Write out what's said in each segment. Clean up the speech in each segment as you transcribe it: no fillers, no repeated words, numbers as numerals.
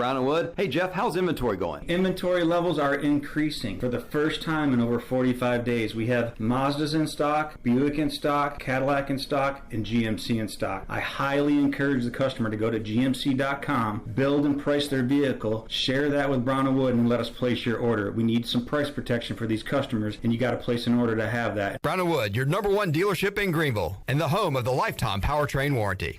Brown and Wood. Hey, Jeff, how's inventory going? Inventory levels are increasing. For the first time in over 45 days, we have Mazdas in stock, Buick in stock, Cadillac in stock, and GMC in stock. I highly encourage the customer to go to gmc.com, build and price their vehicle, share that with Brown and Wood, and let us place your order. We need some price protection for these customers, and you got to place an order to have that. Brown and Wood, your #1 dealership in Greenville, and the home of the lifetime powertrain warranty.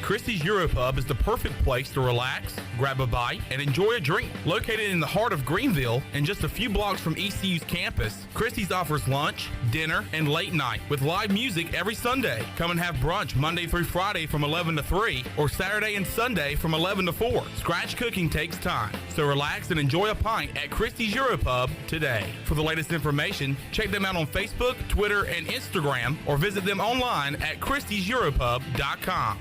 Christie's Europub is the perfect place to relax, grab a bite, and enjoy a drink. Located in the heart of Greenville and just a few blocks from ECU's campus, Christie's offers lunch, dinner, and late night with live music every Sunday. Come and have brunch Monday through Friday from 11 to 3 or Saturday and Sunday from 11 to 4. Scratch cooking takes time, so relax and enjoy a pint at Christie's Europub today. For the latest information, check them out on Facebook, Twitter, and Instagram, or visit them online at christieseuropub.com.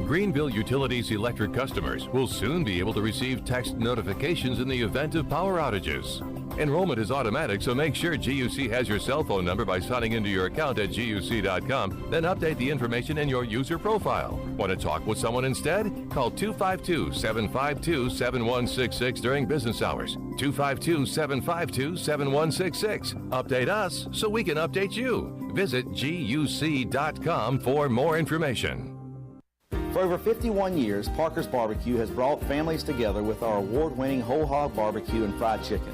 Greenville Utilities electric customers will soon be able to receive text notifications in the event of power outages. Enrollment is automatic, so make sure GUC has your cell phone number by signing into your account at GUC.com, then update the information in your user profile. Want to talk with someone instead? Call 252-752-7166 during business hours. 252-752-7166. Update us so we can update you. Visit GUC.com for more information. For over 51 years, Parker's Barbecue has brought families together with our award-winning whole hog barbecue and fried chicken.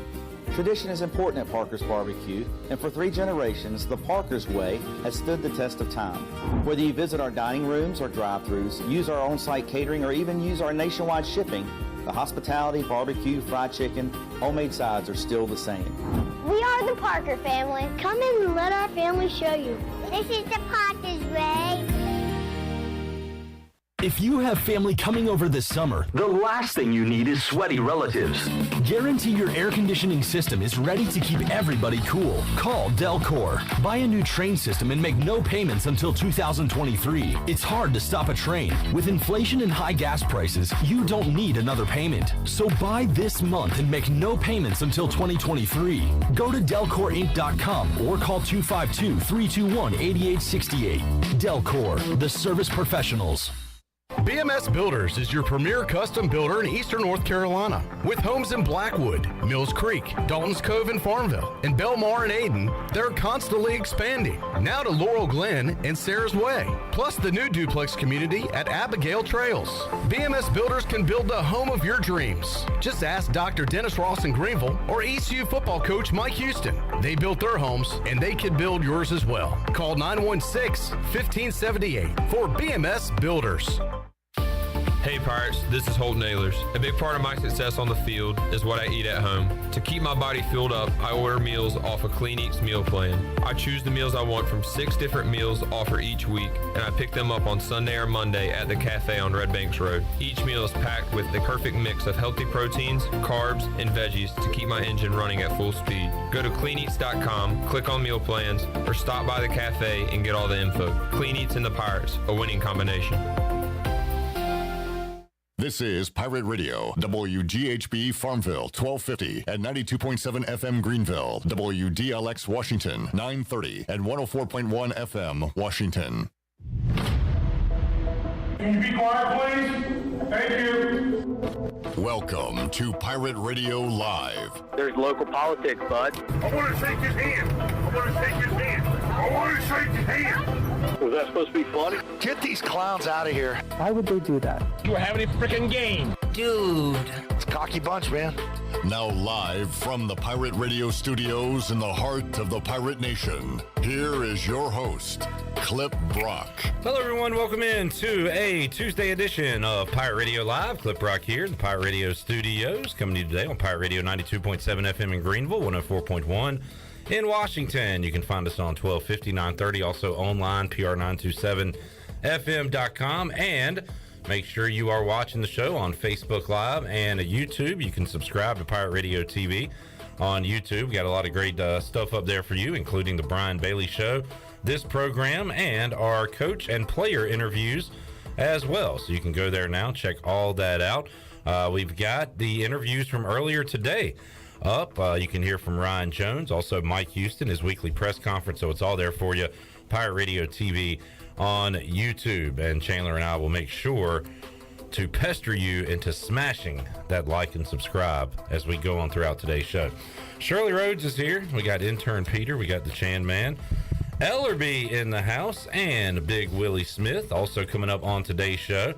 Tradition is important at Parker's Barbecue, and for 3 generations, the Parker's Way has stood the test of time. Whether you visit our dining rooms or drive-thrus, use our on-site catering, or even use our nationwide shipping, the hospitality, barbecue, fried chicken, homemade sides are still the same. We are the Parker family. Come in and let our family show you. This is the Parker's Way. If you have family coming over this summer, the last thing you need is sweaty relatives. Guarantee your air conditioning system is ready to keep everybody cool. Call Delcor. Buy a new train system and make no payments until 2023. It's hard to stop a train. With inflation and high gas prices, you don't need another payment. So buy this month and make no payments until 2023. Go to DelcorInc.com or call 252-321-8868. Delcor, the service professionals. BMS Builders is your premier custom builder in Eastern North Carolina. With homes in Blackwood, Mills Creek, Dalton's Cove in Farmville, and Belmar and Ayden, they're constantly expanding. Now to Laurel Glen and Sarah's Way, plus the new duplex community at Abigail Trails. BMS Builders can build the home of your dreams. Just ask Dr. Dennis Ross in Greenville or ECU football coach Mike Houston. They built their homes, and they can build yours as well. Call 916-1578 for BMS Builders. Hey Pirates, this is Holt Nailers. A big part of my success on the field is what I eat at home. To keep my body filled up, I order meals off a Clean Eats meal plan. I choose the meals I want from 6 different meals offered each week, and I pick them up on Sunday or Monday at the cafe on Red Banks Road. Each meal is packed with the perfect mix of healthy proteins, carbs, and veggies to keep my engine running at full speed. Go to CleanEats.com, click on meal plans, or stop by the cafe and get all the info. Clean Eats and the Pirates, a winning combination. This is Pirate Radio, WGHB Farmville, 1250 and 92.7 FM Greenville, WDLX Washington, 930 and 104.1 FM Washington. Can you be quiet, please? Thank you. Welcome to Pirate Radio Live. There's local politics, bud. I want to shake his hand. I want to shake his hand. I want to shake his hand. Was that supposed to be funny? Get these clowns out of here. Why would they do that? You were having a freaking game. Dude. It's a cocky bunch, man. Now live from the Pirate Radio studios in the heart of the Pirate Nation, here is your host, Clip Brock. Hello everyone, welcome in to a Tuesday edition of Pirate Radio Live. Clip Brock here, the Pirate Radio studios, coming to you today on Pirate Radio 92.7 FM in Greenville, 104.1 in Washington. You can find us on 1250, 930, also online, PR927FM.com, and make sure you are watching the show on Facebook Live and YouTube. You can subscribe to Pirate Radio TV on YouTube. We got a lot of great stuff up there for you, including the Brian Bailey Show, this program, and our coach and player interviews as well. So you can go there now, check all that out. We've got the interviews from earlier today up. You can hear from Ryan Jones, also Mike Houston, his weekly press conference. So it's all there for you. Pirate Radio TV on YouTube. And Chandler and I will make sure to pester you into smashing that like and subscribe as we go on throughout today's show. Shirley Rhodes is here. We got intern Peter. We got the Chan Man. Ellerbe in the house, and Big Willie Smith also coming up on today's show.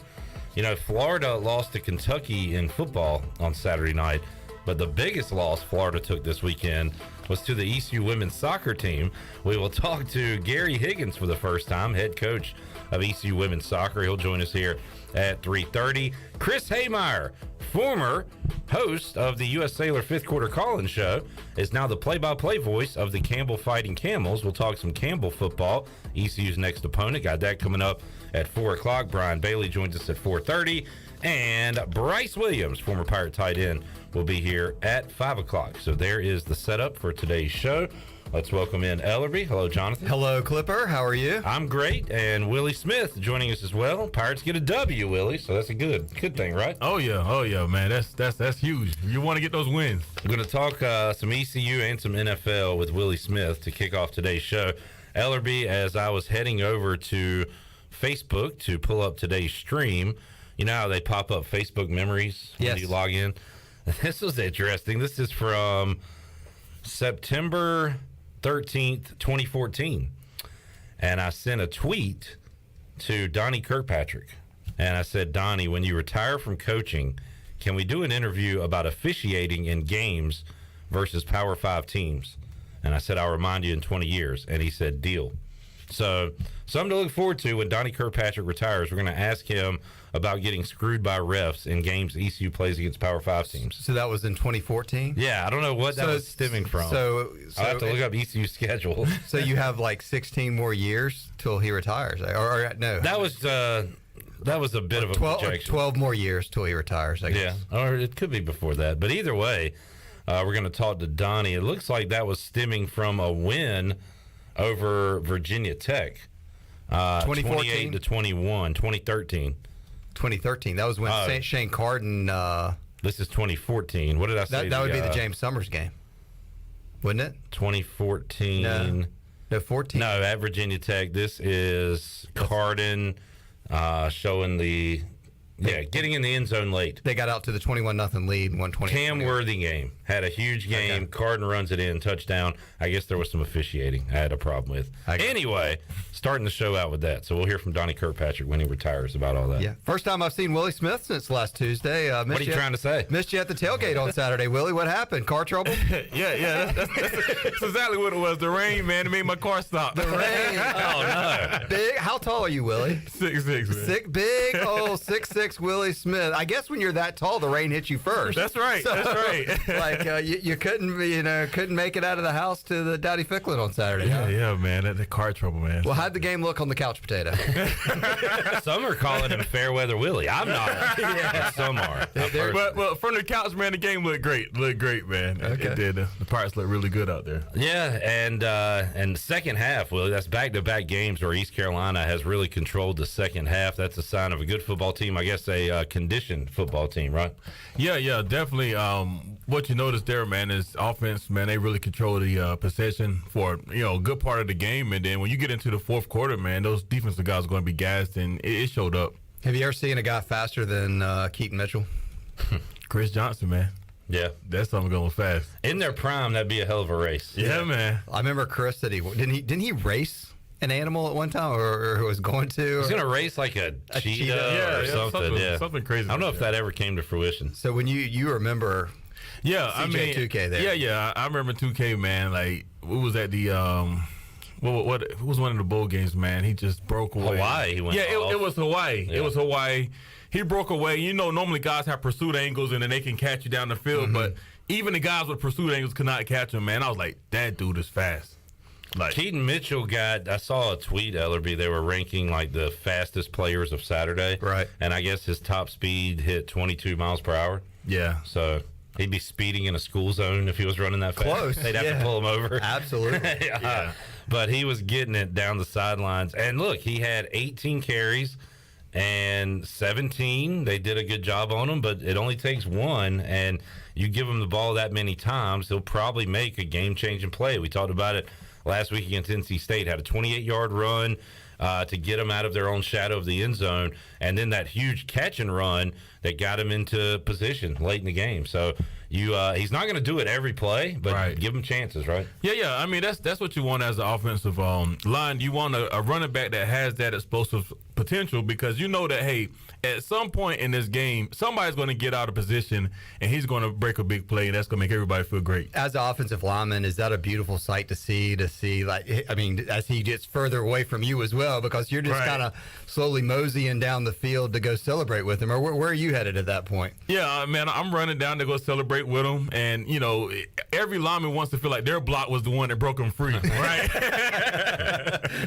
You know, Florida lost to Kentucky in football on Saturday night, but the biggest loss Florida took this weekend was to the ECU women's soccer team. We will talk to Gary Higgins for the first time, head coach of ECU women's soccer. He'll join us here at 3:30. Chris Haymeyer, former host of the U.S. Sailor fifth quarter call-in show, is now the play-by-play voice of the Campbell Fighting Camels. We'll talk some Campbell football. ECU's next opponent. Got that coming up at 4 o'clock. Brian Bailey joins us at 4:30. And Bryce Williams, former Pirate tight end, will be here at 5 o'clock. So there is the setup for today's show. Let's welcome in Ellerbe. Hello, Jonathan. Hello, Clipper. How are you? I'm great. And Willie Smith joining us as well. Pirates get a W, Willie, so that's a good thing, right? Oh yeah, man. That's huge. You want to get those wins. I'm going to talk some ECU and some NFL with Willie Smith to kick off today's show. Ellerbe, as I was heading over to Facebook to pull up today's stream, you know how they pop up Facebook memories when you log in? This was interesting. This is from September 13th, 2014. And I sent a tweet to Donnie Kirkpatrick. And I said, Donnie, when you retire from coaching, can we do an interview about officiating in games versus Power 5 teams? And I said, I'll remind you in 20 years. And he said, deal. So something to look forward to when Donnie Kirkpatrick retires. We're going to ask him about getting screwed by refs in games ECU plays against Power 5 teams. So that was in 2014? Yeah, I don't know what that was stemming from. So I'll have to look up ECU's schedule. So you have like 16 more years till he retires, or no? That was a bit of a 12 more years till he retires, I guess. Yeah, or it could be before that. But either way, we're going to talk to Donnie. It looks like that was stemming from a win over Virginia Tech. 28 to 21, 2013. 2013. That was when Shane Carden. This is 2014. What did I say? That would be the James Summers game, wouldn't it? 2014. No, 14. No, at Virginia Tech. This is Carden showing the getting in the end zone late. They got out to the 21-0 lead, 120. Cam Worthy game. Had a huge game. Okay. Carden runs it in, touchdown. I guess there was some officiating I had a problem with. Anyway, starting the show out with that. So we'll hear from Donnie Kirkpatrick when he retires about all that. Yeah. First time I've seen Willie Smith since last Tuesday. What are you trying to say? Missed you at the tailgate on Saturday, Willie. What happened? Car trouble? Yeah. That's exactly what it was. The rain, man. It made my car stop. The rain. Oh, no. Big. How tall are you, Willie? 6'6", man. Big, 6'6" Willie Smith. I guess when you're that tall, the rain hits you first. That's right. So, that's right. Like you couldn't make it out of the house to the Dowdy Ficklin on Saturday. Yeah, man. The car trouble, man. Well, how'd the game look on the couch potato? Some are calling him Fairweather Willie. I'm not. Yeah. Some are. But from the couch, man, the game looked great. Man. Okay. It did. The Pirates looked really good out there. Yeah, and the second half, Willie, that's back-to-back games where East Carolina has really controlled the second half. That's a sign of a good football team. I guess a conditioned football team, right? Yeah, definitely. What you notice there, man, is offense, man, they really control the possession for, a good part of the game. And then when you get into the fourth quarter, man, those defensive guys are going to be gassed, and it showed up. Have you ever seen a guy faster than Keaton Mitchell? Chris Johnson, man. Yeah. That's something going fast. In their prime, that'd be a hell of a race. Yeah, man. I remember Chris said didn't he race an animal at one time, or was going to? He was going to race like a cheetah or something. Yeah, something crazy. I don't know if that ever came to fruition. So when you remember, CJ 2K there. Yeah, I remember 2K, man. Like, what was at the what was one of the bowl games, man? He just broke away. Hawaii. He went off. It was Hawaii. Yeah. It was Hawaii. He broke away. Normally guys have pursuit angles and then they can catch you down the field, but even the guys with pursuit angles could not catch him, man. I was like, that dude is fast. Like, Keaton Mitchell I saw a tweet, Ellerbe, they were ranking like the fastest players of Saturday. Right. And I guess his top speed hit 22 miles per hour. Yeah. So he'd be speeding in a school zone if he was running that fast. Close. They'd have to pull him over. Absolutely. Yeah. But he was getting it down the sidelines. And look, he had 18 carries and 17. They did a good job on him, but it only takes one. And you give him the ball that many times, he'll probably make a game-changing play. We talked about it last week against NC State. Had a 28-yard run to get them out of their own shadow of the end zone, and then that huge catch and run that got him into position late in the game. So he's not going to do it every play, but give him chances, right? Yeah. I mean, that's what you want as an offensive line. You want a running back that has that explosive potential, because you know that, hey, at some point in this game, somebody's going to get out of position and he's going to break a big play, and that's going to make everybody feel great. As an offensive lineman, is that a beautiful sight to see, like, I mean, as he gets further away from you as well, because you're just kind of slowly moseying down the field to go celebrate with him, or where are you headed at that point? Yeah, man, I'm running down to go celebrate with him, and, you know, every lineman wants to feel like their block was the one that broke him free, right?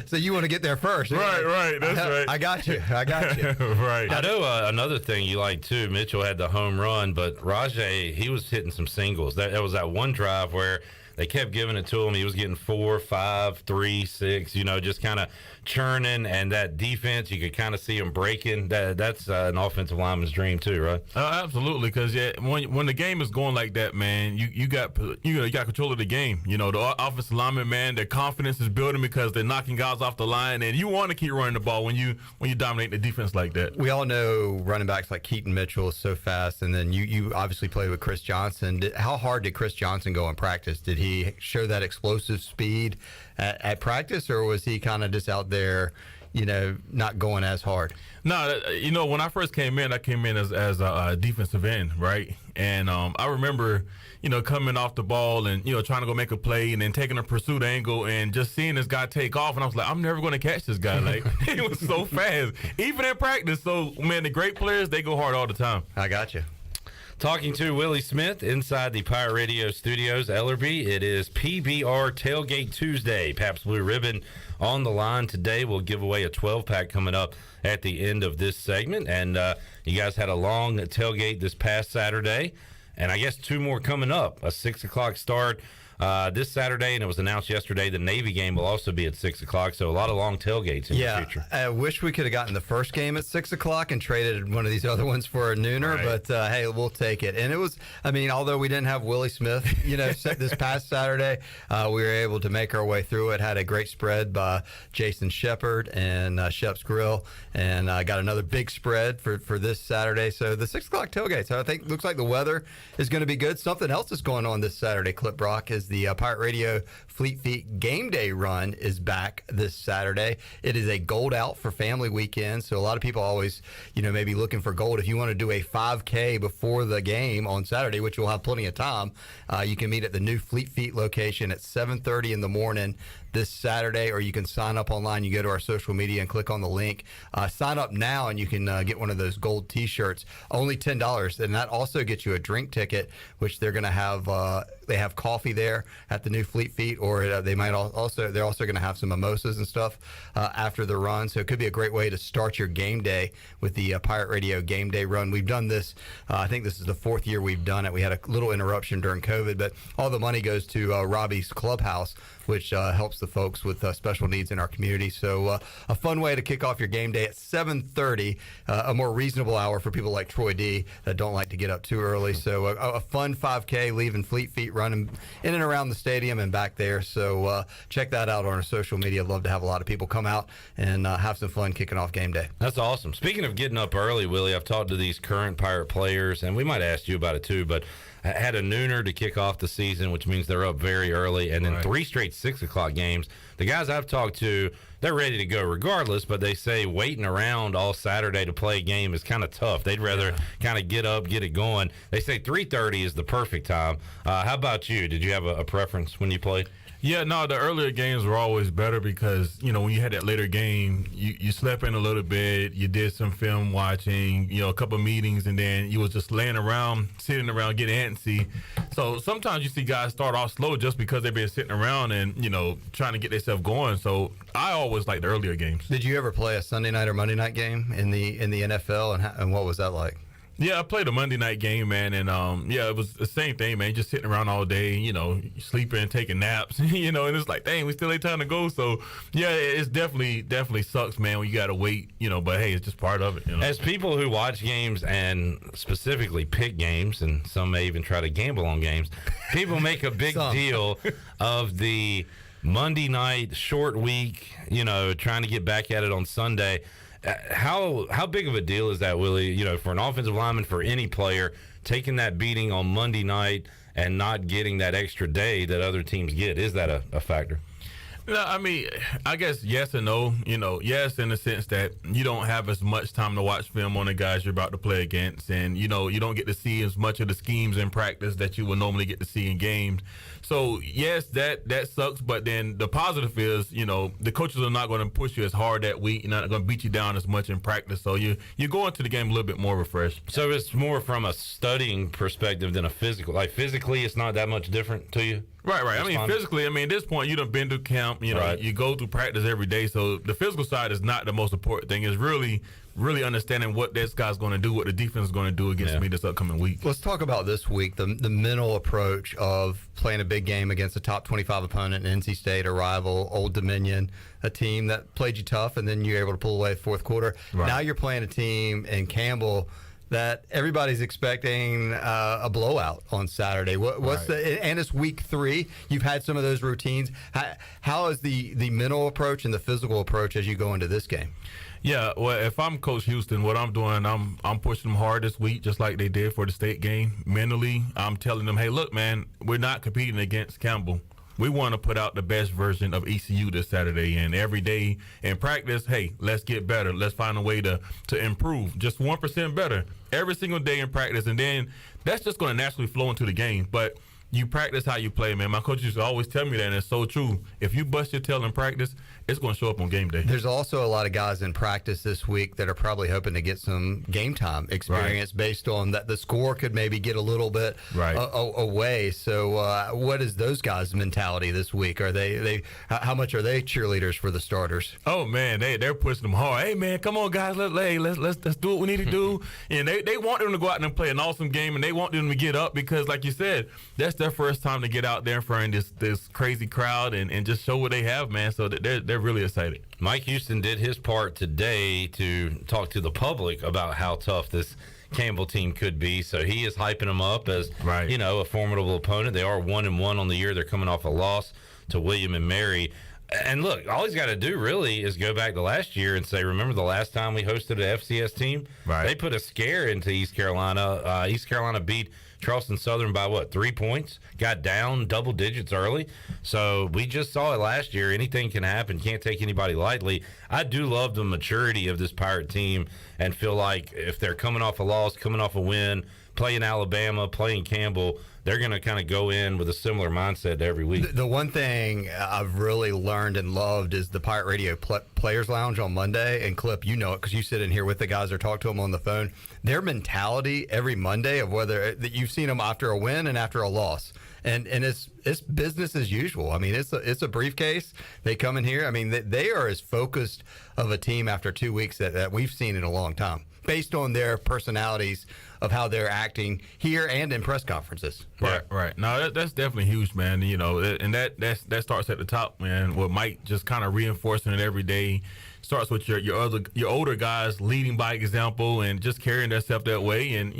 So you want to get there first. Right, that's right. I got you. Right. I know another thing you like too. Mitchell had the home run, but Rajay, he was hitting some singles. That was that one drive where they kept giving it to him. He was getting 4, 5, 3, 6. You know, just kind of churning, and that defense, you could kind of see him breaking. That's an offensive lineman's dream too, right? Absolutely, because when the game is going like that, man, you got control of the game. You know, the offensive lineman, man, their confidence is building because they're knocking guys off the line, and you want to keep running the ball when you dominate the defense like that. We all know running backs like Keaton Mitchell is so fast, and then you obviously played with Chris Johnson. How hard did Chris Johnson go in practice? Did he show that explosive speed at practice, or was he kind of just out there, you know, not going as hard? No, you know, when I first came in, I came in as a defensive end, right? And I remember, you know, coming off the ball and, you know, trying to go make a play and then taking a pursuit angle and just seeing this guy take off. And I was like, I'm never going to catch this guy. Like, he was so fast, even in practice. So, man, the great players, they go hard all the time. I got you. Talking to Willie Smith inside the Pirate Radio studios, Ellerbe. It is PBR Tailgate Tuesday. Pabst Blue Ribbon on the line today. We'll give away a 12-pack coming up at the end of this segment. And you guys had a long tailgate this past Saturday, and I guess 2 more coming up. A 6 o'clock start this Saturday, and it was announced yesterday the Navy game will also be at 6 o'clock, so a lot of long tailgates in the future. I wish we could have gotten the first game at 6 o'clock and traded one of these other ones for a nooner, but hey, we'll take it. And it was, I mean, although we didn't have Willie Smith, you know, this past Saturday, we were able to make our way through it. Had a great spread by Jason Shepard and Shep's Grill, and got another big spread for this Saturday. So the 6 o'clock tailgate, so I think looks like the weather is going to be good. Something else is going on this Saturday, Clip Brock, is the Pirate Radio Fleet Feet Game Day Run is back this Saturday. It is a gold out for family weekend, so a lot of people always, you know, maybe looking for gold. If you want to do a 5K before the game on Saturday, which you'll have plenty of time, you can meet at the new Fleet Feet location at 7:30 in the morning this Saturday, or you can sign up online. You go to our social media and click on the link. Sign up now, and you can get one of those gold T-shirts. Only $10, and that also gets you a drink ticket, which they're going to have. They have coffee there at the new Fleet Feet, or they might they're also going to have some mimosas and stuff after the run. So it could be a great way to start your game day with the Pirate Radio Game Day Run. We've done this. I think this is the 4th year we've done it. We had a little interruption during COVID, but all the money goes to Robbie's Clubhouse, which helps the folks with special needs in our community. So a fun way to kick off your game day at 7:30, a more reasonable hour for people like Troy D that don't like to get up too early. So a fun 5K leaving Fleet Feet, running in and around the stadium and back there. So check that out on our social media. I'd love to have a lot of people come out and have some fun kicking off game day. That's awesome. Speaking of getting up early, Willie, I've talked to these current Pirate players, and we might ask you about it too, but had a nooner to kick off the season, which means they're up very early, and then 3 straight 6 o'clock games. The guys I've talked to, they're ready to go regardless, but they say waiting around all Saturday to play a game is kind of tough. They'd rather kind of get up, get it going. They say 3:30 is the perfect time. How about you? Did you have a preference when you played? Yeah, no, the earlier games were always better because, you know, when you had that later game, you slept in a little bit, you did some film watching, you know, a couple of meetings, and then you was just laying around, sitting around, getting antsy. So sometimes you see guys start off slow just because they've been sitting around and, you know, trying to get themselves going. So I always liked the earlier games. Did you ever play a Sunday night or Monday night game in the NFL, and what was that like? Yeah, I played a Monday night game, man, and yeah, it was the same thing, man. Just sitting around all day, you know, sleeping, taking naps, you know, and it's like, dang, we still ain't time to go. So yeah, it's definitely sucks, man, when you gotta wait, you know. But hey, it's just part of it, you know. As people who watch games and specifically pick games, and some may even try to gamble on games, people make a big deal of the Monday night, short week, trying to get back at it on Sunday. How big of a deal is that, Willie, for an offensive lineman, for any player, taking that beating on Monday night and not getting that extra day that other teams get? Is that a factor? No, I mean, I guess yes and no. Yes, in the sense that you don't have as much time to watch film on the guys you're about to play against, and you don't get to see as much of the schemes in practice that you would normally get to see in games. So yes, that sucks. But then the positive is, the coaches are not going to push you as hard that week. You're not going to beat you down as much in practice. So you go into the game a little bit more refreshed. So it's more from a studying perspective than a physical. Like physically, it's not that much different to you. Right. I mean, physically, at this point, you done been to camp. You go through practice every day. So the physical side is not the most important thing. It's really understanding what this guy's going to do, what the defense is going to do against me this upcoming week. Let's talk about this week, the mental approach of playing a big game against a top 25 opponent, an NC State, a rival, Old Dominion, a team that played you tough, and then you're able to pull away fourth quarter. Right. Now you're playing a team in Campbell that everybody's expecting a blowout on Saturday. What's and it's week 3. You've had some of those routines. How is the mental approach and the physical approach as you go into this game? Yeah, well, if I'm Coach Houston, what I'm doing, I'm pushing them hard this week, just like they did for the state game. Mentally, I'm telling them, hey, look, man, we're not competing against Campbell. We want to put out the best version of ECU this Saturday, and every day in practice, hey, let's get better. Let's find a way to improve, just 1% better every single day in practice, and then that's just going to naturally flow into the game. But you practice how you play, man. My coach used to always tell me that, and it's so true. If you bust your tail in practice, it's going to show up on game day. There's also a lot of guys in practice this week that are probably hoping to get some game time experience based on that the score could maybe get a little bit away. So what is those guys' mentality this week? Are they how much are they cheerleaders for the starters? Oh, man, they're pushing them hard. Hey, man, come on, guys. Let's do what we need to do. And they want them to go out and play an awesome game, and they want them to get up because, like you said, that's their first time to get out there in front of this crazy crowd and just show what they have, man. So that they're really excited. Mike Houston did his part today to talk to the public about how tough this Campbell team could be. So he is hyping them up as a formidable opponent. They are 1-1 on the year. They're coming off a loss to William and Mary. And look, all he's got to do really is go back to last year and say, remember the last time we hosted an FCS team? Right. They put a scare into East Carolina. East Carolina beat Charleston Southern by 3 points, got down double digits early. So we just saw it last year. Anything can happen. Can't take anybody lightly. I do love the maturity of this Pirate team and feel like if they're coming off a loss, coming off a win, playing Alabama, playing Campbell, they're going to kind of go in with a similar mindset every week. The one thing I've really learned and loved is the Pirate Radio Players Lounge on Monday. And Clip, you know it because you sit in here with the guys or talk to them on the phone. Their mentality every Monday of whether that you've seen them after a win and after a loss. And it's business as usual. I mean, it's a briefcase. They come in here. I mean, they are as focused of a team after 2 weeks that we've seen in a long time, based on their personalities of how they're acting here and in press conferences. Right. No, that's definitely huge, man. And that starts at the top, man. With Mike just kind of reinforcing it every day. Starts with your older guys leading by example and just carrying themselves that way. And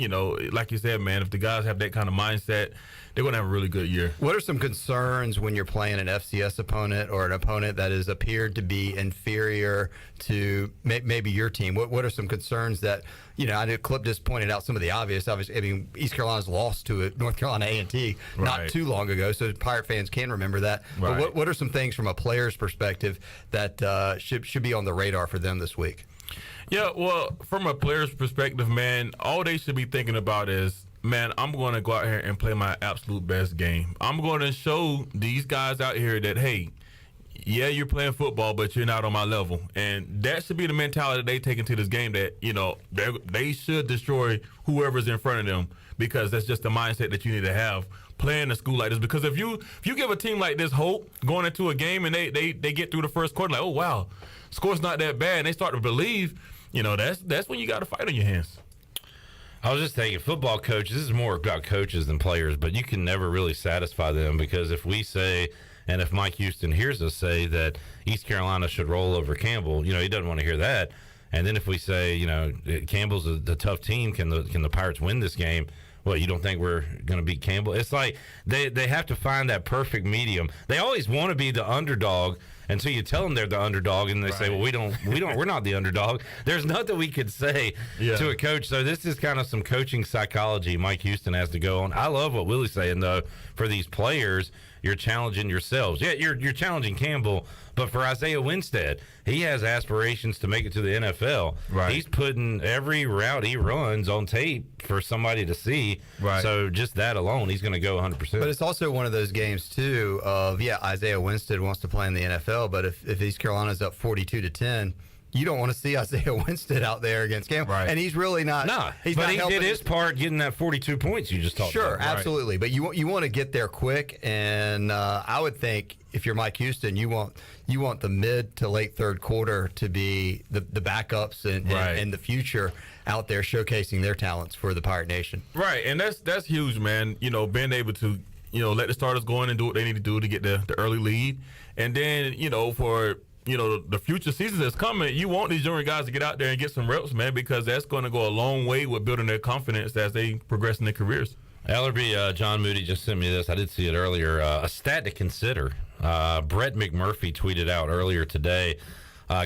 like you said, man, if the guys have that kind of mindset, they're going to have a really good year. What are some concerns when you're playing an FCS opponent or an opponent that has appeared to be inferior to maybe your team? What are some concerns that, I know Clip just pointed out some of the obvious. I mean, East Carolina's lost to North Carolina A&T not too long ago, so Pirate fans can remember that. Right. But what are some things from a player's perspective that should be on the radar for them this week? Yeah, well, from a player's perspective, man, all they should be thinking about is, man, I'm going to go out here and play my absolute best game. I'm going to show these guys out here that, hey, yeah, you're playing football, but you're not on my level. And that should be the mentality they take into this game, that, they should destroy whoever's in front of them, because that's just the mindset that you need to have playing a school like this. Because if you give a team like this hope going into a game and they get through the first quarter, like, oh, wow, score's not that bad, and they start to believe, that's when you got a fight on your hands. I was just thinking, football coaches, this is more about coaches than players, but you can never really satisfy them, because if we say, and if Mike Houston hears us say that East Carolina should roll over Campbell, he doesn't want to hear that. And then if we say, Campbell's a tough team, can the Pirates win this game? Well, you don't think we're going to beat Campbell? It's like they have to find that perfect medium. They always want to be the underdog until you tell them they're the underdog, and they say, "Well, we're not the underdog." There's nothing we could say to a coach. So this is kind of some coaching psychology Mike Houston has to go on. I love what Willie's saying though. For these players, you're challenging yourselves. Yeah, you're challenging Campbell, but for Isaiah Winstead, he has aspirations to make it to the NFL. Right. He's putting every route he runs on tape for somebody to see. Right. So just that alone, he's going to go 100%. But it's also one of those games too of Isaiah Winstead wants to play in the NFL, but if East Carolina's up 42-10. You don't want to see Isaiah Winstead out there against Campbell. Right. And he's really not. No, he's but not he helping did his part getting that 42 points you just talked about. Sure, absolutely. But you want to get there quick, and I would think if you're Mike Houston, you want the mid to late third quarter to be the backups and the future out there showcasing their talents for the Pirate Nation. Right, and that's huge, man. You know, being able to let the starters go in and do what they need to do to get the early lead, and then for the future seasons that's coming, you want these younger guys to get out there and get some reps, man, because that's going to go a long way with building their confidence as they progress in their careers. Ellerbe, John Moody just sent me this. I did see it earlier. A stat to consider. Brett McMurphy tweeted out earlier today,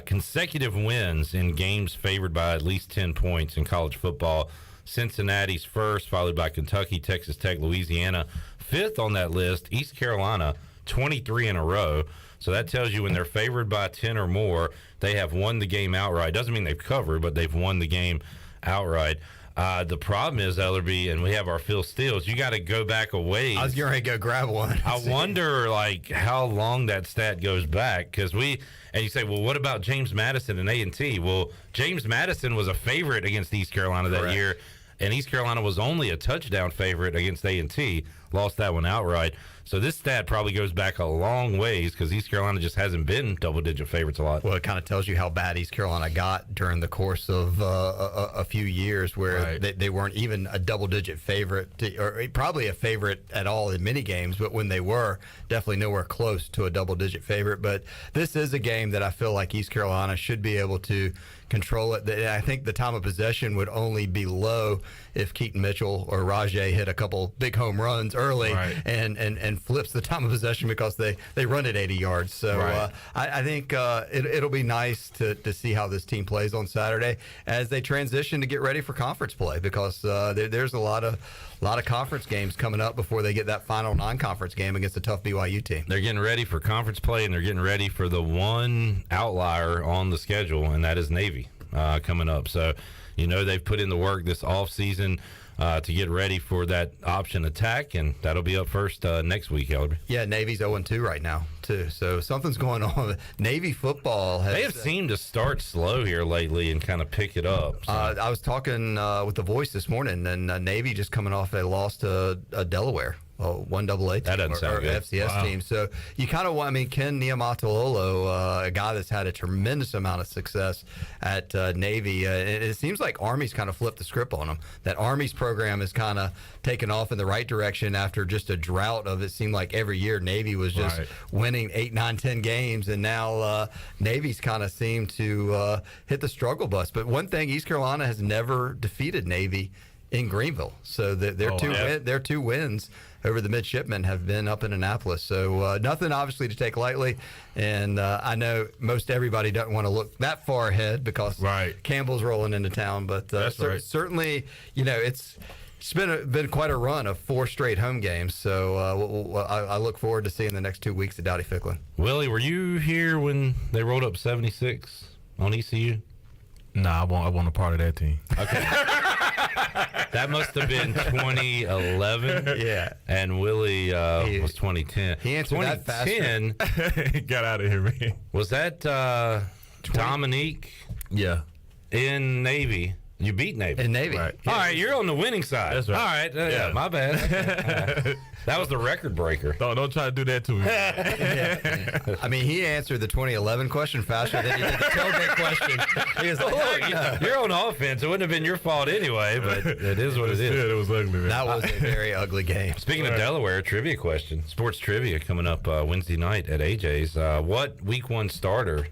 consecutive wins in games favored by at least 10 points in college football. Cincinnati's first, followed by Kentucky, Texas Tech, Louisiana. Fifth on that list, East Carolina, 23 in a row. So that tells you when they're favored by 10 or more, they have won the game outright. Doesn't mean they've covered, but they've won the game outright. The problem is, Ellerbe, and we have our Phil Steele, you got to go back a ways. I was going to go grab one. I wonder, how long that stat goes back, because and you say, well, what about James Madison and A&T? Well, James Madison was a favorite against East Carolina that year, and East Carolina was only a touchdown favorite against A&T, lost that one outright. So this stat probably goes back a long ways because East Carolina just hasn't been double-digit favorites a lot. Well, it kind of tells you how bad East Carolina got during the course of a few years where they weren't even a double-digit favorite, or probably a favorite at all in many games, but when they were, definitely nowhere close to a double-digit favorite. But this is a game that I feel like East Carolina should be able to control it. I think the time of possession would only be low if Keaton Mitchell or Rajay hit a couple big home runs early and flips the time of possession because they run it 80 yards. So I think it'll be nice to see how this team plays on Saturday as they transition to get ready for conference play, because there's a lot of conference games coming up before they get that final non-conference game against a tough BYU team. They're getting ready for conference play, and they're getting ready for the one outlier on the schedule, and that is Navy coming up. So, they've put in the work this offseason to get ready for that option attack, and that'll be up first next week, Ellerbe. Yeah, Navy's 0-2 right now, too. So something's going on. Navy football they have seemed to start slow here lately and kind of pick it up. So. I was talking with The Voice this morning, and Navy just coming off a loss to Delaware. 1AA that doesn't sound good. FCS team. So you kind of want, Ken Niumatalolo, a guy that's had a tremendous amount of success at Navy. It seems like Army's kind of flipped the script on him. That Army's program has kind of taken off in the right direction after just a drought of, it seemed like every year Navy was just winning 8, 9, 10 games, and now Navy's kind of seemed to hit the struggle bus. But one thing, East Carolina has never defeated Navy in Greenville. So their two wins over the midshipmen have been up in Annapolis. So nothing obviously to take lightly. And I know most everybody doesn't want to look that far ahead because Campbell's rolling into town. But certainly, it's been quite a run of 4 straight home games. So I look forward to seeing the next 2 weeks at Dowdy Ficklin. Willie, were you here when they rolled up 76 on ECU? Nah, I wasn't a part of that team. Okay. That must have been 2011. Yeah. And Willie was 2010. He answered that faster. Got out of here, man. Was that Dominique? Yeah. In Navy. You beat Navy. In Navy. Right. All right, you're on the winning side. That's right. All right. Yeah, my bad. That was the record breaker. Don't try to do that to me. Yeah. He answered the 2011 question faster than he did the tailgate question. He was like, you're on offense. It wouldn't have been your fault anyway, but it is what it is. It was ugly, man. That was a very ugly game. Speaking of Delaware, trivia question. Sports trivia coming up Wednesday night at AJ's. What week 1 starter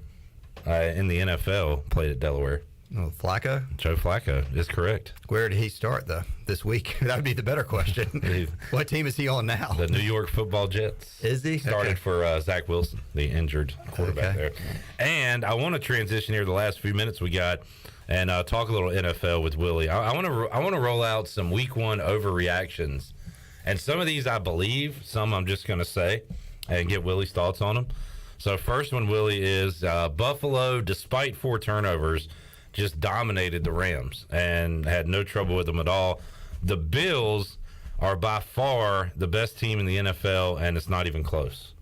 in the NFL played at Delaware? Oh, Flacco? Joe Flacco is correct. Where did he start, though, this week? That would be the better question. What team is he on now? The New York Football Jets. Is he? Started for Zach Wilson, the injured quarterback there. And I want to transition here the last few minutes we got and talk a little NFL with Willie. I want to roll out some Week 1 overreactions. And some of these I believe, some I'm just going to say and get Willie's thoughts on them. So first one, Willie, is Buffalo, despite 4 turnovers, just dominated the Rams and had no trouble with them at all. The Bills are by far the best team in the NFL, and it's not even close.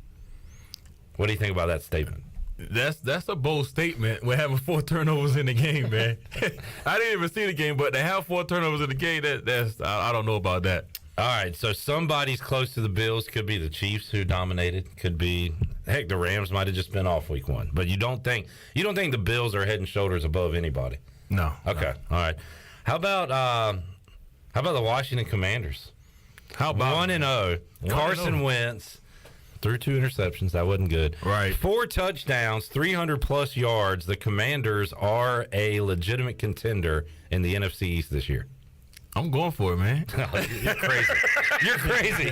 What do you think about that statement? That's a bold statement. We're having 4 turnovers in the game, man. I didn't even see the game, but to have 4 turnovers in the game, I don't know about that. All right, so somebody's close to the Bills. Could be the Chiefs who dominated. Could be, heck, the Rams might have just been off Week 1. But you don't think the Bills are head and shoulders above anybody? No. Okay. No. All right. How about the Washington Commanders? How about 1-0? Carson Wentz threw 2 interceptions. That wasn't good. Right. 4 touchdowns, 300+ yards. The Commanders are a legitimate contender in the NFC East this year. I'm going for it, man. You're crazy. You're crazy.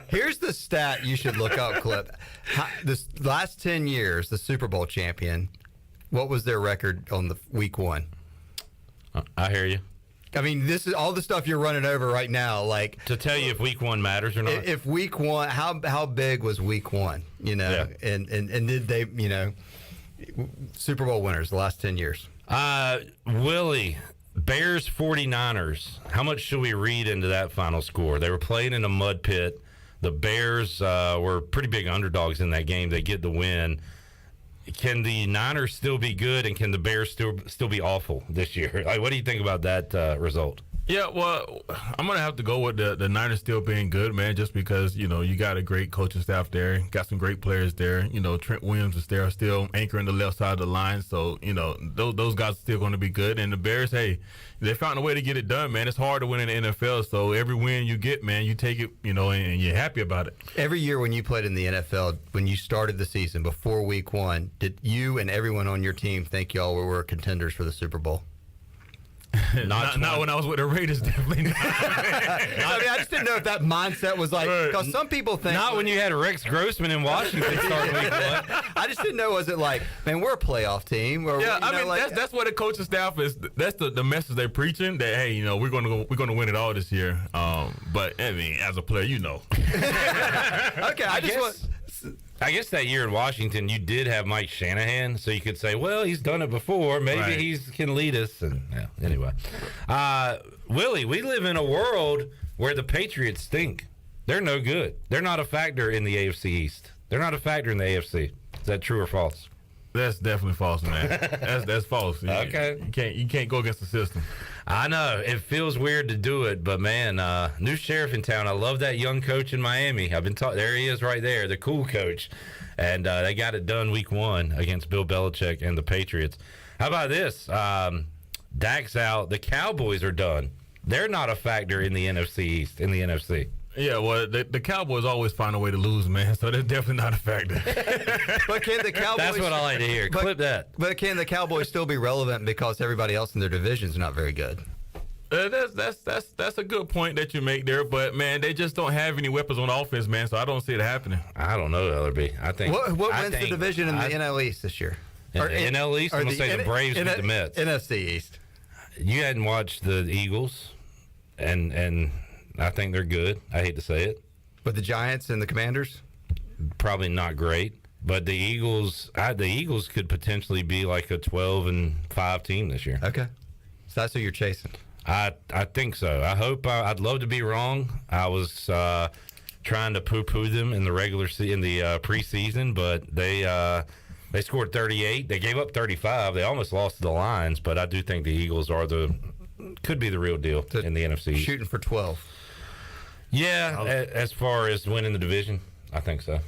Here's the stat you should look up, Clip. This last 10 years, the Super Bowl champion, what was their record on the Week 1? I hear you. I mean, this is all the stuff you're running over right now. Like to tell you if Week 1 matters or not. If Week 1, how big was Week 1? You know, yeah. and did they, you know, Super Bowl winners the last 10 years? Willie. Bears 49ers. How much should we read into that final score? They were playing in a mud pit. The Bears were pretty big underdogs in that game. They get the win. Can the Niners still be good, and can the Bears still be awful this year? Like, what do you think about that result? Yeah, well, I'm going to have to go with the Niners still being good, man, just because, you know, you got a great coaching staff there, got some great players there. You know, Trent Williams is there still anchoring the left side of the line. So, you know, those guys are still going to be good. And the Bears, hey, they found a way to get it done, man. It's hard to win in the NFL. So every win you get, man, you take it, you know, and you're happy about it. Every year when you played in the NFL, when you started the season before Week 1, did you and everyone on your team think y'all were contenders for the Super Bowl? Not when I was with the Raiders, definitely not. I mean, I just didn't know if that mindset was like, because some people think. Not when you had Rex Grossman in Washington starting Week 1. I just didn't know, was it like, man, we're a playoff team? Or, yeah, I mean, like, that's what the coaching staff is. That's the message they're preaching, that, hey, you know, we're gonna win it all this year. But, I mean, as a player, you know. Okay, I guess that year in Washington, you did have Mike Shanahan, so you could say, well, he's done it before. Maybe he can lead us. And yeah, anyway. Willie, we live in a world where the Patriots stink. They're no good. They're not a factor in the AFC East. They're not a factor in the AFC. Is that true or false? That's definitely false, man. That's false. Okay. You can't go against the system. I know. It feels weird to do it, but, man, new sheriff in town. I love that young coach in Miami. I've been there he is right there, the cool coach. And they got it done Week 1 against Bill Belichick and the Patriots. How about this? Dak's out. The Cowboys are done. They're not a factor in the NFC East, in the NFC. Yeah, well, the Cowboys always find a way to lose, man, so they're definitely not a factor. But can the Cowboys... That's what I like to hear. Clip that. But can the Cowboys still be relevant because everybody else in their division is not very good? That's a good point that you make there, but, man, they just don't have any weapons on offense, man, so I don't see it happening. I don't know, Ellerbe. I think... What wins the division in the NL East this year? In the NL East, I'm going to say the Braves with the Mets. NFC East. You hadn't watched the Eagles, and I think they're good. I hate to say it. But the Giants and the Commanders? Probably not great. But the Eagles could potentially be like a 12-5 team this year. Okay. So that's who you're chasing. I think so. I hope. I'd love to be wrong. I was trying to poo-poo them in the preseason, but they scored 38. They gave up 35. They almost lost to the Lions, but I do think the Eagles could be the real deal in the NFC. Shooting for 12. Yeah, as far as winning the division, I think so.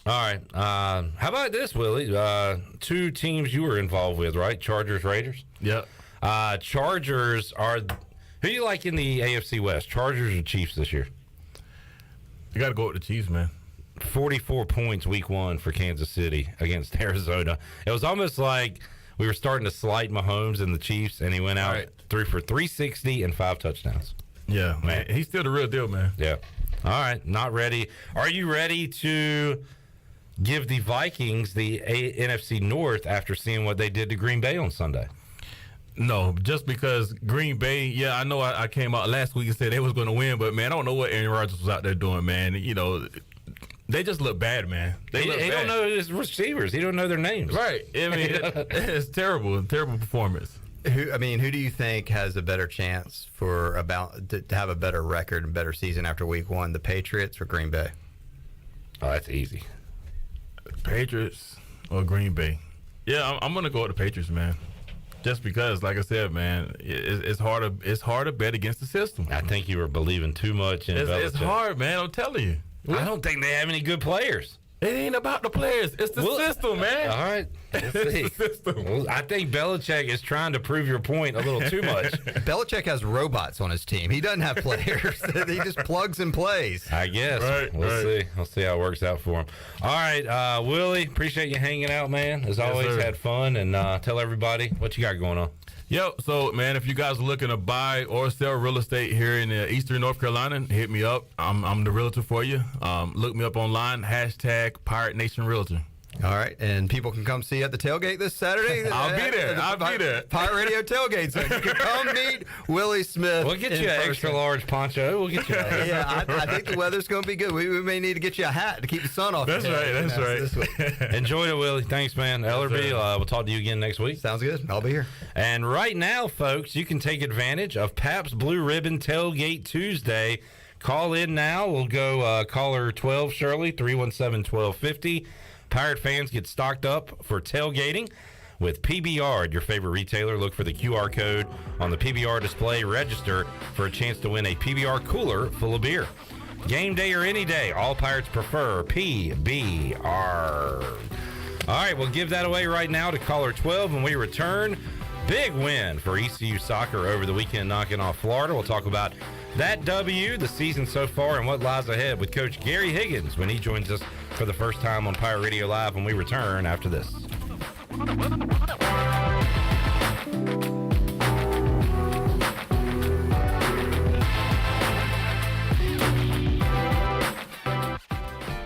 All right. How about this, Willie? 2 teams you were involved with, right? Chargers, Raiders? Yep. Chargers are... Who do you like in the AFC West? Chargers or Chiefs this year? You got to go with the Chiefs, man. 44 points Week 1 for Kansas City against Arizona. It was almost like we were starting to slight Mahomes and the Chiefs, and he went out, threw for 360 and 5 touchdowns. Yeah, man. He's still the real deal, man. Yeah. All right, not ready. Are you ready to give the Vikings the NFC North after seeing what they did to Green Bay on Sunday? No, just because Green Bay, I know I came out last week and said they was going to win, but, man, I don't know what Aaron Rodgers was out there doing, man. You know, they just look bad, man. He don't know his receivers. He don't know their names. Right. I mean, it's terrible performance. Who do you think has a better chance to have a better record and better season after week 1, the Patriots or Green Bay? Oh, that's easy. Patriots or Green Bay? Yeah, I'm going to go with the Patriots, man. Just because, like I said, man, it's hard to bet against the system. I think you were believing too much in Belichick. It's hard, man. I'm telling you. I don't think they have any good players. It ain't about the players. It's the system, man. All right. Let's see. It's the system. Well, I think Belichick is trying to prove your point a little too much. Belichick has robots on his team. He doesn't have players. He just plugs and plays. I guess. We'll see. We'll see how it works out for him. All right, Willie, appreciate you hanging out, man. As always, had fun. And tell everybody what you got going on. Yep. So, man, if you guys are looking to buy or sell real estate here in Eastern North Carolina, hit me up. I'm the realtor for you. Look me up online, #Pirate Nation Realtor. All right, and people can come see you at the tailgate this Saturday. I'll be there. Pirate Radio tailgate, so you can come meet Willie Smith. We'll get you an extra large poncho. We'll get you. I think the weather's going to be good. We may need to get you a hat to keep the sun off. That's right. Enjoy it, Willie. Thanks, man. Ellerbe, we'll talk to you again next week. Sounds good. I'll be here. And right now, folks, you can take advantage of Pabst Blue Ribbon Tailgate Tuesday. Call in now. We'll go caller 12, Shirley, 317-1250. Pirate fans get stocked up for tailgating with PBR, your favorite retailer. Look for the QR code on the PBR display. Register for a chance to win a PBR cooler full of beer. Game day or any day, all Pirates prefer PBR. All right, we'll give that away right now to caller 12 when we return. Big win for ECU soccer over the weekend, knocking off Florida. We'll talk about that W, the season so far, and what lies ahead with Coach Gary Higgins when he joins us for the first time on Pirate Radio Live when we return after this.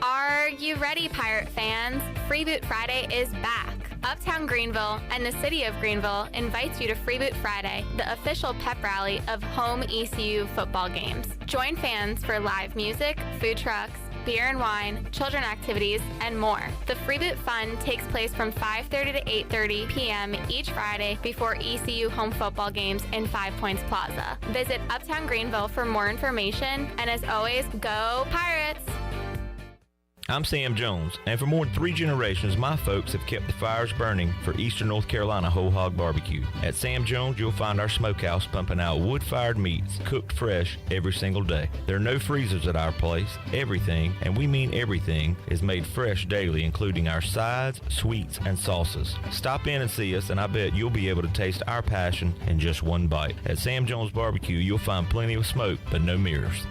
Are you ready, Pirate fans? Freeboot Friday is back. Uptown Greenville and the City of Greenville invites you to Freeboot Friday, the official pep rally of home ECU football games. Join fans for live music, food trucks, beer and wine, children activities, and more. The Freeboot Fun takes place from 5:30 to 8:30 p.m. each Friday before ECU home football games in 5 Points Plaza. Visit Uptown Greenville for more information, and as always, go Pirates! I'm Sam Jones, and for more than 3 generations, my folks have kept the fires burning for Eastern North Carolina Whole Hog Barbecue. At Sam Jones, you'll find our smokehouse pumping out wood-fired meats, cooked fresh every single day. There are no freezers at our place. Everything, and we mean everything, is made fresh daily, including our sides, sweets, and sauces. Stop in and see us, and I bet you'll be able to taste our passion in just one bite. At Sam Jones Barbecue, you'll find plenty of smoke, but no mirrors.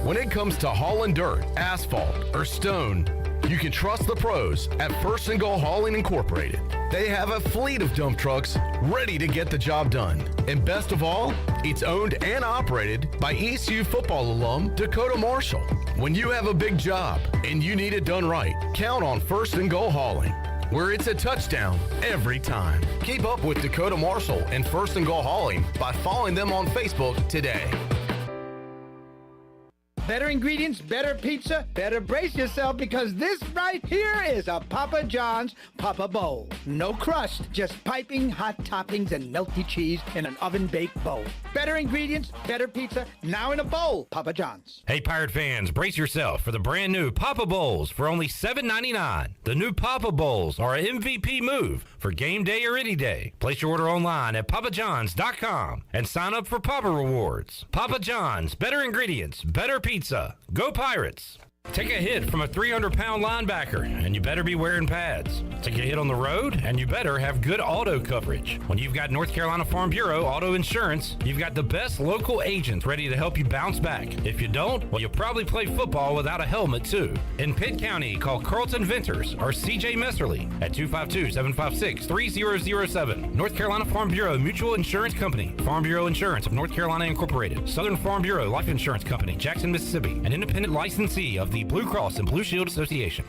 When it comes to hauling dirt, asphalt, or stone, you can trust the pros at First and Goal Hauling Incorporated. They have a fleet of dump trucks ready to get the job done. And best of all, it's owned and operated by ECU football alum Dakota Marshall. When you have a big job and you need it done right, count on First and Goal Hauling, where it's a touchdown every time. Keep up with Dakota Marshall and First and Goal Hauling by following them on Facebook today. Better ingredients, better pizza, better brace yourself because this right here is a Papa John's Papa Bowl. No crust, just piping hot toppings and melty cheese in an oven-baked bowl. Better ingredients, better pizza, now in a bowl, Papa John's. Hey, Pirate fans, brace yourself for the brand new Papa Bowls for only $7.99. The new Papa Bowls are an MVP move for game day or any day. Place your order online at papajohns.com and sign up for Papa Rewards. Papa John's, better ingredients, better pizza. Go Pirates! Take a hit from a 300-pound linebacker, and you better be wearing pads. Take a hit on the road, and you better have good auto coverage. When you've got North Carolina Farm Bureau Auto Insurance, you've got the best local agents ready to help you bounce back. If you don't, well, you'll probably play football without a helmet, too. In Pitt County, call Carlton Venters or C.J. Messerly at 252-756-3007. North Carolina Farm Bureau Mutual Insurance Company. Farm Bureau Insurance of North Carolina Incorporated. Southern Farm Bureau Life Insurance Company, Jackson, Mississippi. An independent licensee of the Blue Cross and Blue Shield Association.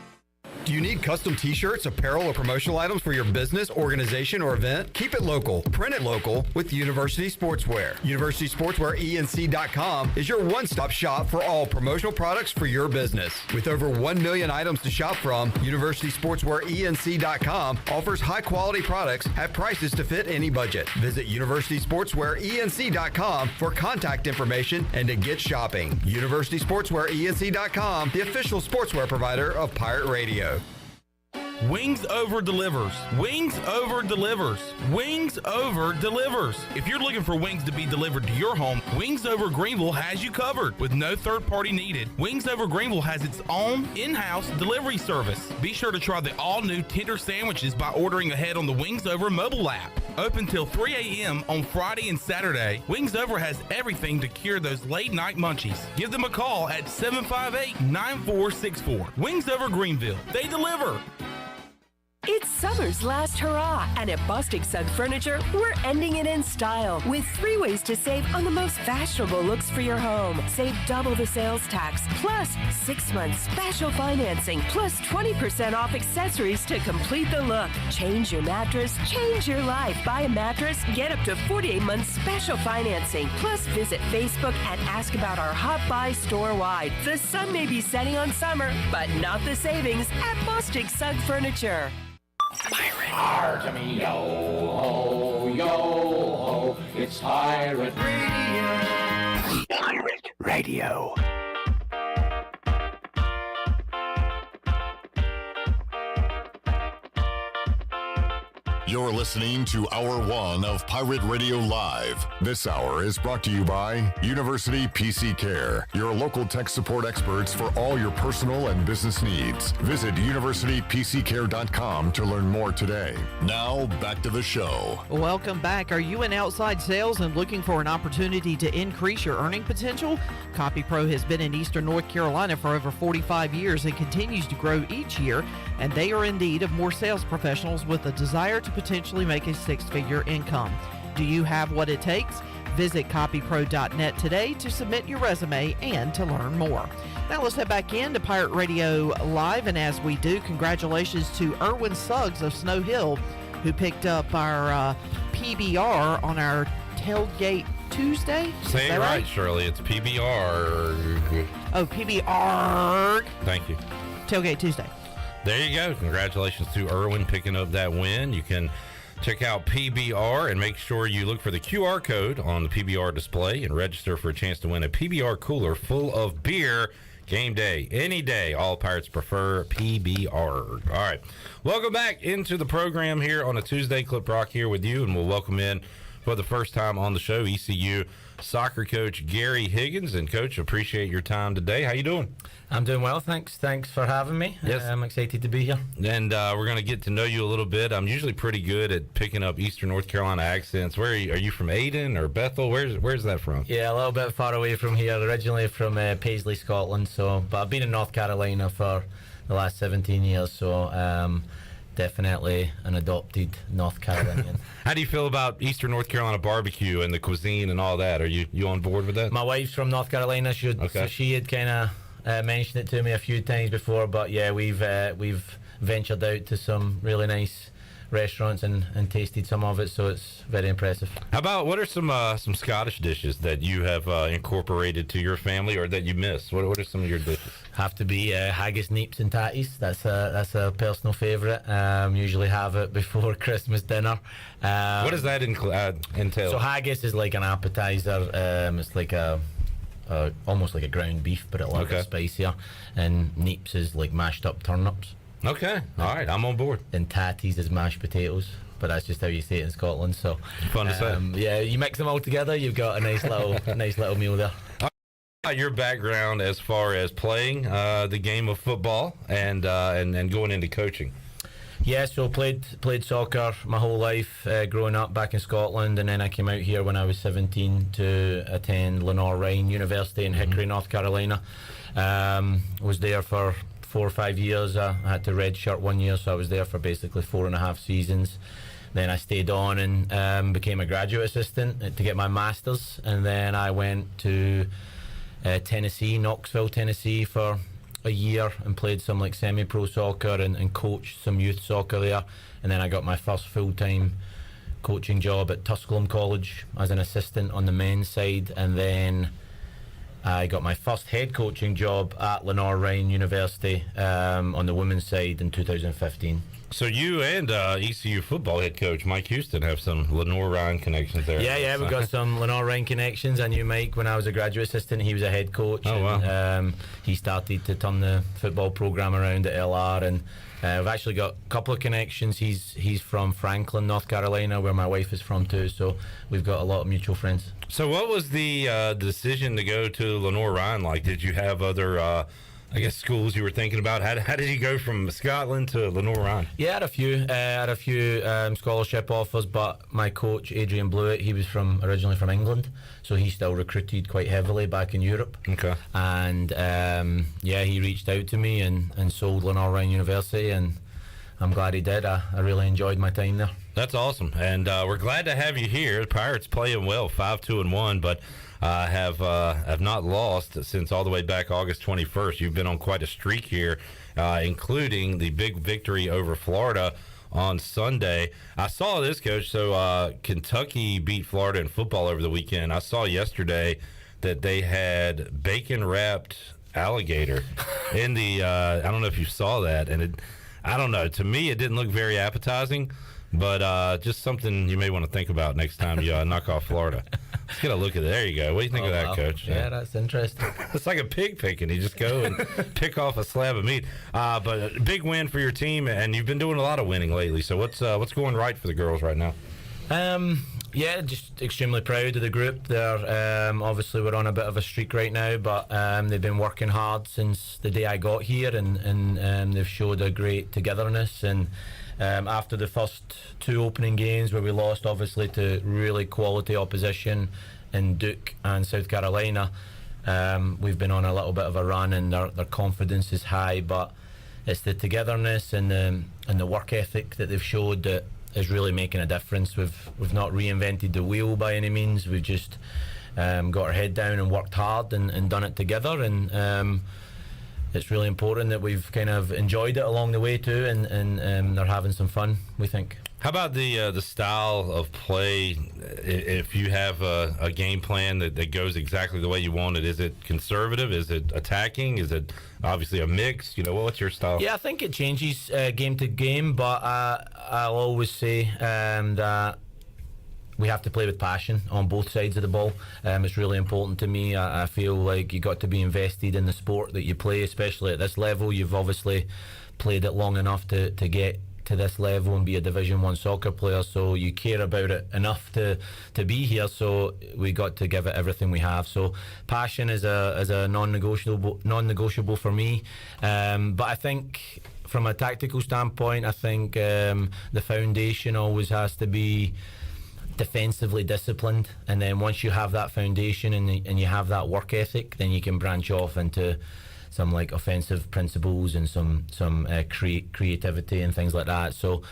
Do you need custom t-shirts, apparel, or promotional items for your business, organization, or event? Keep it local. Print it local with University Sportswear. University Sportswear ENC.com is your one-stop shop for all promotional products for your business. With over 1 million items to shop from, University Sportswear ENC.com offers high-quality products at prices to fit any budget. Visit University Sportswear ENC.com for contact information and to get shopping. University Sportswear ENC.com, the official sportswear provider of Pirate Radio. Wings Over delivers. Wings Over delivers. Wings Over delivers. If you're looking for wings to be delivered to your home, Wings Over Greenville has you covered with no third party needed. Wings Over Greenville has its own in-house delivery service. Be sure to try the all-new tender sandwiches by ordering ahead on the Wings Over mobile app. Open till 3 a.m. on Friday and Saturday, Wings Over has everything to cure those late night munchies. Give them a call at 758-9464. Wings Over Greenville. They deliver. It's summer's last hurrah, and at Bostic Sugg Furniture, we're ending it in style with 3 ways to save on the most fashionable looks for your home. Save double the sales tax, plus 6 months special financing, plus 20% off accessories to complete the look. Change your mattress, change your life. Buy a mattress, get up to 48 months special financing. Plus, visit Facebook and ask about our Hot Buy store-wide. The sun may be setting on summer, but not the savings at Bostic Sugg Furniture. Pirate Radio, ho, yo, ho, it's Pirate Radio. Pirate Radio. You're listening to Hour 1 of Pirate Radio Live. This hour is brought to you by University PC Care, your local tech support experts for all your personal and business needs. Visit universitypccare.com to learn more today. Now, back to the show. Welcome back. Are you in outside sales and looking for an opportunity to increase your earning potential? CopyPro has been in Eastern North Carolina for over 45 years and continues to grow each year, and they are in need of more sales professionals with a desire to potentially make a six-figure income. Do you have what it takes? Visit copypro.net today to submit your resume and to learn more. Now let's head back into Pirate Radio Live, and as we do, congratulations to Erwin Suggs of Snow Hill, who picked up our PBR on our Tailgate Tuesday. Say it right, Shirley. It's PBR. Oh, PBR. Thank you. Tailgate Tuesday. There you go. Congratulations to Erwin picking up that win. You can check out PBR and make sure you look for the QR code on the PBR display and register for a chance to win a PBR cooler full of beer. Game day, any day. All Pirates prefer PBR. All right. Welcome back into the program here on a Tuesday. Clip Rock here with you, and we'll welcome in for the first time on the show ECU soccer coach Gary Higgins. And Coach, appreciate your time today. How you doing? I'm doing well, thanks for having me. Yes. I'm excited to be here. And we're going to get to know you a little bit. I'm usually pretty good at picking up Eastern North Carolina accents. Where are you from? Aden or Bethel? Where's that from? Yeah, a little bit far away from here. Originally from Paisley, Scotland. But I've been in North Carolina for the last 17 years. So definitely an adopted North Carolinian. How do you feel about Eastern North Carolina barbecue and the cuisine and all that? Are you on board with that? My wife's from North Carolina. So she had kind of mentioned it to me a few times before, but yeah, we've ventured out to some really nice restaurants and tasted some of it, so it's very impressive. How about, what are some Scottish dishes that you have incorporated to your family or that you miss? What are some of your dishes? Have to be haggis, neeps and tatties. That's a personal favourite. Usually have it before Christmas dinner. What does that entail? So haggis is like an appetizer. It's like almost like a ground beef, but a lot spicier. And neeps is like mashed up turnips. Okay, all right, I'm on board. And tatties is mashed potatoes, but that's just how you say it in Scotland. So fun to say. Yeah, you mix them all together, you've got a nice little meal there. about your background as far as playing the game of football and going into coaching? Yeah, so played soccer my whole life growing up back in Scotland, and then I came out here when I was 17 to attend Lenore Ryan University in Hickory, North Carolina. Was there for 4 or 5 years. I had to redshirt 1 year, so I was there for basically 4.5 seasons. Then I stayed on and became a graduate assistant to get my master's, and then I went to Tennessee, Knoxville, Tennessee for a year and played some like semi-pro soccer and coached some youth soccer there. And then I got my first full-time coaching job at Tusculum College as an assistant on the men's side, and then I got my first head coaching job at Lenore Ryan University on the women's side in 2015. So you and ECU football head coach Mike Houston have some Lenore Ryan connections there. Yeah, we've got some Lenore Ryan connections. I knew Mike when I was a graduate assistant. He was a head coach. Oh, wow. He started to turn the football program around at LR, and we've actually got a couple of connections. He's from Franklin, North Carolina, where my wife is from too, so we've got a lot of mutual friends. So what was the decision to go to Lenore Ryan like? Did you have other schools you were thinking about? How did you go from Scotland to Lenore Ryan? Yeah, I had a few scholarship offers, but my coach Adrian Blewett, he was originally from England, so he still recruited quite heavily back in Europe. Okay. And he reached out to me and sold Lenore Ryan University, and I'm glad he did. I really enjoyed my time there. That's awesome, and we're glad to have you here. The Pirates playing well, 5-2-1, but have not lost since all the way back August 21st. You've been on quite a streak here, including the big victory over Florida on Sunday. I saw this, Coach. So Kentucky beat Florida in football over the weekend. I saw yesterday that they had bacon-wrapped alligator in the I don't know if you saw that, and I don't know. To me, it didn't look very appetizing, but just something you may want to think about next time you knock off Florida. Let's get a look at it. There you go. What do you think of that, wow, Coach? Yeah, that's interesting. It's like a pig picking. You just go and pick off a slab of meat. But a big win for your team, and you've been doing a lot of winning lately. So what's going right for the girls right now? Yeah, just extremely proud of the group. They're obviously we're on a bit of a streak right now, but they've been working hard since the day I got here, and they've showed a great togetherness. And after the first 2 opening games where we lost obviously to really quality opposition in Duke and South Carolina, we've been on a little bit of a run, and their confidence is high, but it's the togetherness and the work ethic that they've showed that is really making a difference. We've not reinvented the wheel by any means. We've just got our head down and worked hard and done it together, and it's really important that we've kind of enjoyed it along the way too, and they're having some fun, we think. How about the style of play? If you have a game plan that goes exactly the way you want it, is it conservative? Is it attacking? Is it obviously a mix? What's your style? Yeah, I think it changes game to game, but I'll always say that we have to play with passion on both sides of the ball. It's really important to me. I feel like you got to be invested in the sport that you play, especially at this level. You've obviously played it long enough to get to this level and be a Division 1 soccer player, so you care about it enough to be here, so we got to give it everything we have. So passion is a non-negotiable for me, but I think from a tactical standpoint, I think the foundation always has to be defensively disciplined, and then once you have that foundation and you have that work ethic, then you can branch off into some like offensive principles and some creativity and things like that. So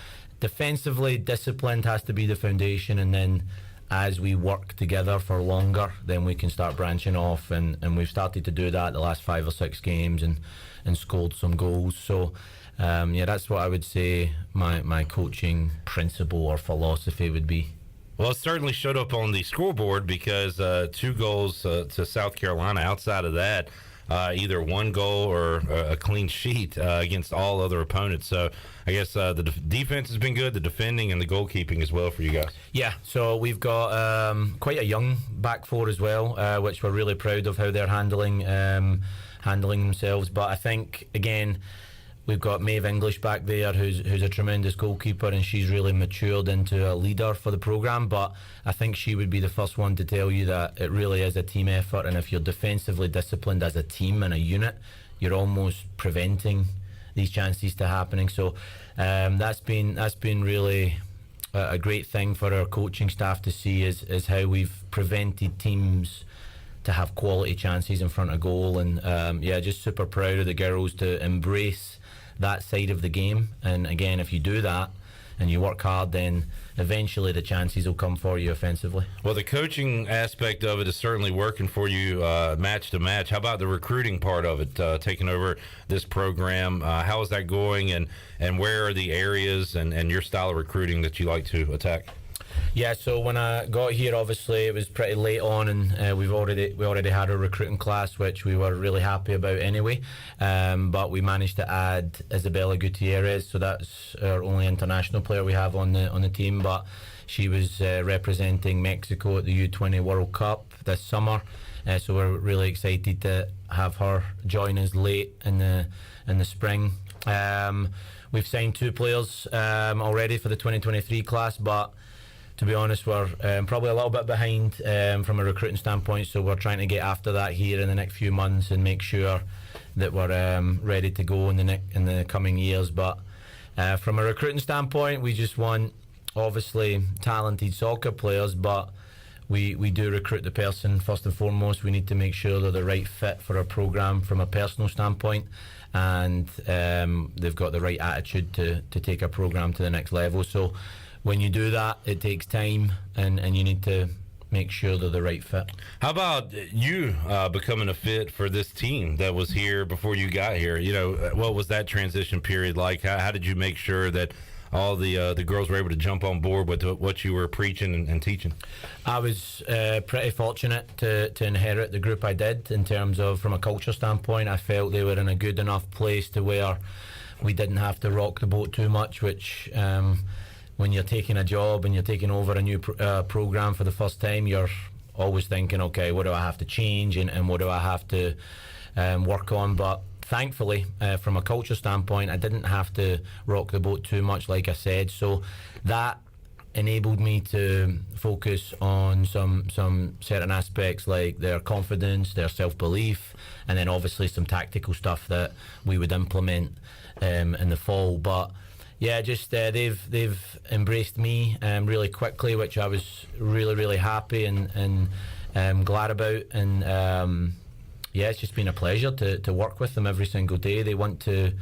defensively disciplined has to be the foundation, and then as we work together for longer, then we can start branching off, and we've started to do that the last 5 or 6 games and scored some goals. So that's what I would say my coaching principle or philosophy would be. Well, it certainly showed up on the scoreboard because 2 goals to South Carolina. Outside of that, either 1 goal or a clean sheet against all other opponents. So I guess the defense has been good, the defending and the goalkeeping as well for you guys. Yeah, so we've got quite a young back four as well, which we're really proud of how they're handling themselves. But I think, again, We've got Maeve English back there, who's a tremendous goalkeeper, and she's really matured into a leader for the program. But I think she would be the first one to tell you that it really is a team effort, and if you're defensively disciplined as a team and a unit, you're almost preventing these chances to happening. So that's been really a great thing for our coaching staff to see is how we've prevented teams to have quality chances in front of goal. And just super proud of the girls to embrace that side of the game. And again, if you do that and you work hard, then eventually the chances will come for you offensively. Well, the coaching aspect of it is certainly working for you match to match. How about the recruiting part of it, taking over this program? How is that going, and where are the areas and your style of recruiting that you like to attack? Yeah, so when I got here, obviously it was pretty late on, and we already had a recruiting class, which we were really happy about anyway. But we managed to add Isabella Gutierrez, so that's our only international player we have on the team. But she was representing Mexico at the U20 World Cup this summer, so we're really excited to have her join us late in the spring. We've signed 2 players already for the 2023 class, but to be honest, we're probably a little bit behind from a recruiting standpoint, so we're trying to get after that here in the next few months and make sure that we're ready to go in the coming years. But from a recruiting standpoint, we just want, obviously, talented soccer players, but we do recruit the person first and foremost. We need to make sure they're the right fit for our program from a personal standpoint, and they've got the right attitude to take our program to the next level. So when you do that, it takes time, and you need to make sure they're the right fit. How about you becoming a fit for this team that was here before you got here? You know, what was that transition period like? How did you make sure that all the girls were able to jump on board with what you were preaching and teaching? I was pretty fortunate to inherit the group I did in terms of, from a culture standpoint, I felt they were in a good enough place to where we didn't have to rock the boat too much, which when you're taking a job and you're taking over a new program for the first time, you're always thinking, okay, what do I have to change and what do I have to work on? But thankfully, from a culture standpoint, I didn't have to rock the boat too much, like I said. So that enabled me to focus on some certain aspects like their confidence, their self-belief, and then obviously some tactical stuff that we would implement in the fall. But yeah, just they've embraced me really quickly, which I was really happy and glad about. And yeah, it's just been a pleasure to work with them every single day. They want to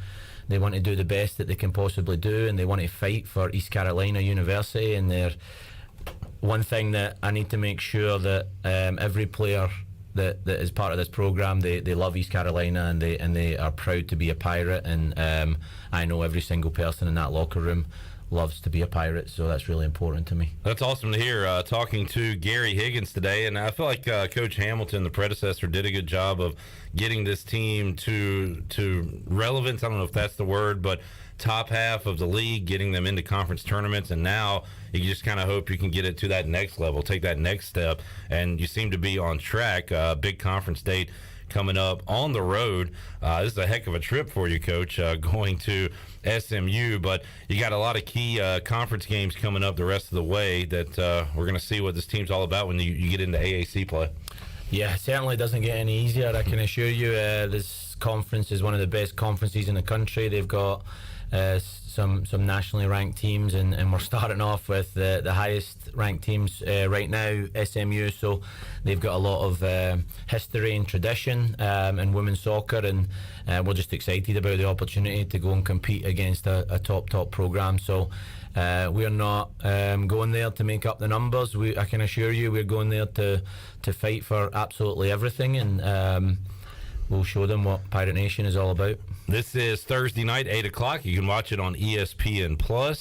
do the best that they can possibly do, and they want to fight for East Carolina University. And they're one thing that I need to make sure that every player that is part of this program, they love East Carolina, and they are proud to be a Pirate. And I know every single person in that locker room loves to be a Pirate, so that's really important to me. That's awesome to hear. Talking to Gary Higgins today, and I feel like Coach Hamilton, the predecessor, did a good job of getting this team to relevance. I don't know if that's the word, but top half of the league, getting them into conference tournaments, and now you just kind of hope you can get it to that next level, take that next step, and you seem to be on track. Big conference date coming up on the road. This is a heck of a trip for you, Coach, going to SMU, but you got a lot of key conference games coming up the rest of the way that we're going to see what this team's all about when you get into AAC play. Yeah, it certainly doesn't get any easier, I can assure you. This conference is one of the best conferences in the country. They've got some nationally ranked teams, and we're starting off with the highest ranked teams right now, SMU. So they've got a lot of history and tradition in women's soccer, and we're just excited about the opportunity to go and compete against a top program. So we're not going there to make up the numbers. I can assure you we're going there to fight for absolutely everything, and we'll show them what Pirate Nation is all about. This is Thursday night, 8 o'clock. You can watch it on ESPN+,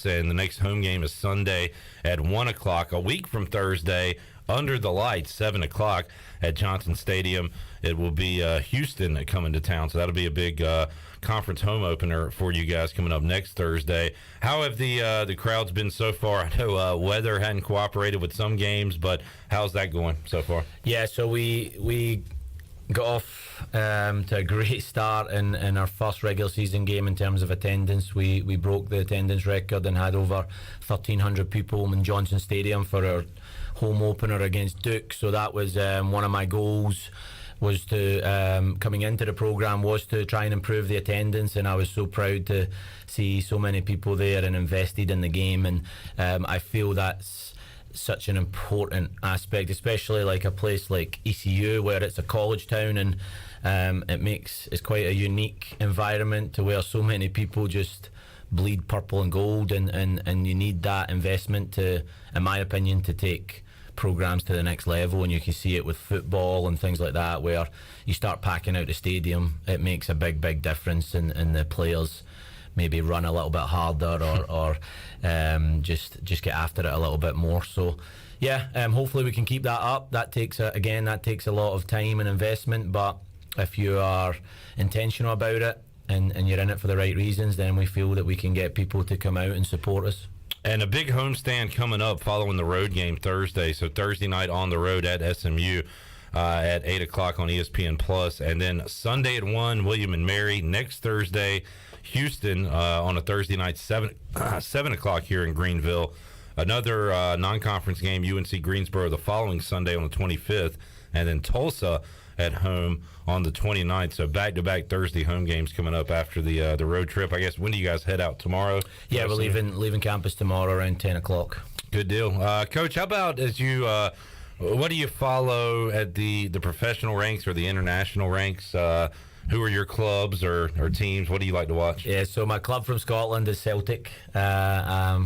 and the next home game is Sunday at 1 o'clock. A week from Thursday, under the lights, 7 o'clock at Johnson Stadium. It will be Houston coming to town, so that'll be a big conference home opener for you guys coming up next Thursday. How have the crowds been so far? I know weather hadn't cooperated with some games, but how's that going so far? Yeah, so we got off to a great start in our first regular season game in terms of attendance. We broke the attendance record and had over 1,300 people in Johnson Stadium for our home opener against Duke. So that was one of my goals, was to coming into the program, was to try and improve the attendance, and I was so proud to see so many people there and invested in the game. And I feel that's such an important aspect, especially like a place like ECU where it's a college town, and it's quite a unique environment to where so many people just bleed purple and gold, and you need that investment to, in my opinion, to take programs to the next level. And you can see it with football and things like that, where you start packing out the stadium, it makes a big difference, and the players maybe run a little bit harder or just get after it a little bit more. So yeah, hopefully we can keep that up. That takes a lot of time and investment, but if you are intentional about it and you're in it for the right reasons, then we feel that we can get people to come out and support us. And a big homestand coming up following the road game Thursday. So Thursday night on the road at SMU at 8 o'clock on ESPN+. And then Sunday at 1, William and Mary. Next Thursday, Houston on a Thursday night, 7 o'clock here in Greenville. Another non-conference game, UNC Greensboro, the following Sunday on the 25th. And then Tulsa at home on the 29th. So back-to-back Thursday home games coming up after the road trip. I guess, when do you guys head out? Tomorrow? Yeah, we're leaving campus tomorrow around 10 o'clock. Good deal. Coach, how about as you what do you follow at the professional ranks or the international ranks? Who are your clubs or teams? What do you like to watch? Yeah, so my club from Scotland is Celtic. I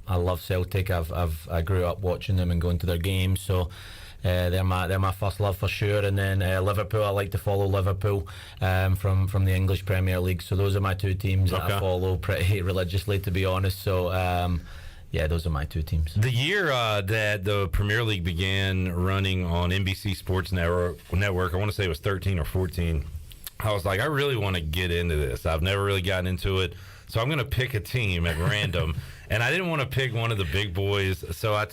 love Celtic. I grew up watching them and going to their games. So they're my first love for sure. And then Liverpool, I like to follow Liverpool from the English Premier League. So those are my two teams that I follow pretty religiously, to be honest. So yeah, those are my two teams. The year that the Premier League began running on NBC Sports Network, I want to say it was 13 or 14. I was like, I really want to get into this. I've never really gotten into it. So I'm going to pick a team at random. And I didn't want to pick one of the big boys. So I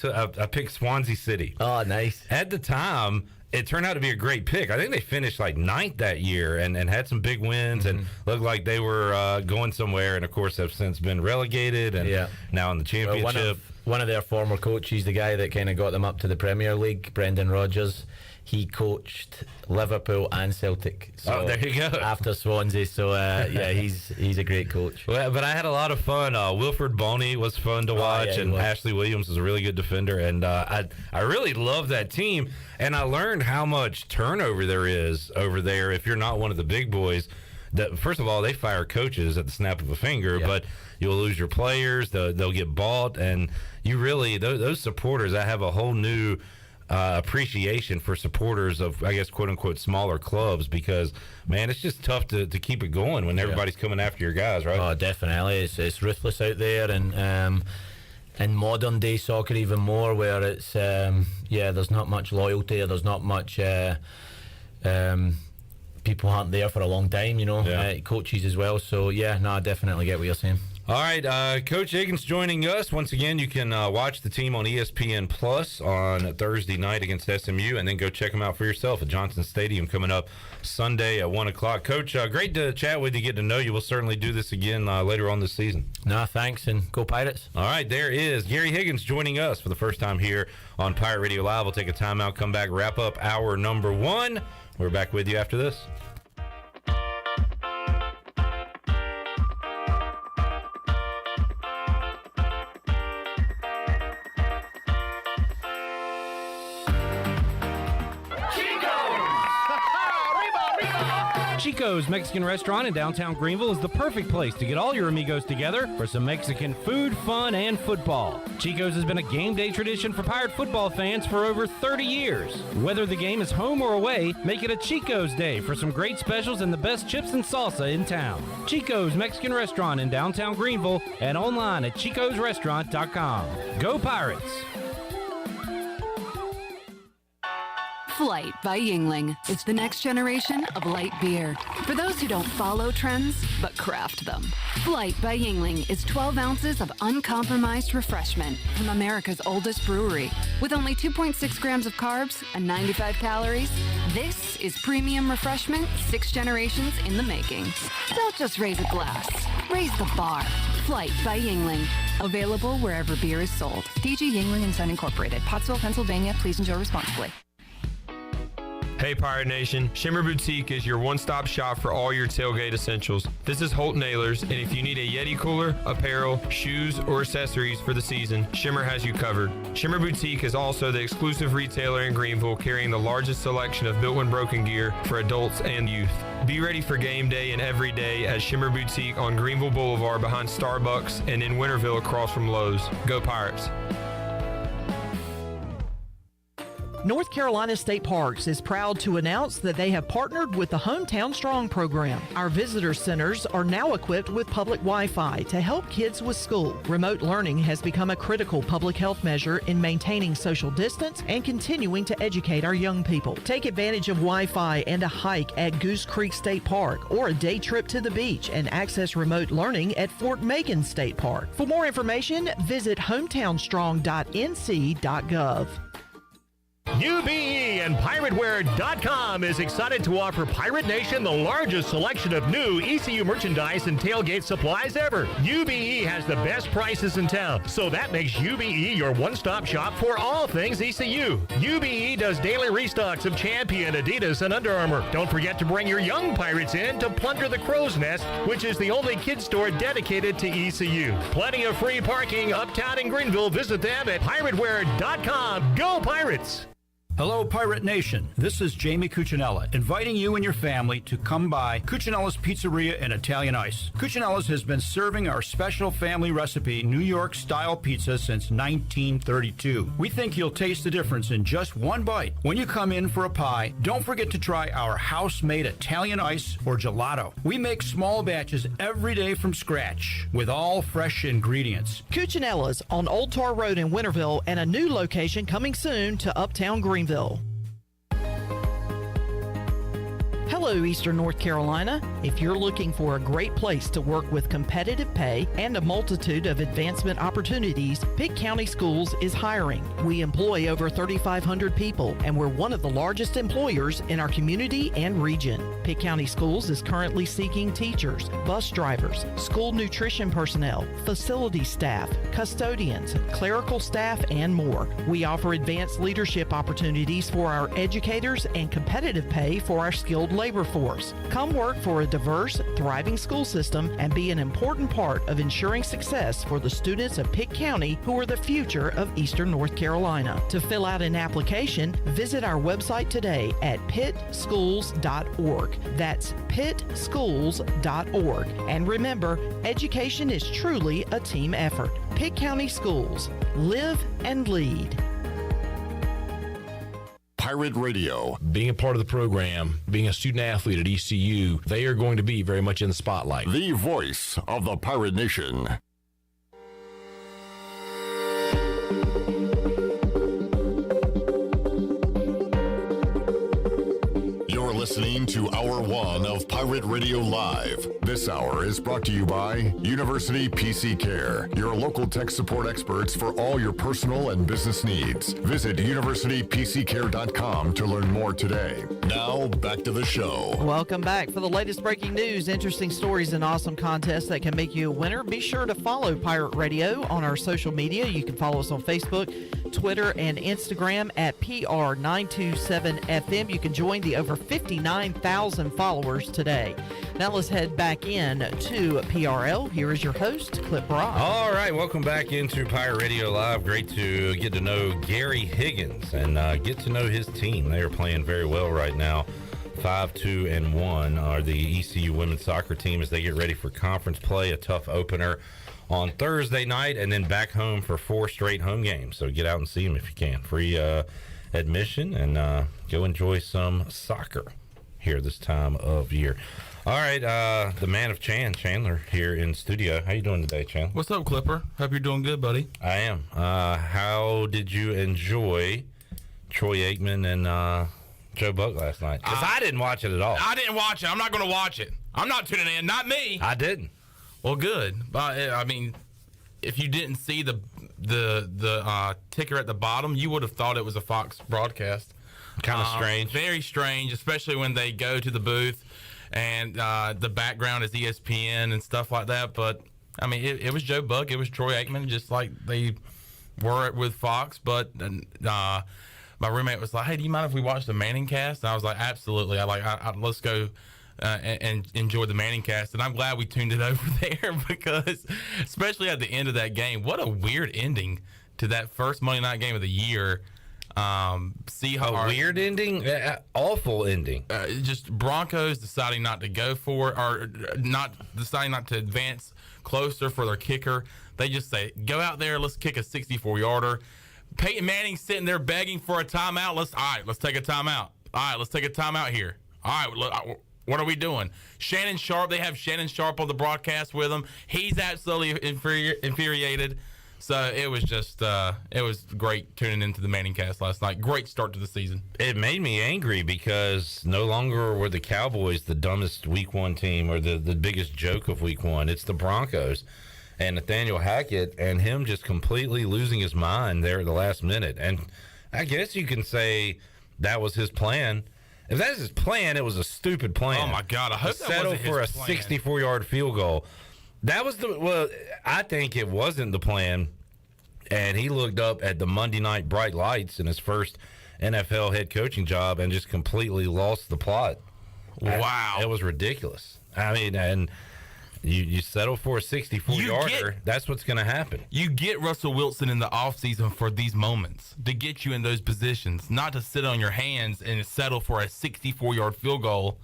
picked Swansea City. Oh, nice. At the time, it turned out to be a great pick. I think they finished like 9th that year and had some big wins and looked like they were going somewhere. And, of course, have since been relegated and now in the championship. One of their former coaches, the guy that kind of got them up to the Premier League, Brendan Rodgers, he coached Liverpool and Celtic. So there you go. After Swansea, so yeah, he's a great coach. Well, but I had a lot of fun. Wilfred Boney was fun to watch, and Ashley Williams is a really good defender. And I really love that team. And I learned how much turnover there is over there if you're not one of the big boys. That first of all, they fire coaches at the snap of a finger, but you'll lose your players. They'll get bought, and you really those supporters. I have a whole new appreciation for supporters of, I guess, quote unquote, smaller clubs, because man, it's just tough to keep it going when everybody's coming after your guys, right? Oh, definitely. It's ruthless out there, and in modern day soccer even more, where it's there's not much loyalty, there's not much people aren't there for a long time, coaches as well. So I definitely get what you're saying. All right, Coach Higgins joining us. Once again, you can watch the team on ESPN Plus on Thursday night against SMU, and then go check them out for yourself at Johnson Stadium coming up Sunday at 1 o'clock. Coach, great to chat with you, get to know you. We'll certainly do this again later on this season. No, thanks, and go Pirates. All right, there is Gary Higgins joining us for the first time here on Pirate Radio Live. We'll take a timeout, come back, wrap up hour number 1. We're back with you after this. Chico's Mexican Restaurant in downtown Greenville is the perfect place to get all your amigos together for some Mexican food, fun, and football. Chico's has been a game day tradition for Pirate football fans for over 30 years. Whether the game is home or away, make it a Chico's day for some great specials and the best chips and salsa in town. Chico's Mexican Restaurant in downtown Greenville and online at chicosrestaurant.com. Go Pirates! Flight by Yingling. It's the next generation of light beer. For those who don't follow trends, but craft them. Flight by Yingling is 12 ounces of uncompromised refreshment from America's oldest brewery. With only 2.6 grams of carbs and 95 calories, this is premium refreshment 6 generations in the making. Don't just raise a glass, raise the bar. Flight by Yingling. Available wherever beer is sold. DG Yingling and Son Incorporated, Pottsville, Pennsylvania. Please enjoy responsibly. Hey Pirate Nation, Shimmer Boutique is your one-stop shop for all your tailgate essentials. This is Holt Nailers, and if you need a Yeti cooler, apparel, shoes, or accessories for the season, Shimmer has you covered. Shimmer Boutique is also the exclusive retailer in Greenville carrying the largest selection of built and broken gear for adults and youth. Be ready for game day and every day at Shimmer Boutique on Greenville Boulevard behind Starbucks and in Winterville across from Lowe's. Go Pirates! North Carolina State Parks is proud to announce that they have partnered with the Hometown Strong program. Our visitor centers are now equipped with public Wi-Fi to help kids with school. Remote learning has become a critical public health measure in maintaining social distance and continuing to educate our young people. Take advantage of Wi-Fi and a hike at Goose Creek State Park or a day trip to the beach and access remote learning at Fort Megan State Park. For more information, visit hometownstrong.nc.gov. UBE and PirateWear.com is excited to offer Pirate Nation the largest selection of new ECU merchandise and tailgate supplies ever. UBE has the best prices in town, so that makes UBE your one-stop shop for all things ECU. UBE does daily restocks of Champion, Adidas, and Under Armour. Don't forget to bring your young Pirates in to plunder the Crow's Nest, which is the only kids store dedicated to ECU. Plenty of free parking uptown in Greenville. Visit them at PirateWear.com. Go Pirates! Hello, Pirate Nation. This is Jamie Cuccinella, inviting you and your family to come by Cuccinella's Pizzeria and Italian Ice. Cuccinella's has been serving our special family recipe New York-style pizza since 1932. We think you'll taste the difference in just one bite. When you come in for a pie, don't forget to try our house-made Italian ice or gelato. We make small batches every day from scratch with all fresh ingredients. Cuccinella's on Old Tar Road in Winterville and a new location coming soon to Uptown Greenville. Hello, Eastern North Carolina. If you're looking for a great place to work with competitive pay and a multitude of advancement opportunities, Pitt County Schools is hiring. We employ over 3,500 people, and we're one of the largest employers in our community and region. Pitt County Schools is currently seeking teachers, bus drivers, school nutrition personnel, facility staff, custodians, clerical staff, and more. We offer advanced leadership opportunities for our educators and competitive pay for our skilled labor force. Come work for a diverse, thriving school system and be an important part of ensuring success for the students of Pitt County who are the future of Eastern North Carolina. To fill out an application, visit our website today at pittschools.org. That's pittschools.org. And remember, education is truly a team effort. Pitt County Schools. Live and lead. Pirate Radio. Being a part of the program, being a student athlete at ECU, they are going to be very much in the spotlight. The voice of the Pirate Nation. You're listening to Hour 1 of Pirate Radio Live. This hour is brought to you by University PC Care, your local tech support experts for all your personal and business needs. Visit universitypccare.com to learn more today. Now, back to the show. Welcome back. For the latest breaking news, interesting stories, and awesome contests that can make you a winner, be sure to follow Pirate Radio on our social media. You can follow us on Facebook, Twitter, and Instagram at PR927FM. You can join the over 59,000 followers today. Now let's head back in to PRL. Here is your host, Clip Rock. All right, welcome back into Pirate Radio Live. Great to get to know Gary Higgins and get to know his team. They are playing very well right now. 5-2-1 are the ECU women's soccer team as they get ready for conference play. A tough opener on Thursday night and then back home for 4 straight home games. So get out and see them if you can. Free admission and go enjoy some soccer here this time of year. All right, the man of Chandler here in studio. How you doing today, Chandler? What's up, Clipper? Hope you're doing good, buddy. I am. How did you enjoy Troy Aikman and Joe Buck last night? Because I didn't watch it at all. I didn't watch it. I'm not going to watch it. I'm not tuning in. Not me. I didn't. Well, good. But I mean, if you didn't see the ticker at the bottom, you would have thought it was a Fox broadcast. Kind of strange. Very strange, especially when they go to the booth and the background is ESPN and stuff like that. But I mean, it was Joe Buck. It was Troy Aikman, just like they were with Fox. But my roommate was like, "Hey, do you mind if we watch the Manning cast?" And I was like, "Absolutely." Let's go and enjoy the Manning cast. And I'm glad we tuned it over there because, especially at the end of that game, what a weird ending to that first Monday night game of the year. Weird ending, awful ending. Just Broncos deciding not to go for it, or deciding not to advance closer for their kicker. They just say, "Go out there, let's kick a 64-yarder." Peyton Manning sitting there begging for a timeout. Let's take a timeout. All right, let's take a timeout here. All right, what are we doing? Shannon Sharp. They have Shannon Sharp on the broadcast with them. He's absolutely infuriated. So it was just it was great tuning into the Manning cast last night. Great start to the season. It made me angry because no longer were the Cowboys the dumbest Week 1 team or the biggest joke of Week 1. It's the Broncos and Nathaniel Hackett and him just completely losing his mind there at the last minute. And I guess you can say that was his plan. If that's his plan, it was a stupid plan. Oh my God! I hope that settle wasn't for his a plan. 64-yard field goal. That was I think it wasn't the plan. And he looked up at the Monday night bright lights in his first NFL head coaching job and just completely lost the plot. Wow. It was ridiculous. I mean, and you settle for a 64-yarder, that's what's going to happen. You get Russell Wilson in the offseason for these moments, to get you in those positions, not to sit on your hands and settle for a 64-yard field goal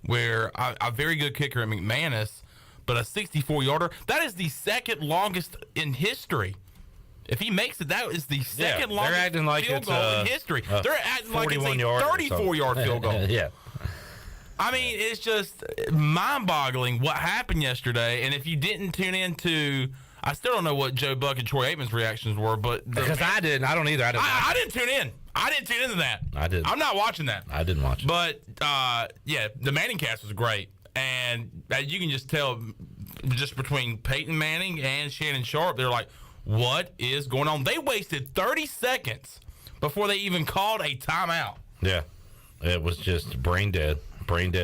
where a very good kicker at McManus, but a 64-yarder, that is the second longest in history. If he makes it, that is the second longest field goal in history. They're acting like it's a 34-yard field goal. Yeah. I mean, it's just mind-boggling what happened yesterday. And if you didn't tune into, I still don't know what Joe Buck and Troy Aikman's reactions were, but because I didn't. I don't either. I didn't tune in. I didn't tune into that. I didn't. I'm not watching that. I didn't watch it. But the Manning cast was great, and you can just tell, just between Peyton Manning and Shannon Sharp, they're like, what is going on? They wasted 30 seconds before they even called a timeout. Yeah, it was just brain dead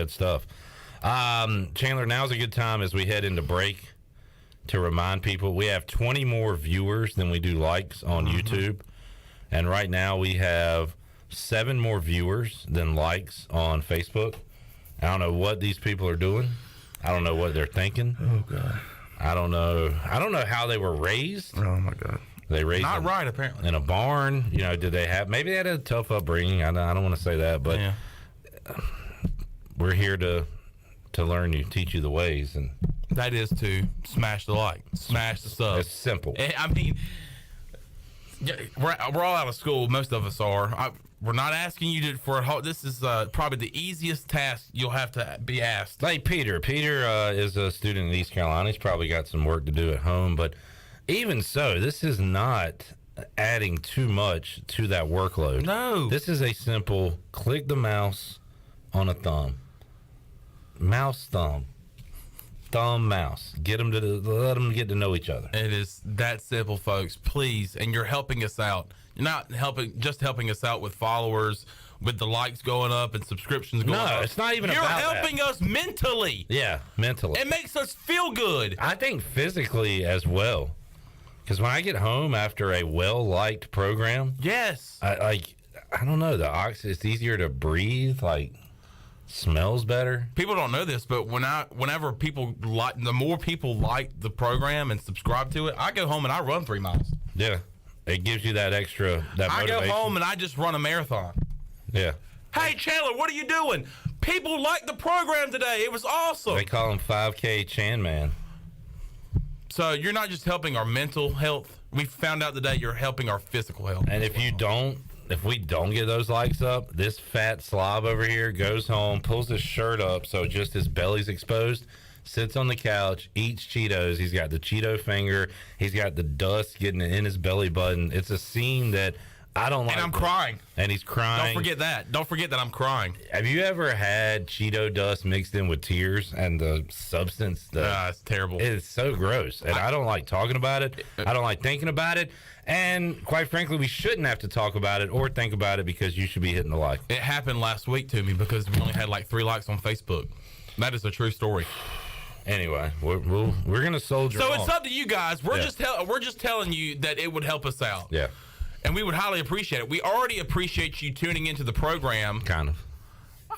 stuff. Chandler, now's a good time as we head into break to remind people we have 20 more viewers than we do likes on YouTube. And right now we have 7 more viewers than likes on Facebook. I don't know what these people are doing. I don't know what they're thinking. Oh, God. I don't know how they were raised. Oh, my God. They raised not them right, apparently. in a barn. You know, did they have? Maybe they had a tough upbringing. I don't want to say that, but we're here to learn you, teach you the ways, and that is to smash the like, smash the sub. It's simple. I mean, we're all out of school. Most of us are. We're not asking you to for a whole. This is probably the easiest task you'll have to be asked. Like Peter. Peter is a student in East Carolina. He's probably got some work to do at home, but even so, this is not adding too much to that workload. No. This is a simple click the mouse on a thumb. Mouse, thumb. Thumb, mouse. Let them get to know each other. It is that simple, folks. Please, and you're helping us out. You're not just helping us out with followers, with the likes going up and subscriptions going up. No, it's not even You're about that. helping us mentally. Yeah, mentally. It makes us feel good. I think physically as well. Because when I get home after a well-liked program, yes, I don't know, it's easier to breathe, smells better. People don't know this, but whenever people the more people like the program and subscribe to it, I go home and I run 3 miles. Yeah, it gives you that extra motivation. I go home and I just run a marathon. Yeah. Hey Chandler, what are you doing? People liked the program today. It was awesome. They call him 5K Chan Man. So you're not just helping our mental health. We found out today you're helping our physical health. And if we don't get those likes up, this fat slob over here goes home, pulls his shirt up so just his belly's exposed, sits on the couch, eats Cheetos. He's got the Cheeto finger. He's got the dust getting in his belly button. It's a scene that I don't like And I'm that. crying. And he's crying. Don't forget that. Don't forget that I'm crying. Have you ever had Cheeto dust mixed in with tears and the substance? It's terrible. It's so gross. And I don't like talking about it. I don't like thinking about it. And quite frankly, we shouldn't have to talk about it or think about it because you should be hitting the like. It happened last week to me because we only had like 3 likes on Facebook. That is a true story. Anyway, we're gonna soldier So on. it's up to you guys. We're Yeah. we're just telling you that it would help us out. Yeah. And we would highly appreciate it. We already appreciate you tuning into the program. Kind of.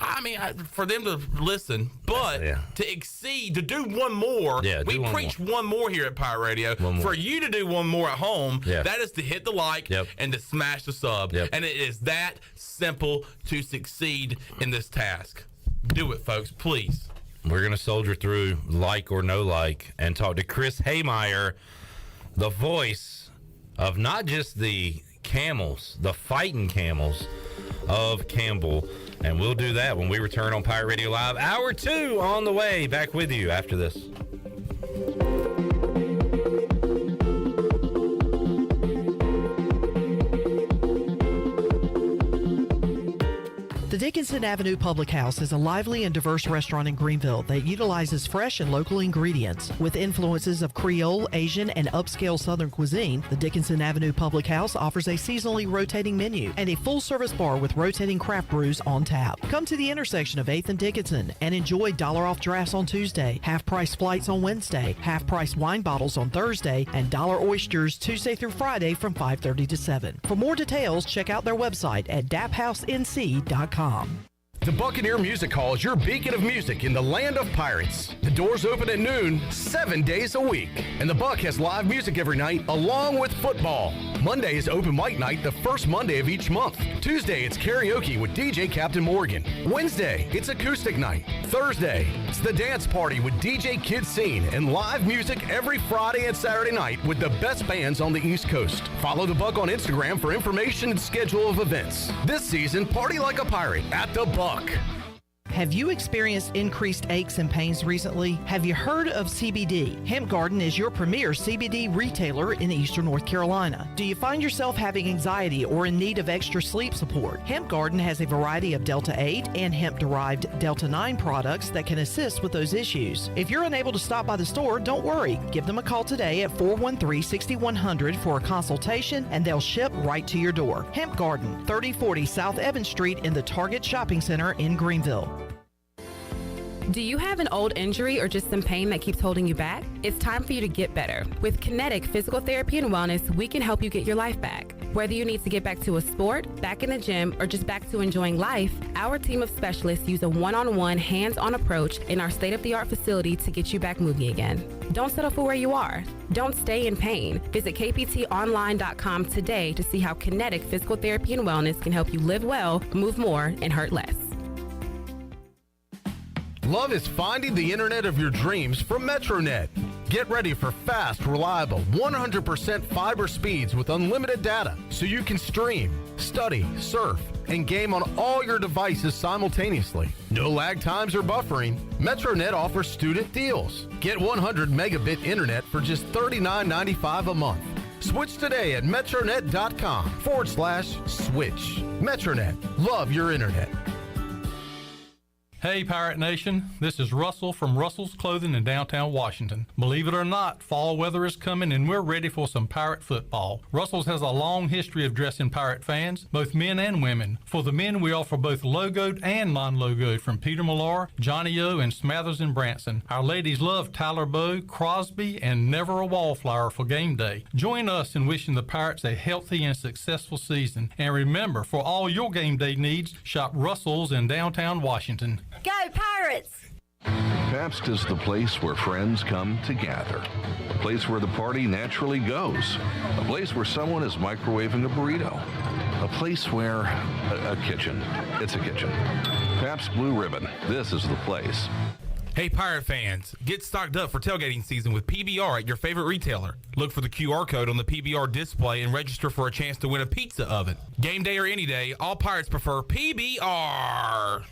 I mean, for them to listen, but to exceed, to do one more. Yeah, we do one preach one more here at Pirate Radio. One more. For you to do one more at home, Yeah. that is to hit the like and to smash the sub. And it is that simple to succeed in this task. Do it, folks, please. We're going to soldier through like or no like and talk to Chris Haymeyer, the voice of not just the Camels, the fighting Camels of Campbell. And we'll do that when we return on Pirate Radio Live. Hour 2 on the way. Back with you after this. The Dickinson Avenue Public House is a lively and diverse restaurant in Greenville that utilizes fresh and local ingredients. With influences of Creole, Asian, and upscale Southern cuisine, the Dickinson Avenue Public House offers a seasonally rotating menu and a full-service bar with rotating craft brews on tap. Come to the intersection of 8th and Dickinson and enjoy $1 drafts on Tuesday, half-price flights on Wednesday, half-price wine bottles on Thursday, and $1 oysters Tuesday through Friday from 5:30 to 7. For more details, check out their website at daphousенc.com. The Buccaneer Music Hall is your beacon of music in the land of pirates. The doors open at noon, 7 days a week. And the Buck has live music every night, along with football. Monday is open mic night, the first Monday of each month. Tuesday, it's karaoke with DJ Captain Morgan. Wednesday, it's acoustic night. Thursday, it's the dance party with DJ Kid Scene and live music every Friday and Saturday night with the best bands on the East Coast. Follow the Buck on Instagram for information and schedule of events. This season, party like a pirate at the Buck. Have you experienced increased aches and pains recently? Have you heard of CBD? Hemp Garden is your premier CBD retailer in Eastern North Carolina. Do you find yourself having anxiety or in need of extra sleep support? Hemp Garden has a variety of Delta 8 and hemp-derived Delta 9 products that can assist with those issues. If you're unable to stop by the store, don't worry. Give them a call today at 413-6100 for a consultation and they'll ship right to your door. Hemp Garden, 3040 South Evans Street in the Target Shopping Center in Greenville. Do you have an old injury or just some pain that keeps holding you back? It's time for you to get better. With Kinetic Physical Therapy and Wellness, we can help you get your life back. Whether you need to get back to a sport, back in the gym, or just back to enjoying life, our team of specialists use a one-on-one, hands-on approach in our state-of-the-art facility to get you back moving again. Don't settle for where you are. Don't stay in pain. Visit kptonline.com today to see how Kinetic Physical Therapy and Wellness can help you live well, move more, and hurt less. Love is finding the internet of your dreams from MetroNet. Get ready for fast, reliable, 100% fiber speeds with unlimited data so you can stream, study, surf, and game on all your devices simultaneously. No lag times or buffering. MetroNet offers student deals. Get 100 megabit internet for just $39.95 a month. Switch today at metronet.com/switch. MetroNet. Love your internet. Hey Pirate Nation, this is Russell from Russell's Clothing in downtown Washington. Believe it or not, fall weather is coming and we're ready for some Pirate football. Russell's has a long history of dressing Pirate fans, both men and women. For the men, we offer both logoed and non-logoed from Peter Millar, Johnny O, and Smathers and Branson. Our ladies love Tyler Bowe, Crosby, and Never a Wallflower for game day. Join us in wishing the Pirates a healthy and successful season. And remember, for all your game day needs, shop Russell's in downtown Washington. Go Pirates! Pabst is the place where friends come to gather. A place where the party naturally goes. A place where someone is microwaving a burrito. A place where... a kitchen. It's a kitchen. Pabst Blue Ribbon. This is the place. Hey Pirate fans, get stocked up for tailgating season with PBR at your favorite retailer. Look for the QR code on the PBR display and register for a chance to win a pizza oven. Game day or any day, all Pirates prefer PBR.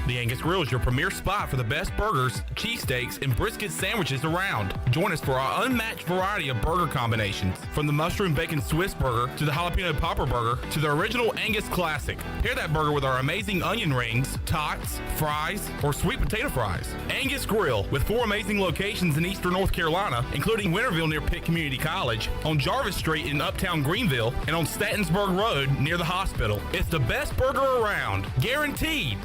The Angus Grill is your premier spot for the best burgers, cheesesteaks, and brisket sandwiches around. Join us for our unmatched variety of burger combinations, from the mushroom bacon Swiss burger to the jalapeno popper burger to the original Angus classic. Pair that burger with our amazing onion rings, tots, fries, or sweet potato fries. Angus Grill, with 4 amazing locations in eastern North Carolina, including Winterville near Pitt Community College, on Jarvis Street in uptown Greenville, and on Statensburg Road near the hospital. It's the best burger around, guaranteed.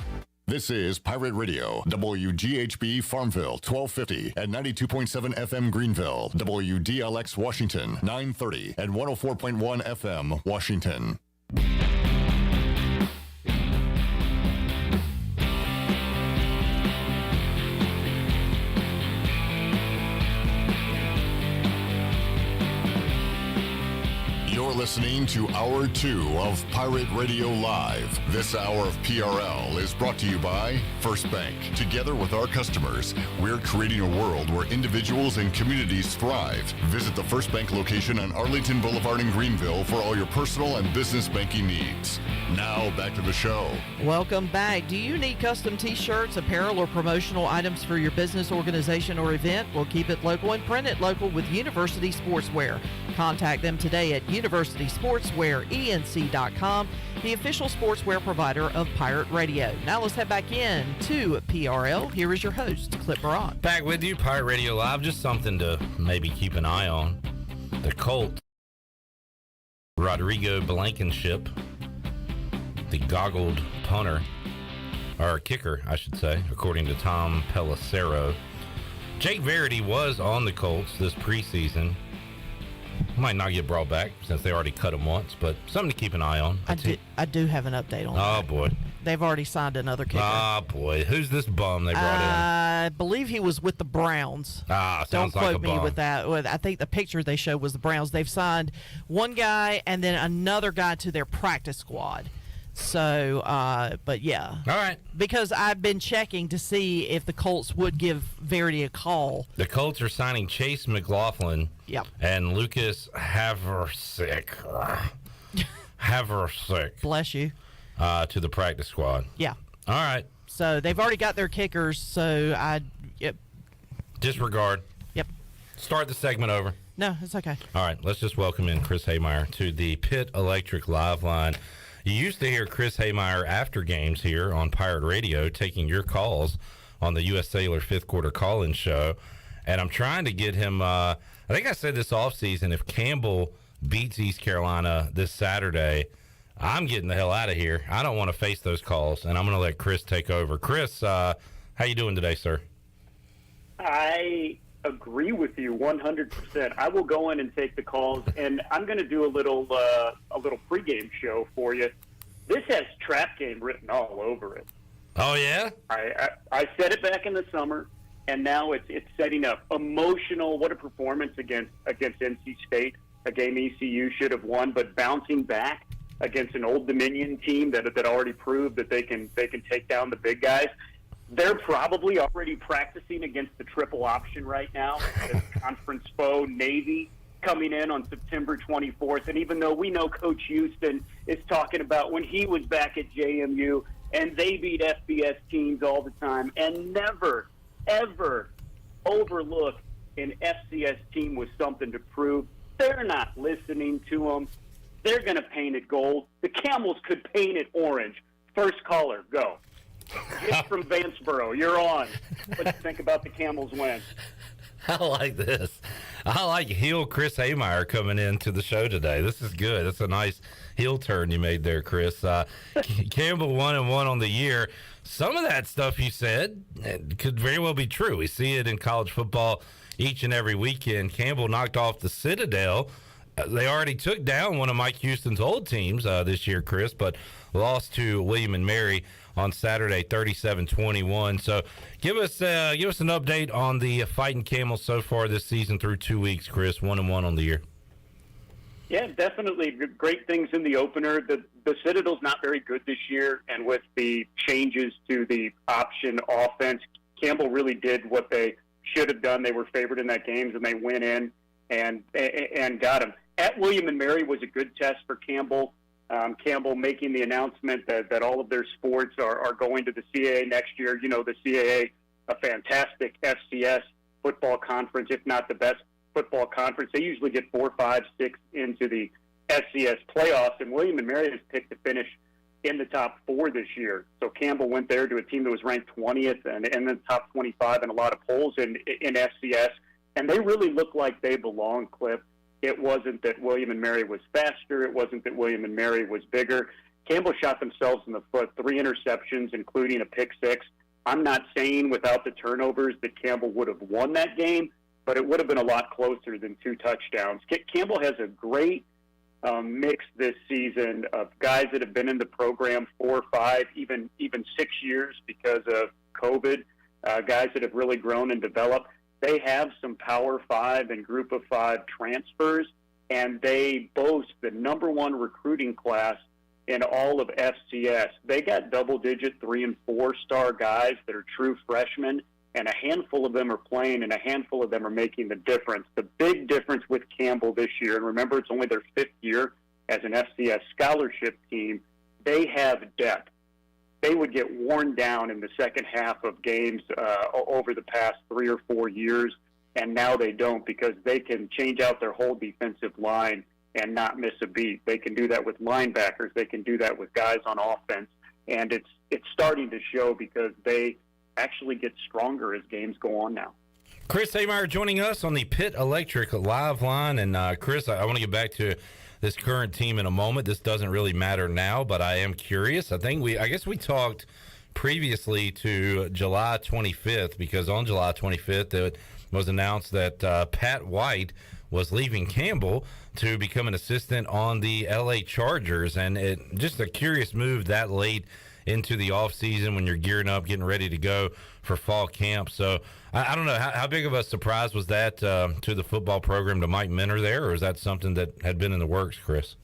This is Pirate Radio, WGHB Farmville, 1250 and 92.7 FM Greenville, WDLX Washington, 930 and 104.1 FM Washington. Listening to Hour 2 of Pirate Radio Live. This hour of PRL is brought to you by First Bank. Together with our customers, we're creating a world where individuals and communities thrive. Visit the First Bank location on Arlington Boulevard in Greenville for all your personal and business banking needs. Now, back to the show. Welcome back. Do you need custom t-shirts, apparel, or promotional items for your business, organization, or event? Well, keep it local and print it local with University Sportswear. Contact them today at universitysportswearenc.com, the official sportswear provider of Pirate Radio. Now let's head back in to PRL. Here is your host, Clip Barat. Back with you, Pirate Radio Live. Just something to maybe keep an eye on. The Colts, Rodrigo Blankenship, the goggled punter, or kicker, I should say, according to Tom Pelissero. Jake Verity was on the Colts this preseason. Might not get brought back since they already cut him once, but something to keep an eye on. I do have an update on that. Oh, boy. They've already signed another kicker. Oh, boy. Who's this bum they brought in? I believe he was with the Browns. Sounds Don't like a quote me bum. with that. I think the picture they showed was the Browns. They've signed one guy and then another guy to their practice squad. So, but yeah. All right. Because I've been checking to see if the Colts would give Verity a call. The Colts are signing Chase McLaughlin. Yep. And Lucas Haversick. Bless you. To the practice squad. Yeah. All right. So they've already got their kickers. So Disregard. Yep. Start the segment over. No, it's okay. All right. Let's just welcome in Chris Haymeyer to the Pitt Electric Live Line. You used to hear Chris Haymeyer after games here on Pirate Radio, taking your calls on the U.S. Cellular fifth quarter call-in show. And I'm trying to get him, I think I said this offseason, if Campbell beats East Carolina this Saturday, I'm getting the hell out of here. I don't want to face those calls, and I'm going to let Chris take over. Chris, how you doing today, sir? I agree with you 100%. I will go in and take the calls, and I'm going to do a little pregame show for you. This has trap game written all over it. Oh yeah, I said it back in the summer, and now it's setting up emotional. What a performance against NC State, a game ECU should have won, but bouncing back against an Old Dominion team that already proved that they can take down the big guys. They're probably already practicing against the triple option right now. The conference foe, Navy, coming in on September 24th. And even though we know Coach Houston is talking about when he was back at JMU and they beat FBS teams all the time and never, ever overlook an FCS team with something to prove, they're not listening to them. They're going to paint it gold. The Camels could paint it orange. First caller, go. It's from Vanceboro. You're on. What do you think about the Camels win? I like this. I like heel Chris Haymeyer coming into the show today. This is good. That's a nice heel turn you made there, Chris. Campbell 1-1 on the year. Some of that stuff you said could very well be true. We see it in college football each and every weekend. Campbell knocked off the Citadel. They already took down one of Mike Houston's old teams this year, Chris, but lost to William and Mary on Saturday, 37-21. So give us an update on the Fighting Camels so far this season through 2 weeks, Chris. 1-1 on the year. Yeah, definitely great things in the opener. The Citadel's not very good this year, and with the changes to the option offense, Campbell really did what they should have done. They were favored in that game, and they went in and got him. At William and Mary was a good test for Campbell. Campbell making the announcement that all of their sports are going to the CAA next year. You know, the CAA, a fantastic FCS football conference, if not the best football conference. They usually get 4, 5, 6 into the FCS playoffs, and William and Mary has picked to finish in the top 4 this year. So Campbell went there to a team that was ranked 20th and in the top 25 in a lot of polls in FCS, and they really look like they belong, Cliff. It wasn't that William and Mary was faster. It wasn't that William and Mary was bigger. Campbell shot themselves in the foot, 3 interceptions, including a pick 6. I'm not saying without the turnovers that Campbell would have won that game, but it would have been a lot closer than 2 touchdowns. Campbell has a great mix this season of guys that have been in the program 4, 5, even 6 years because of COVID, guys that have really grown and developed. They have some Power 5 and Group of 5 transfers, and they boast the number 1 recruiting class in all of FCS. They got double-digit 3- and 4-star guys that are true freshmen, and a handful of them are playing, and a handful of them are making the difference. The big difference with Campbell this year, and remember it's only their 5th year as an FCS scholarship team, they have depth. They would get worn down in the second half of games over the past 3 or 4 years, and now they don't because they can change out their whole defensive line and not miss a beat. They can do that with linebackers. They can do that with guys on offense, and it's starting to show because they actually get stronger as games go on now. Chris Haymeyer joining us on the Pitt Electric live line. And Chris, I want to get back to this current team in a moment. This doesn't really matter now, but I am curious. I guess we talked previously to July 25th because on July 25th it was announced that Pat White was leaving Campbell to become an assistant on the LA Chargers, and just a curious move that late into the offseason when you're gearing up, getting ready to go for fall camp. So I don't know, how big of a surprise was that to the football program to Mike Minter there, or is that something that had been in the works, Chris?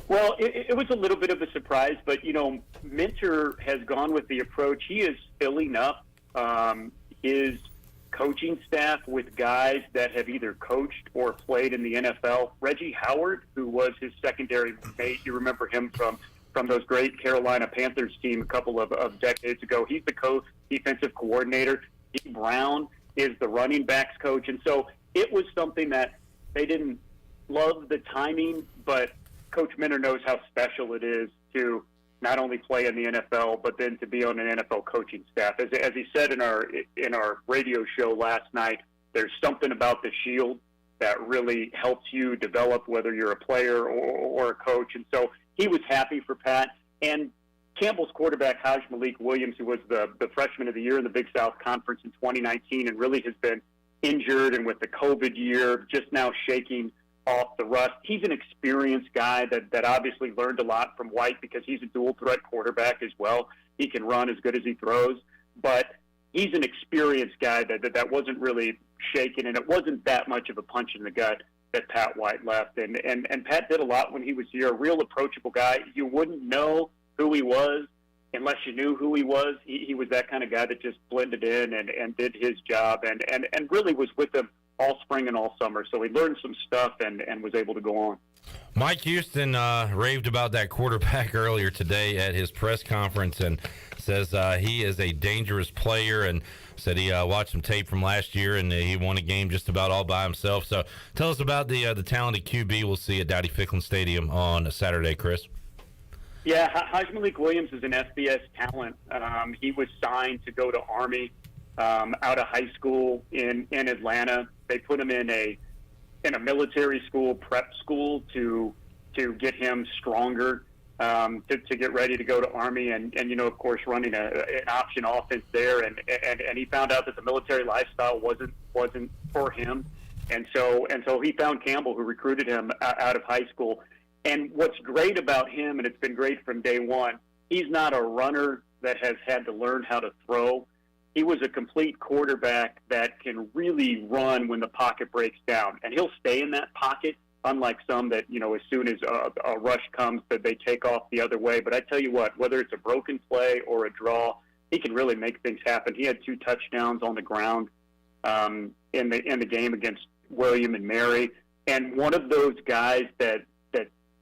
Well, it was a little bit of a surprise, but, you know, Minter has gone with the approach. He is filling up his coaching staff with guys that have either coached or played in the NFL. Reggie Howard, who was his secondary mate, you remember him from those great Carolina Panthers team a couple of decades ago. He's the co-defensive coordinator. Dee Brown is the running backs coach. And so it was something that they didn't love the timing, but Coach Minter knows how special it is to not only play in the NFL, but then to be on an NFL coaching staff. As he said in our radio show last night, there's something about the Shield that really helps you develop, whether you're a player or a coach. And so he was happy for Pat. And Campbell's quarterback, Hajj Malik Williams, who was the freshman of the year in the Big South Conference in 2019 and really has been injured and with the COVID year just now shaking off the rust. He's an experienced guy that obviously learned a lot from White because he's a dual-threat quarterback as well. He can run as good as he throws. But he's an experienced guy that wasn't really shaken, and it wasn't that much of a punch in the gut that Pat White left. And Pat did a lot when he was here, a real approachable guy. You wouldn't know who he was unless you knew who he was. He was that kind of guy that just blended in and did his job and really was with them all spring and all summer. So he learned some stuff and was able to go on. Mike Houston raved about that quarterback earlier today at his press conference and says he is a dangerous player and said he watched some tape from last year and he won a game just about all by himself. So tell us about the talented QB we'll see at Dowdy Ficklen Stadium on Saturday, Chris. Yeah, Hajj Malik Williams is an FBS talent. He was signed to go to Army out of high school in Atlanta. They put him in a military school, prep school, to get him stronger, to get ready to go to Army, and you know, of course, running an option offense there, and he found out that the military lifestyle wasn't for him, and so he found Campbell, who recruited him out of high school. And what's great about him, and it's been great from day one, he's not a runner that has had to learn how to throw. He was a complete quarterback that can really run when the pocket breaks down, and he'll stay in that pocket, unlike some that, you know, as soon as a rush comes, that they take off the other way. But I tell you what, whether it's a broken play or a draw, he can really make things happen. He had 2 touchdowns on the ground in the game against William and Mary, and one of those guys that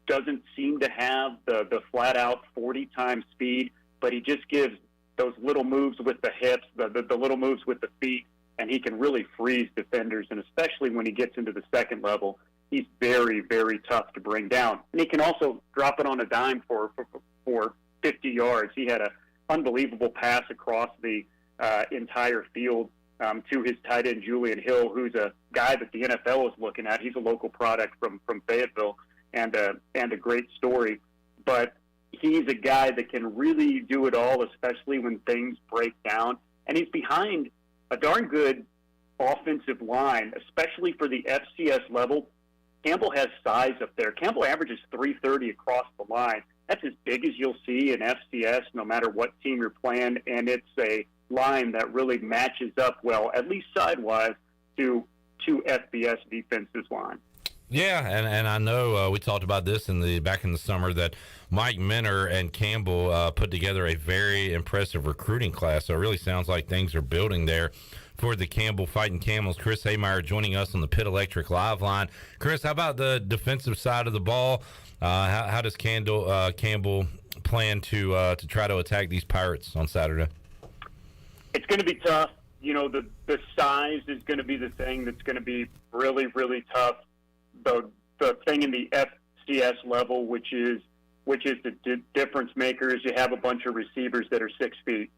doesn't seem to have the flat-out 40-time speed, but he just gives those little moves with the hips, the little moves with the feet, and he can really freeze defenders, and especially when he gets into the second level, he's very, very tough to bring down. And he can also drop it on a dime for 50 yards. He had an unbelievable pass across the entire field to his tight end, Julian Hill, who's a guy that the NFL is looking at. He's a local product from Fayetteville and a great story. But he's a guy that can really do it all, especially when things break down. And he's behind a darn good offensive line, especially for the FCS level. Campbell has size up there. Campbell averages 330 across the line. That's as big as you'll see in FCS, no matter what team you're playing, and it's a line that really matches up well, at least sidewise, to FBS defenses line. Yeah, and I know we talked about this back in the summer that Mike Minner and Campbell put together a very impressive recruiting class. So it really sounds like things are building there for the Campbell Fighting Camels. Chris Haymeyer joining us on the Pit Electric Live line. Chris, how about the defensive side of the ball? How does Campbell plan to try to attack these Pirates on Saturday? It's going to be tough. You know, the size is going to be the thing that's going to be really, really tough. The thing in the FCS level, which is the difference makers, you have a bunch of receivers that are 6 feet.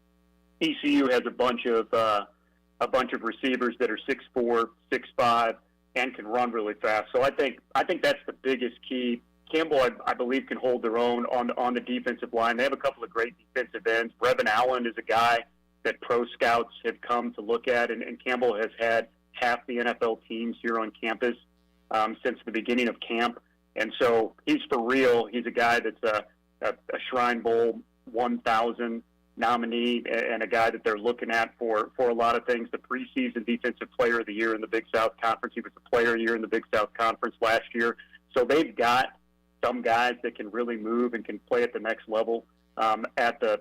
ECU has a bunch of receivers that are 6'4", 6'5", and can run really fast. So I think that's the biggest key. Campbell, I believe, can hold their own on the defensive line. They have a couple of great defensive ends. Brevin Allen is a guy that pro scouts have come to look at, and Campbell has had half the NFL teams here on campus since the beginning of camp. And so he's for real. He's a guy that's a Shrine Bowl 1,000 nominee and a guy that they're looking at for a lot of things. The preseason Defensive Player of the Year in the Big South Conference. He was the Player of the Year in the Big South Conference last year. So they've got some guys that can really move and can play at the next level at the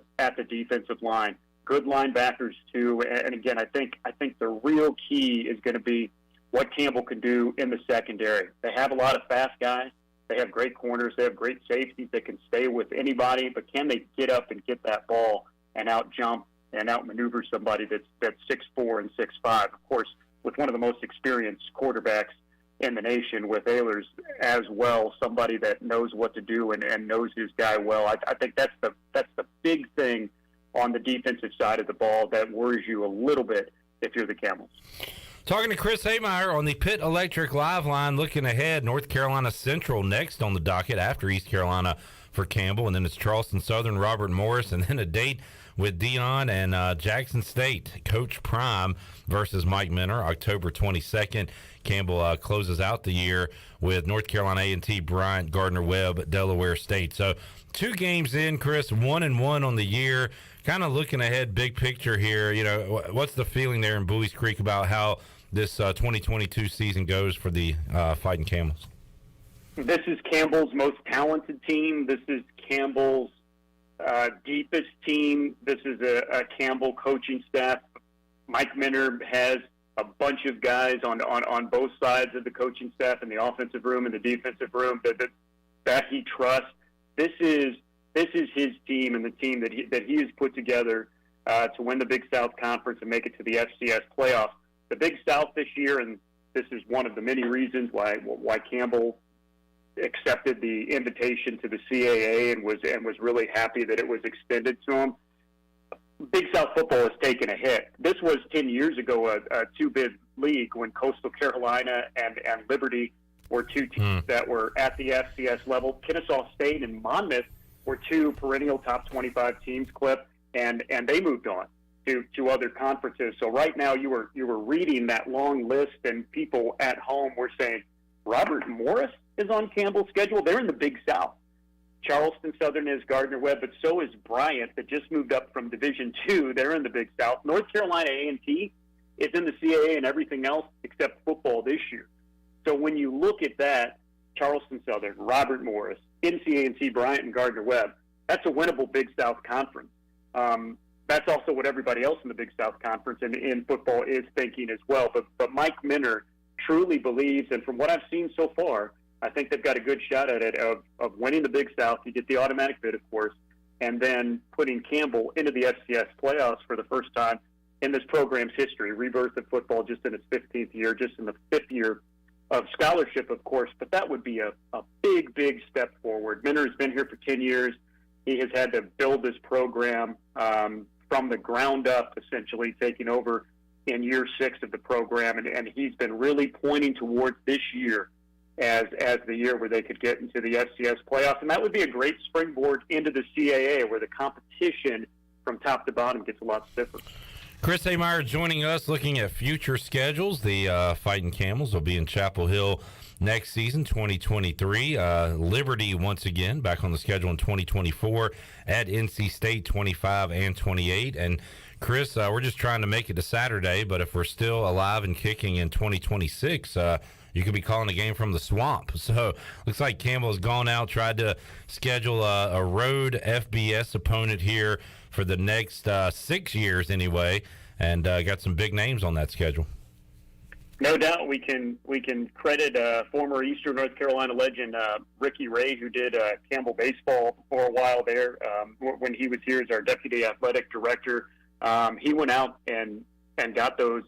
defensive line. Good linebackers too. And again, I think the real key is going to be what Campbell can do in the secondary. They have a lot of fast guys. They have great corners. They have great safeties that can stay with anybody. But can they get up and get that ball and out jump and out maneuver somebody that's 6'4" and 6'5"? Of course, with one of the most experienced quarterbacks in the nation, with Ehlers as well, somebody that knows what to do and knows his guy well. I think that's the big thing on the defensive side of the ball that worries you a little bit if you're the Camels. Talking to Chris Haymeyer on the Pit Electric Live line, looking ahead, North Carolina Central next on the docket after East Carolina for Campbell, and then it's Charleston Southern, Robert Morris, and then a date with Dion and Jackson State, Coach Prime versus Mike Minner, October 22nd. Campbell closes out the year with North Carolina A&T, Bryant, Gardner-Webb, Delaware State. So 2 games in, Chris, 1-1 on the year. Kind of looking ahead, big picture here. You know, what's the feeling there in Bowie's Creek about how this 2022 season goes for the Fighting Camels? This is Campbell's most talented team. This is Campbell's deepest team. This is a Campbell coaching staff. Mike Minner has a bunch of guys on both sides of the coaching staff, in the offensive room and the defensive room, that he trusts. This is his team and the team that he has put together to win the Big South Conference and make it to the FCS playoffs. The Big South this year, and this is one of the many reasons why Campbell accepted the invitation to the CAA and was really happy that it was extended to him. Big South football has taken a hit. This was 10 years ago a 2-bid league when Coastal Carolina and Liberty were 2 teams that were at the FCS level. Kennesaw State and Monmouth were 2 perennial top 25 teams, Clip, and they moved on to other conferences. So right now you were reading that long list, and people at home were saying, Robert Morris is on Campbell's schedule. They're in the Big South. Charleston Southern is Gardner-Webb, but so is Bryant, that just moved up from Division II. They're in the Big South. North Carolina A&T is in the CAA and everything else except football this year. So when you look at that, Charleston Southern, Robert Morris, NC Bryant, and Gardner-Webb, that's a winnable Big South Conference. That's also what everybody else in the Big South Conference and in football is thinking as well. But Mike Minner truly believes, and from what I've seen so far, I think they've got a good shot at it of winning the Big South. You get the automatic bid, of course, and then putting Campbell into the FCS playoffs for the first time in this program's history. Rebirth of football just in its 15th year, just in the 5th year of scholarship, of course. But that would be a big, big step forward. Minter has been here for 10 years. He has had to build this program from the ground up, essentially taking over in year 6 of the program. And he's been really pointing towards this year as the year where they could get into the FCS playoffs. And that would be a great springboard into the CAA, where the competition from top to bottom gets a lot stiffer. Chris Haymeyer joining us, looking at future schedules. The Fighting Camels will be in Chapel Hill next season, 2023. Liberty, once again, back on the schedule in 2024 at NC State, 25 and 28. And Chris, we're just trying to make it to Saturday, but if we're still alive and kicking in 2026, you could be calling a game from the swamp. So looks like Campbell has gone out, tried to schedule a road FBS opponent here for the next 6 years anyway, and got some big names on that schedule. No doubt we can credit former Eastern North Carolina legend Ricky Ray, who did Campbell baseball for a while there when he was here as our deputy athletic director. He went out and got those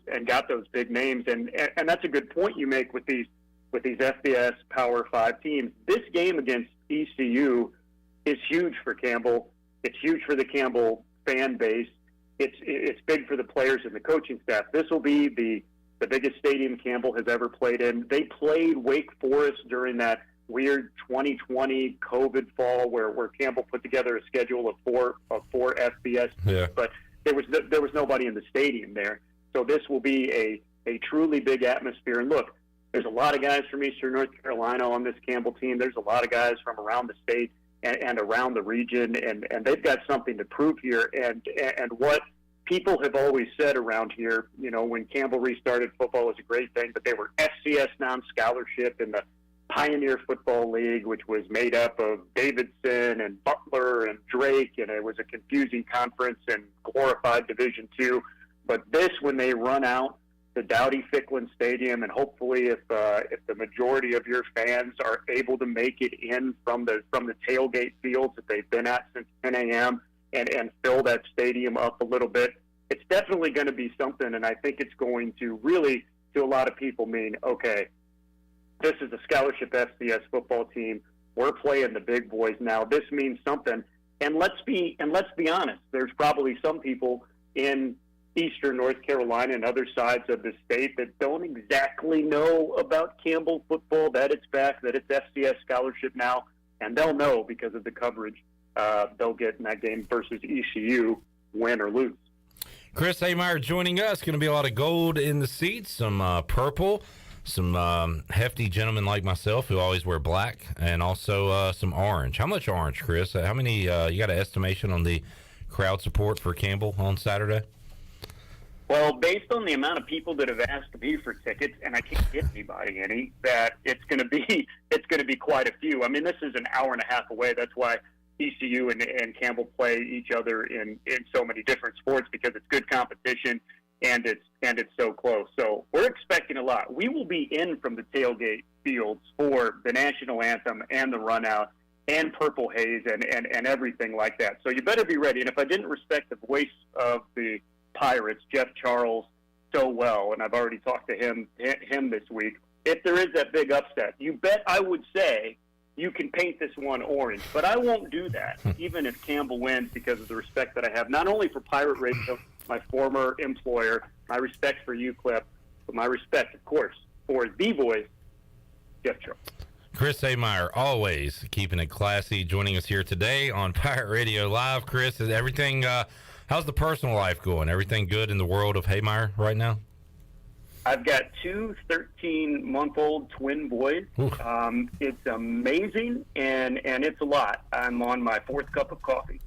big names, and that's a good point you make with these FBS Power 5 teams. This game against ECU is huge for Campbell. It's huge for the Campbell fan base. It's big for the players and the coaching staff. This will be the biggest stadium Campbell has ever played in. They played Wake Forest during that weird 2020 COVID fall where Campbell put together a schedule of four FBS teams, but there was nobody in the stadium there. So this will be a truly big atmosphere. And look, there's a lot of guys from Eastern North Carolina on this Campbell team. There's a lot of guys from around the state and around the region, and they've got something to prove here. And what people have always said around here, when Campbell restarted, football was a great thing, but they were FCS non-scholarship in the Pioneer Football League, which was made up of Davidson and Butler and Drake, and it was a confusing conference and glorified Division II. But this, when they run out the Dowdy-Ficklin Stadium, and hopefully if the majority of your fans are able to make it in from the tailgate fields that they've been at since 10 a.m. and fill that stadium up a little bit, it's definitely going to be something, and I think it's going to really, to a lot of people, mean, okay, this is a scholarship FCS football team. We're playing the big boys now. This means something. And let's be honest. There's probably some people in Eastern North Carolina and other sides of the state that don't exactly know about Campbell football, that it's back, that it's FCS scholarship now, and they'll know because of the coverage they'll get in that game versus ECU, win or lose. Chris Haymeyer joining us. Going to be a lot of gold in the seats, some purple, some hefty gentlemen like myself who always wear black, and also some orange. How much orange, Chris? How many? You got an estimation on the crowd support for Campbell on Saturday? Well, based on the amount of people that have asked me for tickets, and I can't get anybody any, that it's going to be quite a few. I mean, this is an hour and a half away. That's why ECU and Campbell play each other in so many different sports, because it's good competition and it's so close. So we're expecting a lot. We will be in from the tailgate fields for the national anthem and the run out and Purple Haze and everything like that. So you better be ready. And if I didn't respect the voice of the Pirates, Jeff Charles, so well, and I've already talked to him this week, if there is that big upset, you bet I would say you can paint this one orange. But I won't do that, even if Campbell wins, because of the respect that I have, not only for Pirate Radio, my former employer, my respect for you, Clip, but my respect, of course, for the voice, Jeff Charles. Chris Haymeyer, always keeping it classy, joining us here today on Pirate Radio Live. Chris, is everything, how's the personal life going? Everything good in the world of Haymeyer right now? I've got two 13-month-old twin boys. It's amazing, and it's a lot. I'm on my 4th cup of coffee,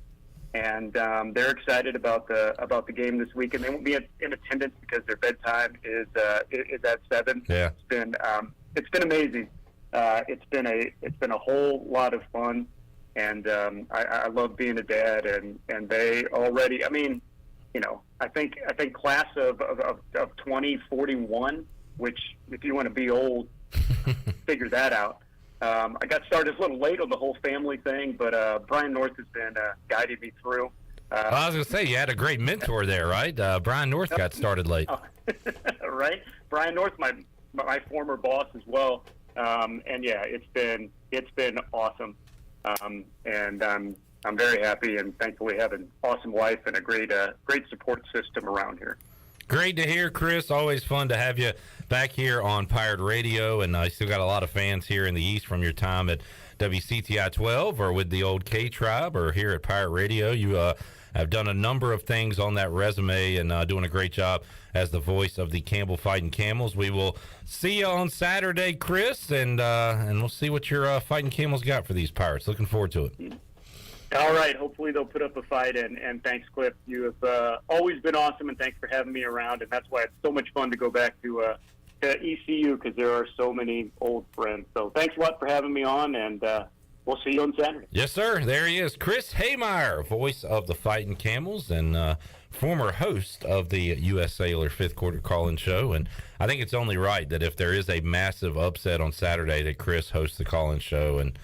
and they're excited about the game this week, and they won't be in attendance because their bedtime is at 7. Yeah, it's been amazing. It's been a whole lot of fun, and I love being a dad, and they already. I mean, I think class of 2041, which if you want to be old, figure that out. I got started a little late on the whole family thing, but Brian North has been guiding me through. Well, I was going to say, you had a great mentor there, right? Brian North got started late. Right? Brian North, my former boss as well. And yeah, it's been awesome. And I'm very happy and thankfully have an awesome wife and a great support system around here. Great to hear, Chris. Always fun to have you back here on Pirate Radio, and I still got a lot of fans here in the East from your time at WCTI 12 or with the old K-Tribe or here at Pirate Radio. You have done a number of things on that resume and doing a great job as the voice of the Campbell Fighting Camels. We will see you on Saturday, Chris, and we'll see what your Fighting Camels got for these Pirates. Looking forward to it. All right. Hopefully they'll put up a fight, and thanks, Cliff. You have always been awesome, and thanks for having me around, and that's why it's so much fun to go back to ECU because there are so many old friends. So thanks a lot for having me on, and we'll see you on Saturday. Yes, sir. There he is, Chris Haymeyer, voice of the Fighting Camels and former host of the U.S. Sailor Fifth Quarter Call-In Show. And I think it's only right that if there is a massive upset on Saturday that Chris hosts the call-in show. And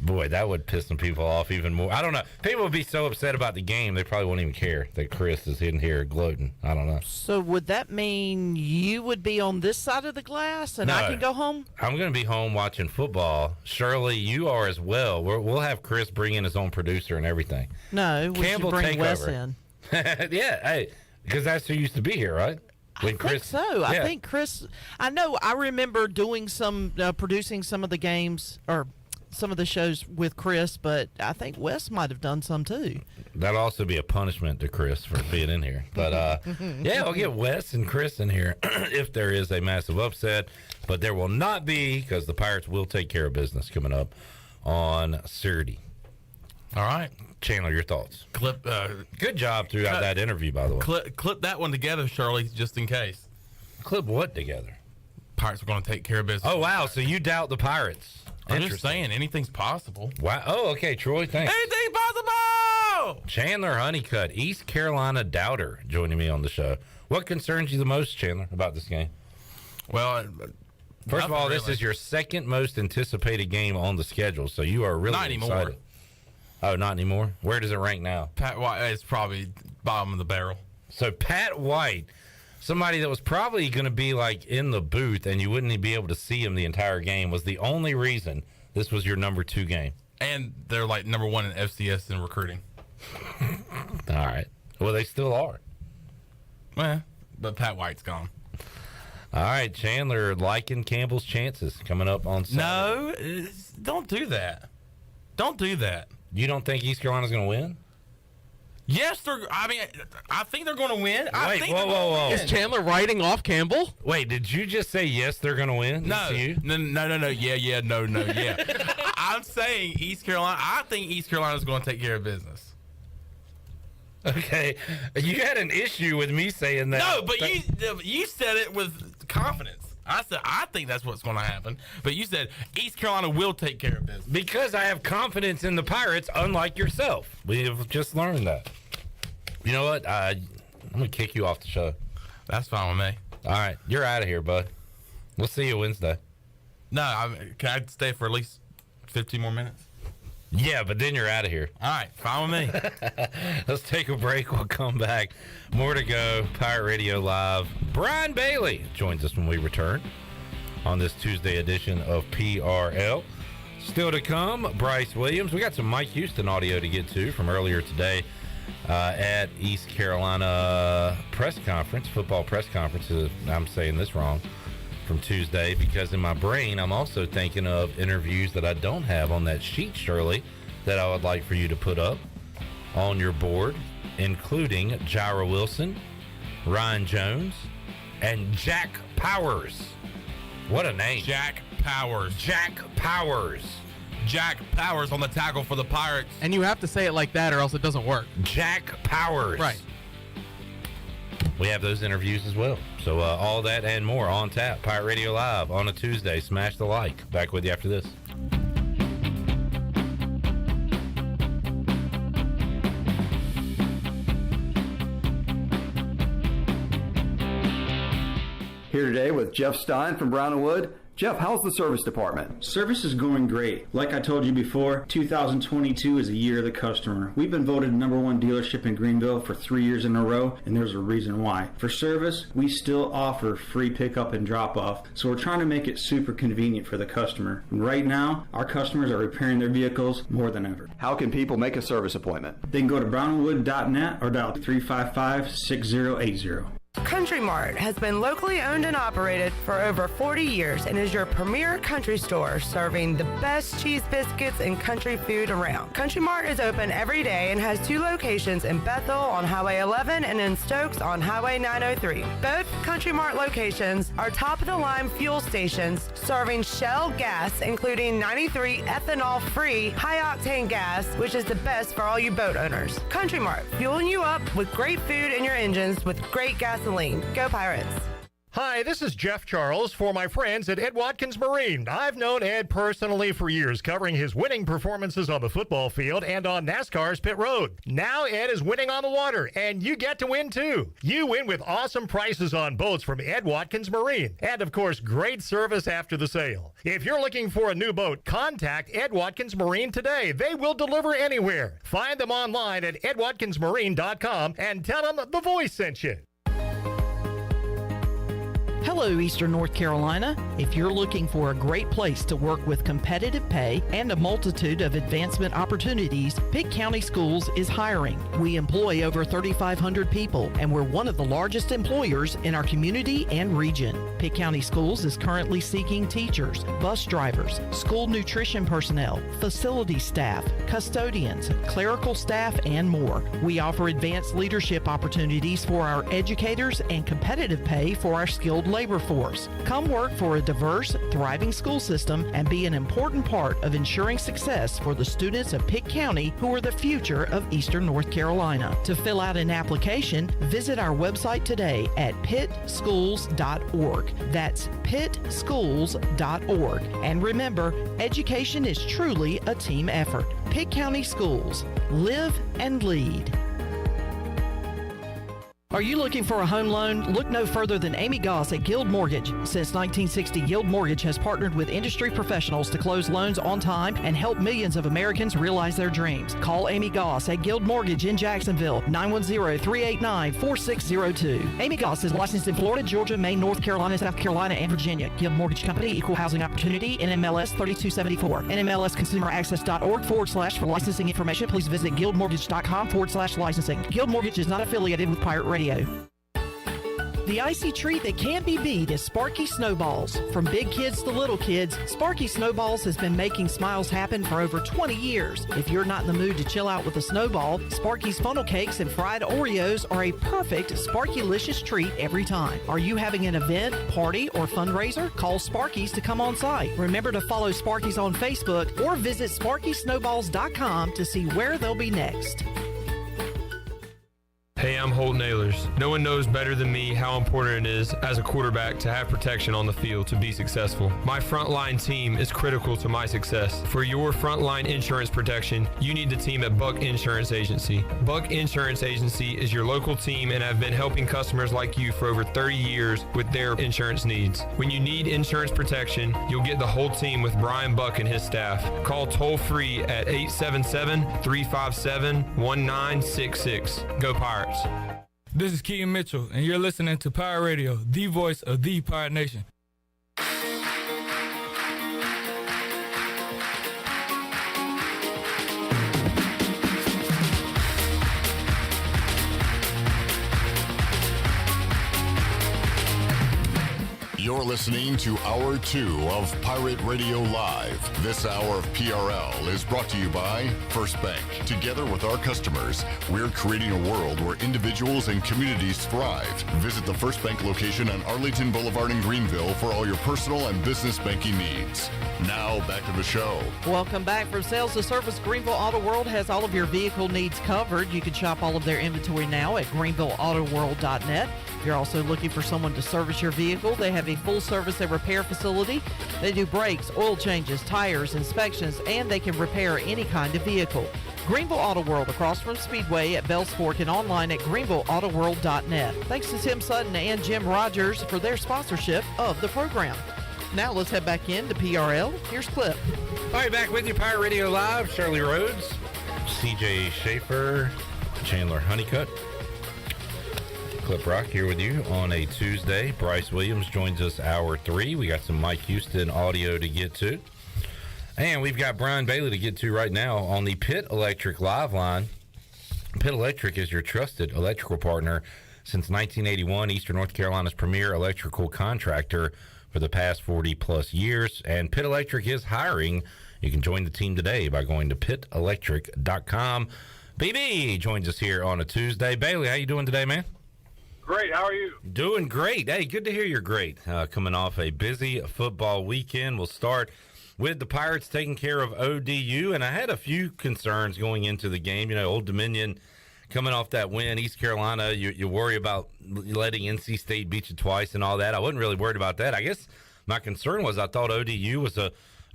boy, that would piss some people off even more. I don't know. People would be so upset about the game, they probably won't even care that Chris is in here gloating. I don't know. So would that mean you would be on this side of the glass and I can go home? I'm going to be home watching football. Shirley, you are as well. We'll have Chris bring in his own producer and everything. No, we should bring Wes in. Yeah, hey, because that's who used to be here, right? When I think so. Yeah. I think Chris, I remember doing some, producing some of the games or some of the shows with Chris, but I think Wes might have done some too. That'll also be a punishment to Chris for being in here. But yeah, I'll get Wes and Chris in here if there is a massive upset. But there will not be, because the Pirates will take care of business coming up on Saturday. All right. Chandler, your thoughts? Good job throughout that interview, by the way. Clip that one together, Shirley, just in case. Clip what together? Pirates are going to take care of business. Oh, wow. So you doubt the Pirates. I'm just saying, anything's possible. Wow. Oh, okay, Troy, thanks. Anything's possible! Chandler Honeycutt, East Carolina doubter, joining me on the show. What concerns you the most, Chandler, about this game? Well, first of all, this is your second most anticipated game on the schedule, so you are really excited. Not anymore. Oh, not anymore? Where does it rank now? Pat White is probably bottom of the barrel. So Pat White, somebody that was probably going to be like in the booth and you wouldn't be able to see him the entire game, was the only reason this was your number 2 game. And they're like number 1 in FCS in recruiting. All right. Well, they still are. Well, but Pat White's gone. All right, Chandler liking Campbell's chances coming up on Saturday. No, don't do that. Don't do that. You don't think East Carolina's going to win? Yes, I think they're going to win. Wait, whoa. Is Chandler writing off Campbell? Wait, did you just say yes, they're going to win? No. Yeah, no. I'm saying East Carolina. I think East Carolina's going to take care of business. Okay. You had an issue with me saying that. No, but you said it with confidence. I said, I think that's what's going to happen. But you said East Carolina will take care of business. Because I have confidence in the Pirates, unlike yourself. We've just learned that. You know what? I'm going to kick you off the show. That's fine with me. All right. You're out of here, bud. We'll see you Wednesday. No, can I stay for at least 15 more minutes? Yeah, but then you're out of here. All right, fine with me. Let's take a break. We'll come back. More to go. Pirate Radio Live. Brian Bailey joins us when we return on this Tuesday edition of PRL. Still to come, Bryce Williams. We got some Mike Houston audio to get to from earlier today at East Carolina press conference, football press conference. I'm saying this wrong. From Tuesday, because in my brain I'm also thinking of interviews that I don't have on that sheet, Shirley, that I would like for you to put up on your board, including Jira Wilson, Ryan Jones, and Jack Powers. What a name. Jack Powers. Jack Powers. Jack Powers on the tackle for the Pirates. And you have to say it like that or else it doesn't work. Jack Powers. Right. We have those interviews as well. So all that and more on tap. Pirate Radio Live on a Tuesday. Smash the like. Back with you after this. Here today with Jeff Stein from Brown & Wood. Jeff, how's the service department? Service is going great. Like I told you before, 2022 is the year of the customer. We've been voted #1 dealership in Greenville for 3 years in a row, and there's a reason why. For service, we still offer free pickup and drop-off, so we're trying to make it super convenient for the customer. And right now, our customers are repairing their vehicles more than ever. How can people make a service appointment? They can go to brownwood.net or dial 355-6080. Country Mart has been locally owned and operated for over 40 years and is your premier country store serving the best cheese biscuits and country food around. Country Mart is open every day and has 2 locations in Bethel on Highway 11 and in Stokes on Highway 903. Both Country Mart locations are top-of-the-line fuel stations serving Shell gas, including 93 ethanol-free high-octane gas, which is the best for all you boat owners. Country Mart, fueling you up with great food in your engines with great gasoline. Go Pirates! Hi, this is Jeff Charles for my friends at Ed Watkins Marine. I've known Ed personally for years, covering his winning performances on the football field and on NASCAR's pit road. Now Ed is winning on the water, and you get to win too. You win with awesome prices on boats from Ed Watkins Marine, and of course, great service after the sale. If you're looking for a new boat, contact Ed Watkins Marine today. They will deliver anywhere. Find them online at edwatkinsmarine.com and tell them The Voice sent you. Hello, Eastern North Carolina. If you're looking for a great place to work with competitive pay and a multitude of advancement opportunities, Pitt County Schools is hiring. We employ over 3,500 people, and we're one of the largest employers in our community and region. Pitt County Schools is currently seeking teachers, bus drivers, school nutrition personnel, facility staff, custodians, clerical staff, and more. We offer advanced leadership opportunities for our educators and competitive pay for our skilled labor force. Come work for a diverse, thriving school system and be an important part of ensuring success for the students of Pitt County who are the future of Eastern North Carolina. To fill out an application, visit our website today at pittschools.org. That's pittschools.org. And remember, education is truly a team effort. Pitt County Schools. Live and lead. Are you looking for a home loan? Look no further than Amy Goss at Guild Mortgage. Since 1960, Guild Mortgage has partnered with industry professionals to close loans on time and help millions of Americans realize their dreams. Call Amy Goss at Guild Mortgage in Jacksonville, 910-389-4602. Amy Goss is licensed in Florida, Georgia, Maine, North Carolina, South Carolina, and Virginia. Guild Mortgage Company, Equal Housing Opportunity, NMLS 3274. NMLSconsumeraccess.org/. For licensing information, please visit guildmortgage.com/licensing. Guild Mortgage is not affiliated with Pirate Radio. The icy treat that can't be beat is Sparky Snowballs. From big kids to little kids, Sparky Snowballs has been making smiles happen for over 20 years. If you're not in the mood to chill out with a snowball, Sparky's funnel cakes and fried Oreos are a perfect Sparky-licious treat every time. Are you having an event, party, or fundraiser? Call Sparky's to come on site. Remember to follow Sparky's on Facebook or visit SparkySnowballs.com to see where they'll be next. Hey, I'm Holt Nailers. No one knows better than me how important it is as a quarterback to have protection on the field to be successful. My frontline team is critical to my success. For your frontline insurance protection, you need the team at Buck Insurance Agency. Buck Insurance Agency is your local team and have been helping customers like you for over 30 years with their insurance needs. When you need insurance protection, you'll get the whole team with Brian Buck and his staff. Call toll-free at 877-357-1966. Go Pirates. This is Keaton Mitchell, and you're listening to Pirate Radio, the voice of the Pirate Nation. You're listening to Hour 2 of Pirate Radio Live. This hour of PRL is brought to you by First Bank. Together with our customers, we're creating a world where individuals and communities thrive. Visit the First Bank location on Arlington Boulevard in Greenville for all your personal and business banking needs. Now, back to the show. Welcome back. From Sales to Service, Greenville Auto World has all of your vehicle needs covered. You can shop all of their inventory now at greenvilleautoworld.net. If you're also looking for someone to service your vehicle, they have a full service and repair facility. They do brakes, oil changes, tires, inspections, and they can repair any kind of vehicle. Greenville Auto World across from Speedway at Bells Fork and online at greenvilleautoworld.net. Thanks to Tim Sutton and Jim Rogers for their sponsorship of the program. Now let's head back in to PRL. Here's Clip. All right, back with you, Pirate Radio Live. Shirley Rhodes, CJ Schaefer, Chandler Honeycutt, Clip Rock here with you on a Tuesday. Bryce Williams joins us hour 3. We got some Mike Houston audio to get to. And we've got Brian Bailey to get to right now on the Pitt Electric Live line. Pitt Electric is your trusted electrical partner since 1981, Eastern North Carolina's premier electrical contractor for the past 40-plus years. And Pitt Electric is hiring. You can join the team today by going to pittelectric.com. BB joins us here on a Tuesday. Bailey, how you doing today, man? Great. How are you? Doing great. Hey, good to hear you're great. Coming off a busy football weekend. We'll start with the Pirates taking care of ODU, and I had a few concerns going into the game. You know, Old Dominion coming off that win. East Carolina, you worry about letting NC State beat you twice and all that. I wasn't really worried about that. I guess my concern was I thought ODU was a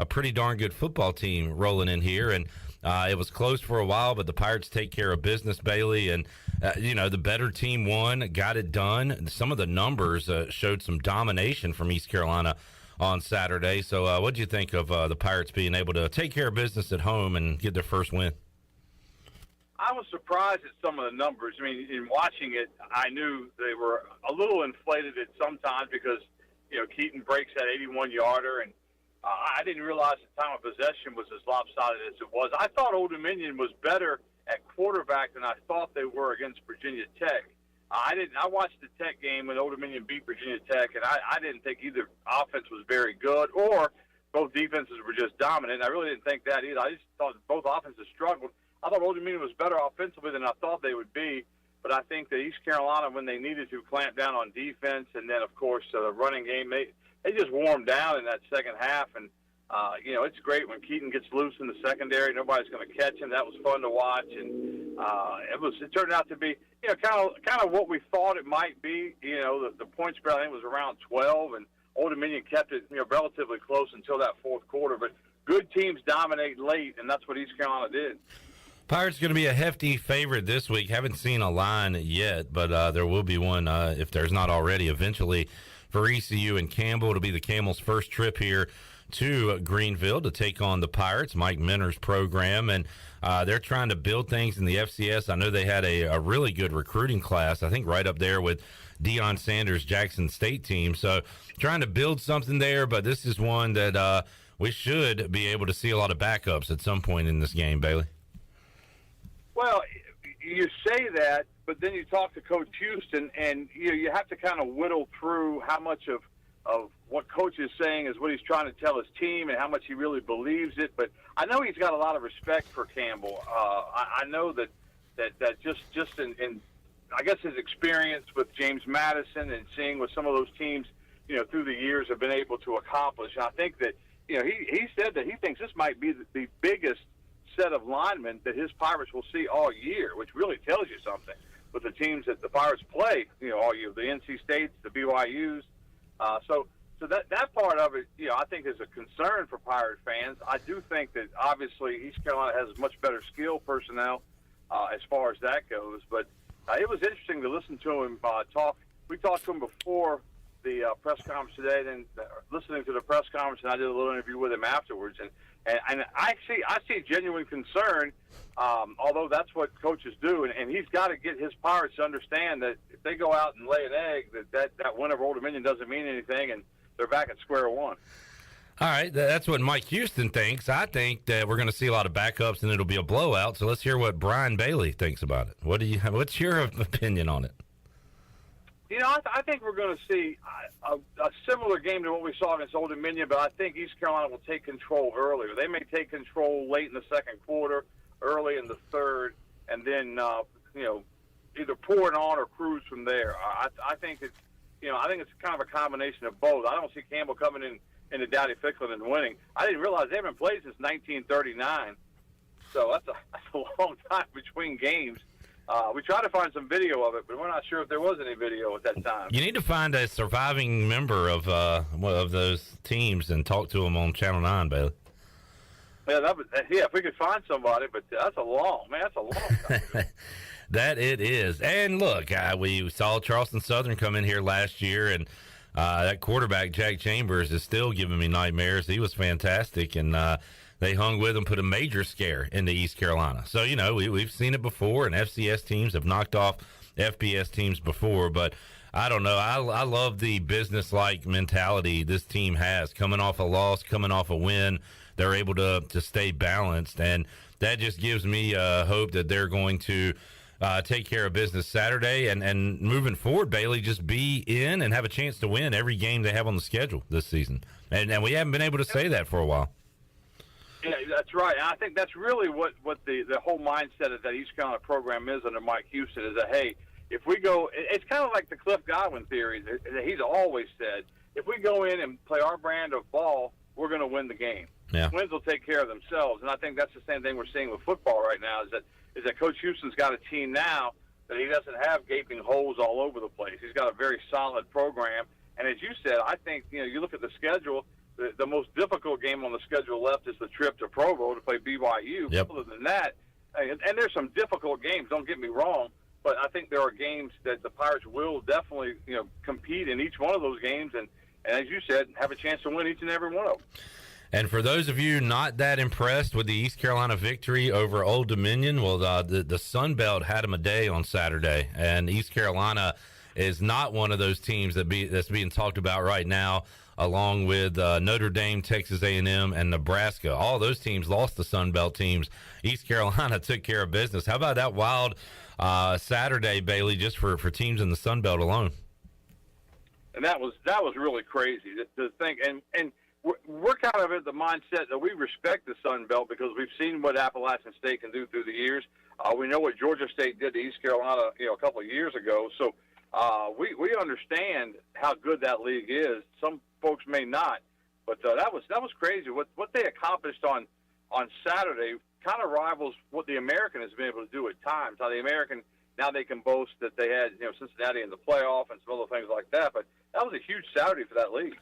pretty darn good football team rolling in here, and it was close for a while, but the Pirates take care of business, Bailey, and, the better team won, got it done. Some of the numbers showed some domination from East Carolina on Saturday. So what do you think of the Pirates being able to take care of business at home and get their first win? I was surprised at some of the numbers. I mean, in watching it, I knew they were a little inflated at some times because, Keaton breaks that 81-yarder, and I didn't realize the time of possession was as lopsided as it was. I thought Old Dominion was better at quarterback than I thought they were against Virginia Tech. I watched the Tech game when Old Dominion beat Virginia Tech, and I didn't think either offense was very good or both defenses were just dominant. I really didn't think that either. I just thought both offenses struggled. I thought Old Dominion was better offensively than I thought they would be, but I think that East Carolina, when they needed to clamp down on defense, and then, of course, the running game, they just warmed down in that second half. And, it's great when Keaton gets loose in the secondary. Nobody's going to catch him. That was fun to watch. And it turned out to be, kind of what we thought it might be. The point spread, I think, was around 12, and Old Dominion kept it, relatively close until that fourth quarter. But good teams dominate late, and that's what East Carolina did. Pirates going to be a hefty favorite this week. Haven't seen a line yet, but there will be one if there's not already eventually for ECU and Campbell. It'll be the Camels' first trip here to Greenville to take on the Pirates, Mike Minter's program, and they're trying to build things in the FCS. I know they had a really good recruiting class, I think right up there with Deion Sanders' Jackson State team. So trying to build something there, but this is one that we should be able to see a lot of backups at some point in this game, Bailey. Well, you say that, but then you talk to Coach Houston, and you have to kind of whittle through how much of what Coach is saying is what he's trying to tell his team and how much he really believes it. But I know he's got a lot of respect for Campbell. I know that just in I guess his experience with James Madison and seeing what some of those teams through the years have been able to accomplish. And I think that he said that he thinks this might be the biggest set of linemen that his Pirates will see all year, which really tells you something with the teams that the Pirates play, all year, the NC States, the BYUs. So that part of it, I think is a concern for Pirate fans. I do think that obviously East Carolina has much better skill personnel as far as that goes. But it was interesting to listen to him talk. We talked to him before the press conference today, then listening to the press conference, and I did a little interview with him afterwards. And I see genuine concern, although that's what coaches do, and he's got to get his Pirates to understand that if they go out and lay an egg, that win over Old Dominion doesn't mean anything, and they're back at square one. All right, that's what Mike Houston thinks. I think that we're going to see a lot of backups, and it'll be a blowout. So let's hear what Brian Bailey thinks about it. What's your opinion on it? I think we're going to see a similar game to what we saw against Old Dominion, but I think East Carolina will take control earlier. They may take control late in the second quarter, early in the third, and then either pour it on or cruise from there. I think it's kind of a combination of both. I don't see Campbell coming into Dowdy Ficklin and winning. I didn't realize they haven't played since 1939, so that's a long time between games. We tried to find some video of it, but we're not sure if there was any video at that time. You need to find a surviving member of those teams and talk to them on Channel 9, Bailey. Yeah, if we could find somebody, but that's a long time. That it is. And look, we saw Charleston Southern come in here last year and That quarterback, Jack Chambers, is still giving me nightmares. He was fantastic, and they hung with him, put a major scare into East Carolina. So, we've seen it before, and FCS teams have knocked off FBS teams before, but I don't know. I love the business-like mentality this team has. Coming off a loss, coming off a win, they're able to stay balanced, and that just gives me hope that they're going to take care of business Saturday and moving forward, Bailey, just be in and have a chance to win every game they have on the schedule this season. And we haven't been able to say that for a while. Yeah, that's right. And I think that's really what the whole mindset of that East Carolina program is under Mike Houston is that, hey, if we go – it's kind of like the Cliff Godwin theory that he's always said, if we go in and play our brand of ball, we're going to win the game. Yeah. Wins will take care of themselves. And I think that's the same thing we're seeing with football right now is that Coach Houston's got a team now that he doesn't have gaping holes all over the place. He's got a very solid program. And as you said, I think, you look at the schedule, the most difficult game on the schedule left is the trip to Provo to play BYU. Yep. Other than that, and there's some difficult games, don't get me wrong, but I think there are games that the Pirates will definitely, compete in each one of those games and as you said, have a chance to win each and every one of them. And for those of you not that impressed with the East Carolina victory over Old Dominion, well, the Sun Belt had them a day on Saturday, and East Carolina is not one of those teams that's being talked about right now, along with Notre Dame, Texas A&M, and Nebraska. All those teams lost to Sun Belt teams. East Carolina took care of business. How about that wild Saturday, Bailey, just for teams in the Sun Belt alone? And that was really crazy to think. And we're kind of at the mindset that we respect the Sun Belt because we've seen what Appalachian State can do through the years. We know what Georgia State did to East Carolina, a couple of years ago. So we understand how good that league is. Some folks may not, but that was crazy. What they accomplished on Saturday kind of rivals what the American has been able to do at times. How the American now they can boast that they had Cincinnati in the playoff and some other things like that. But that was a huge Saturday for that league.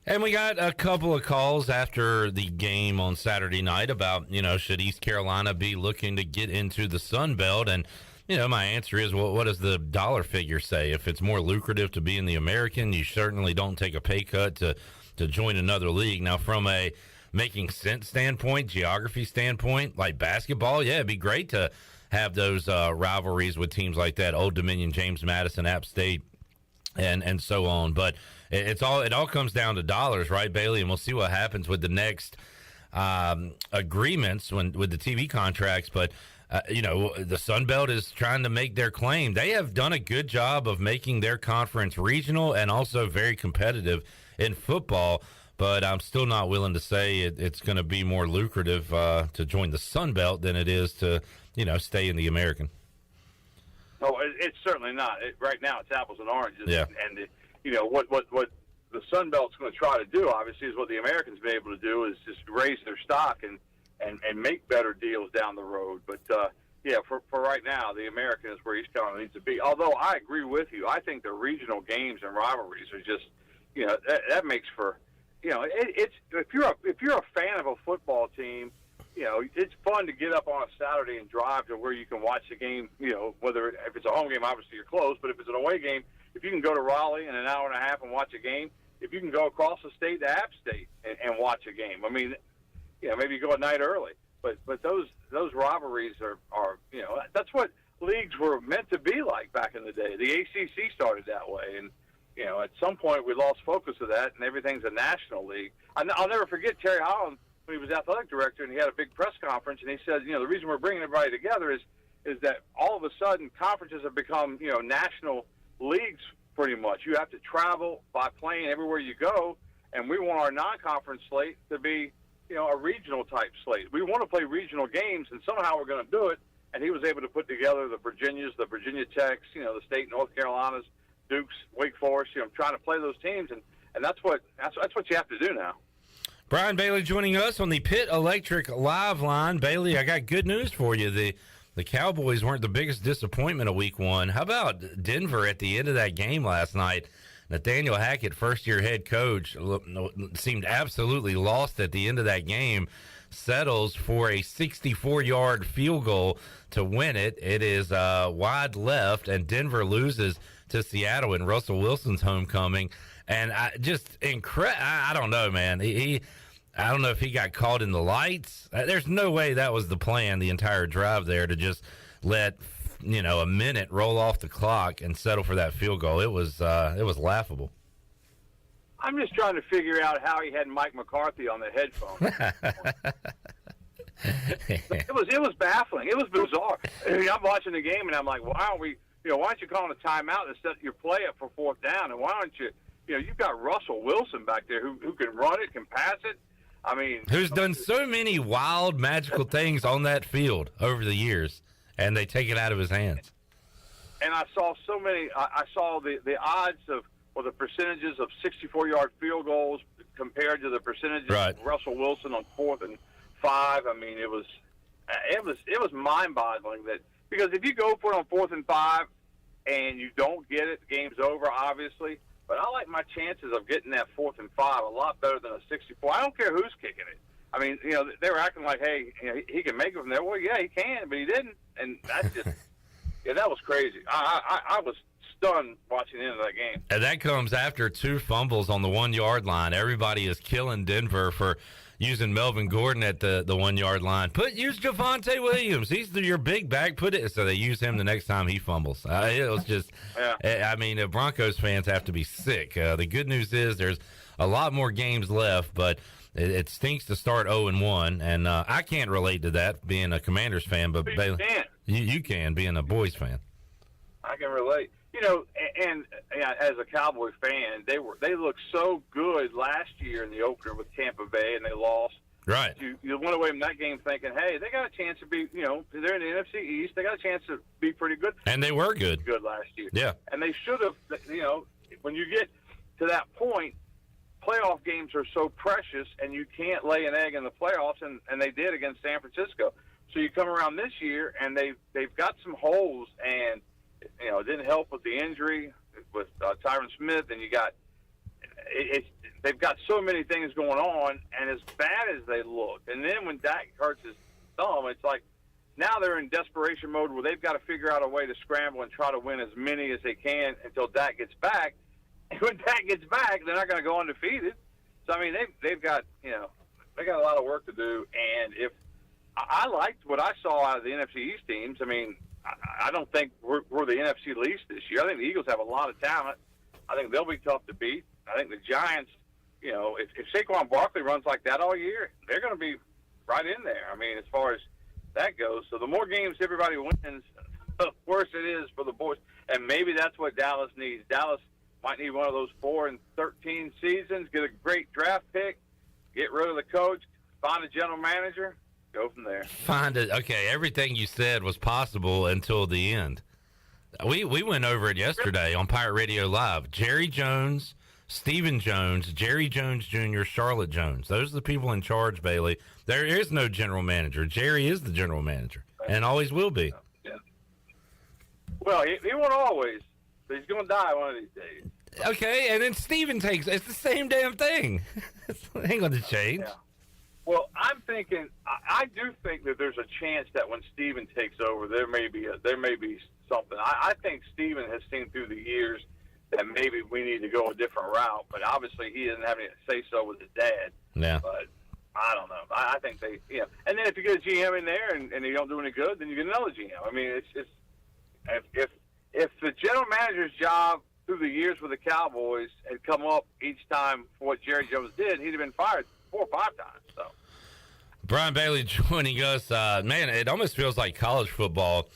And we got a couple of calls after the game on Saturday night about, should East Carolina be looking to get into the Sun Belt? And, my answer is, well, what does the dollar figure say? If it's more lucrative to be in the American, you certainly don't take a pay cut to join another league. Now, from a making sense standpoint, geography standpoint, like basketball, yeah, it'd be great to have those rivalries with teams like that, Old Dominion, James Madison, App State, and so on. But it all comes down to dollars, right, Bailey? And we'll see what happens with the next agreements with the TV contracts. But the Sun Belt is trying to make their claim. They have done a good job of making their conference regional and also very competitive in football. But I'm still not willing to say it's going to be more lucrative to join the Sun Belt than it is to stay in the American. No, it's certainly not. Right now, it's apples and oranges. Yeah. And what the Sun Belt's going to try to do, obviously, is what the Americans have been able to do is just raise their stock and make better deals down the road. But for right now, the American is where East Carolina needs to be. Although I agree with you, I think the regional games and rivalries are just that makes for it's if you're a fan of a football team. It's fun to get up on a Saturday and drive to where you can watch the game, whether if it's a home game, obviously you're close, but if it's an away game, if you can go to Raleigh in an hour and a half and watch a game, if you can go across the state to App State and watch a game, I mean, maybe you go a night early, but those rivalries are that's what leagues were meant to be like back in the day. The ACC started that way, and at some point we lost focus of that, and everything's a national league. I'll never forget Terry Holland when he was athletic director, and he had a big press conference, and he said, the reason we're bringing everybody together is that all of a sudden conferences have become, national leagues pretty much. You have to travel by plane everywhere you go, and we want our non-conference slate to be, a regional type slate. We want to play regional games, and somehow we're going to do it. And he was able to put together the Virginias, the Virginia Techs, the state North Carolinas, Dukes, Wake Forest, trying to play those teams, and that's what you have to do now. Brian Bailey joining us on the Pitt Electric Live line. Bailey, I got good news for you. The Cowboys weren't the biggest disappointment of Week 1. How about Denver at the end of that game last night? Nathaniel Hackett, first-year head coach, seemed absolutely lost at the end of that game. Settles for a 64-yard field goal to win it. It is wide left, and Denver loses to Seattle in Russell Wilson's homecoming. And I don't know, man. I don't know if he got caught in the lights. There's no way that was the plan the entire drive there, to just let a minute roll off the clock and settle for that field goal. It was laughable. I'm just trying to figure out how he had Mike McCarthy on the headphones. It was baffling. It was bizarre. I mean, I'm watching the game and I'm like, why aren't you calling a timeout and set your play up for fourth down? And why aren't you? You've got Russell Wilson back there who can run it, can pass it. I mean, who's done so many wild, magical things on that field over the years, and they take it out of his hands. And I saw so many. I saw the odds or the percentages of 64-yard field goals compared to the percentages of Russell Wilson on 4th and 5. I mean, it was mind-boggling that, because if you go for it on 4th and 5 and you don't get it, the game's over, obviously. But I like my chances of getting that 4th and 5 a lot better than a 64. I don't care who's kicking it. I mean, they were acting like, hey, he can make it from there. Well, yeah, he can, but he didn't. And that's just, that was crazy. I was stunned watching the end of that game. And that comes after 2 fumbles on the 1-yard line. Everybody is killing Denver for using Melvin Gordon at the 1-yard line. Use Javonte Williams. He's your big back. Put it so they use him the next time he fumbles. It was just, I mean, the Broncos fans have to be sick. The good news is there's a lot more games left, but it stinks to start 0-1, and I can't relate to that being a Commanders fan, but you can being a Boys fan. I can relate. And as a Cowboy fan, they looked so good last year in the opener with Tampa Bay, and they lost. Right. You went away from that game thinking, hey, they got a chance to be, they're in the NFC East. They got a chance to be pretty good. And they were good. Good last year. Yeah. And they should have, when you get to that point, playoff games are so precious, and you can't lay an egg in the playoffs, and they did against San Francisco. So you come around this year, and they've got some holes, and it didn't help with the injury with Tyron Smith, and they've got so many things going on, and as bad as they look, and then when Dak hurts his thumb, it's like now they're in desperation mode where they've got to figure out a way to scramble and try to win as many as they can until Dak gets back. And when Dak gets back, they're not going to go undefeated. So I mean, they've got they got a lot of work to do, and if I liked what I saw out of the NFC East teams, I mean. I don't think we're the NFC least this year. I think the Eagles have a lot of talent. I think they'll be tough to beat. I think the Giants, if Saquon Barkley runs like that all year, they're going to be right in there. I mean, as far as that goes. So the more games everybody wins, the worse it is for the boys. And maybe that's what Dallas needs. Dallas might need one of those 4-13 seasons, get a great draft pick, get rid of the coach, find a general manager, go from there. Find it. Okay, everything you said was possible until the end. We went over it yesterday on Pirate Radio Live. Jerry Jones, Stephen Jones, Jerry Jones Jr., Charlotte Jones. Those are the people in charge, Bailey. There is no general manager. Jerry is the general manager and always will be. Yeah. Well, he won't always, but he's going to die one of these days. Okay, and then Stephen takes it's the same damn thing. It ain't going to change. Yeah. Well, I'm thinking. I do think that there's a chance that when Stephen takes over, there may be something. I think Stephen has seen through the years that maybe we need to go a different route. But obviously, he doesn't have any say so with his dad. Yeah. But I don't know. I think they. Yeah. And then if you get a GM in there and they don't do any good, then you get another GM. I mean, it's just if the general manager's job through the years with the Cowboys had come up each time for what Jerry Jones did, he'd have been fired 4 or 5 times. So. Brian Bailey joining us. Man, it almost feels like college football,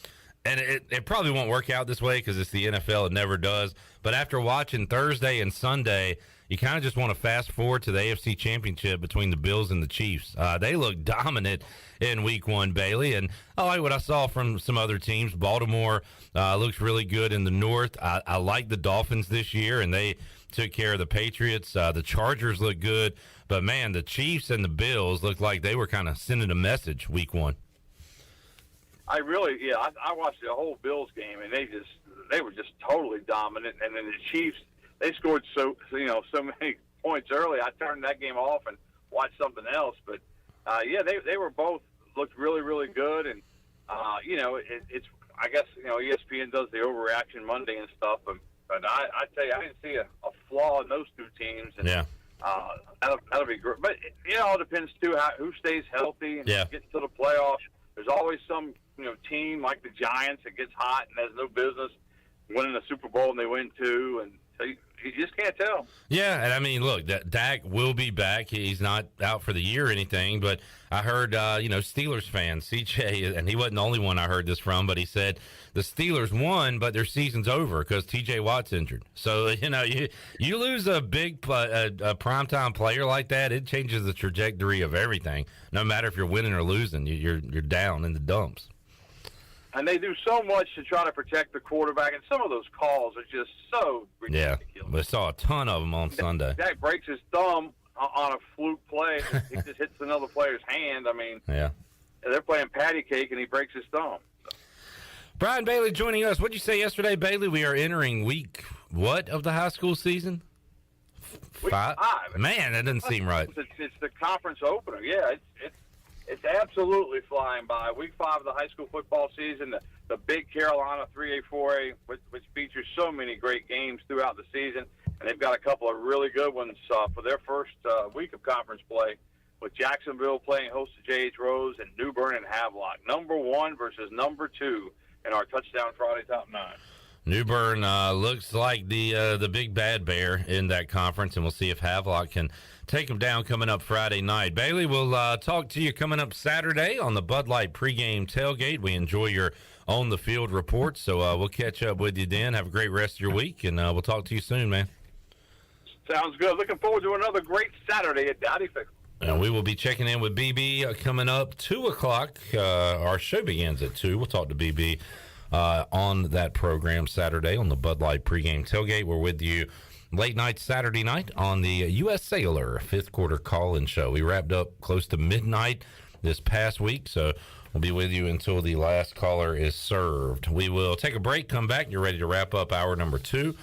and it probably won't work out this way because it's the NFL. It never does. But after watching Thursday and Sunday, you kind of just want to fast forward to the AFC Championship between the Bills and the Chiefs. They look dominant in Week 1, Bailey, and I like what I saw from some other teams. Baltimore looks really good in the North. I like the Dolphins this year, and they took care of the Patriots. The Chargers look good. But, man, the Chiefs and the Bills looked like they were kind of sending a message Week 1. I watched the whole Bills game, and they were just totally dominant. And then the Chiefs, they scored so many points early. I turned that game off and watched something else. But, they were both looked really, really good. And, it's I guess, ESPN does the overreaction Monday and stuff. But But I tell you, I didn't see a flaw in those two teams. And, Yeah. That'll be great. But it all depends, too, who stays healthy and gets to the playoffs. There's always some team like the Giants that gets hot and has no business winning the Super Bowl, and they win two. And so you just can't tell. Yeah, and I mean, look, Dak will be back. He's not out for the year or anything, but I heard, Steelers fan, CJ, and he wasn't the only one I heard this from, but he said the Steelers won, but their season's over because TJ Watt's injured. So, you lose a big a primetime player like that, it changes the trajectory of everything. No matter if you're winning or losing, you're down in the dumps. And they do so much to try to protect the quarterback, and some of those calls are just so ridiculous. Yeah, we saw a ton of them on Sunday. Dak breaks his thumb on a fluke play. He just hits another player's hand. I mean, yeah, they're playing patty cake, and he breaks his thumb. Brian Bailey joining us. What did you say yesterday, Bailey? We are entering week what of the high school season? Week 5. Man, that doesn't seem right. It's the conference opener. Yeah, it's absolutely flying by. Week 5 of the high school football season, the big Carolina 3A, 4A, which features so many great games throughout the season. And they've got a couple of really good ones for their first week of conference play, with Jacksonville playing host to J.H. Rose and New Bern and Havelock. Number 1 versus number 2 in our Touchdown Friday Top 9. New Bern looks like the big bad bear in that conference, and we'll see if Havelock can take them down coming up Friday night. Bailey, we'll talk to you coming up Saturday on the Bud Light pregame tailgate. We enjoy your on-the-field reports, so we'll catch up with you then. Have a great rest of your week, and we'll talk to you soon, man. Sounds good. Looking forward to another great Saturday at Dowdy Fickle. And we will be checking in with BB coming up 2 o'clock. Our show begins at 2. We'll talk to BB on that program Saturday on the Bud Light pregame tailgate. We're with you late night Saturday night on the U.S. Sailor 5th quarter call-in show. We wrapped up close to midnight this past week, so we'll be with you until the last caller is served. We will take a break, come back. You're ready to wrap up hour number 2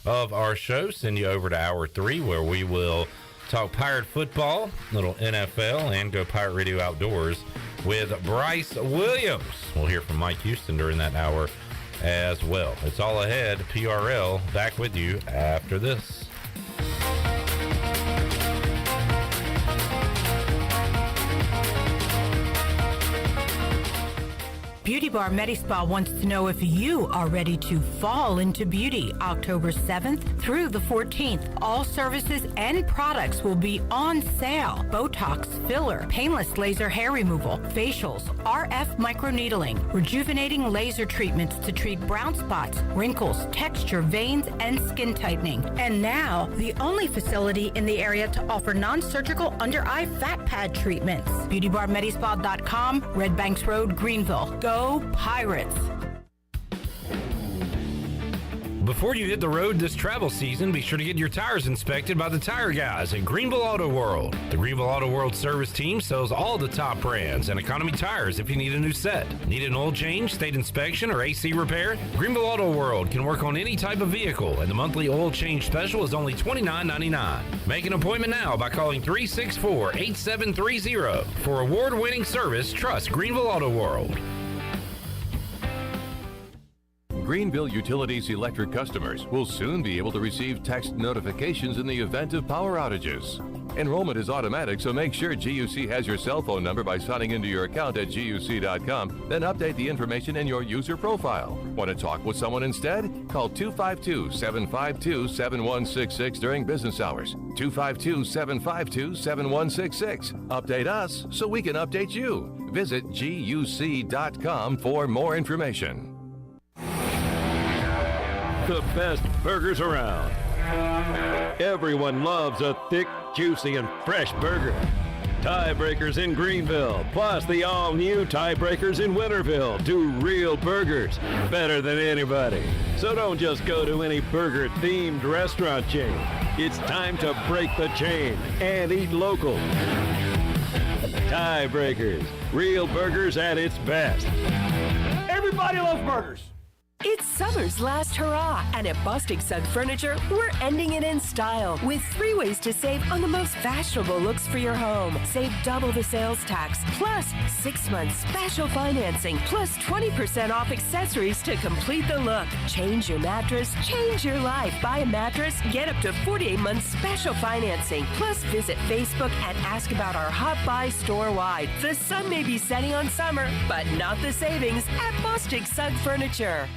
of our show. Send you over to hour 3, where we will talk Pirate football, little NFL, and go Pirate Radio Outdoors with Bryce Williams. We'll hear from Mike Houston during that hour as well. It's all ahead. PRL back with you after this. Beauty Bar Medispa wants to know if you are ready to fall into beauty. October 7th through the 14th, all services and products will be on sale. Botox, filler, painless laser hair removal, facials, RF microneedling, rejuvenating laser treatments to treat brown spots, wrinkles, texture, veins, and skin tightening. And now, the only facility in the area to offer non-surgical under-eye fat pad treatments. BeautyBarMedispa.com, Red Banks Road, Greenville. Go Pirates! Before you hit the road this travel season, be sure to get your tires inspected by the tire guys at Greenville Auto World. The Greenville Auto World service team sells all the top brands and economy tires if you need a new set. Need an oil change, state inspection, or AC repair? Greenville Auto World can work on any type of vehicle, and the monthly oil change special is only $29.99. Make an appointment now by calling 364-8730. For award-winning service, trust Greenville Auto World. Greenville Utilities electric customers will soon be able to receive text notifications in the event of power outages. Enrollment is automatic, so make sure GUC has your cell phone number by signing into your account at GUC.com, then update the information in your user profile. Want to talk with someone instead? Call 252-752-7166 during business hours. 252-752-7166. Update us so we can update you. Visit GUC.com for more information. The best burgers around. Everyone loves a thick, juicy, and fresh burger. Tiebreakers in Greenville, plus the all-new Tiebreakers in Winterville, do real burgers better than anybody. So don't just go to any burger-themed restaurant chain. It's time to break the chain and eat local. Tiebreakers, real burgers at its best. Everybody loves burgers. It's summer's last hurrah, and at Bostic Sugg Furniture, we're ending it in style with 3 ways to save on the most fashionable looks for your home. Save double the sales tax, plus 6 months special financing, plus 20% off accessories to complete the look. Change your mattress, change your life. Buy a mattress, get up to 48 months special financing. Plus, visit Facebook and ask about our Hot Buy store-wide. The sun may be setting on summer, but not the savings at Bostic Sugg Furniture.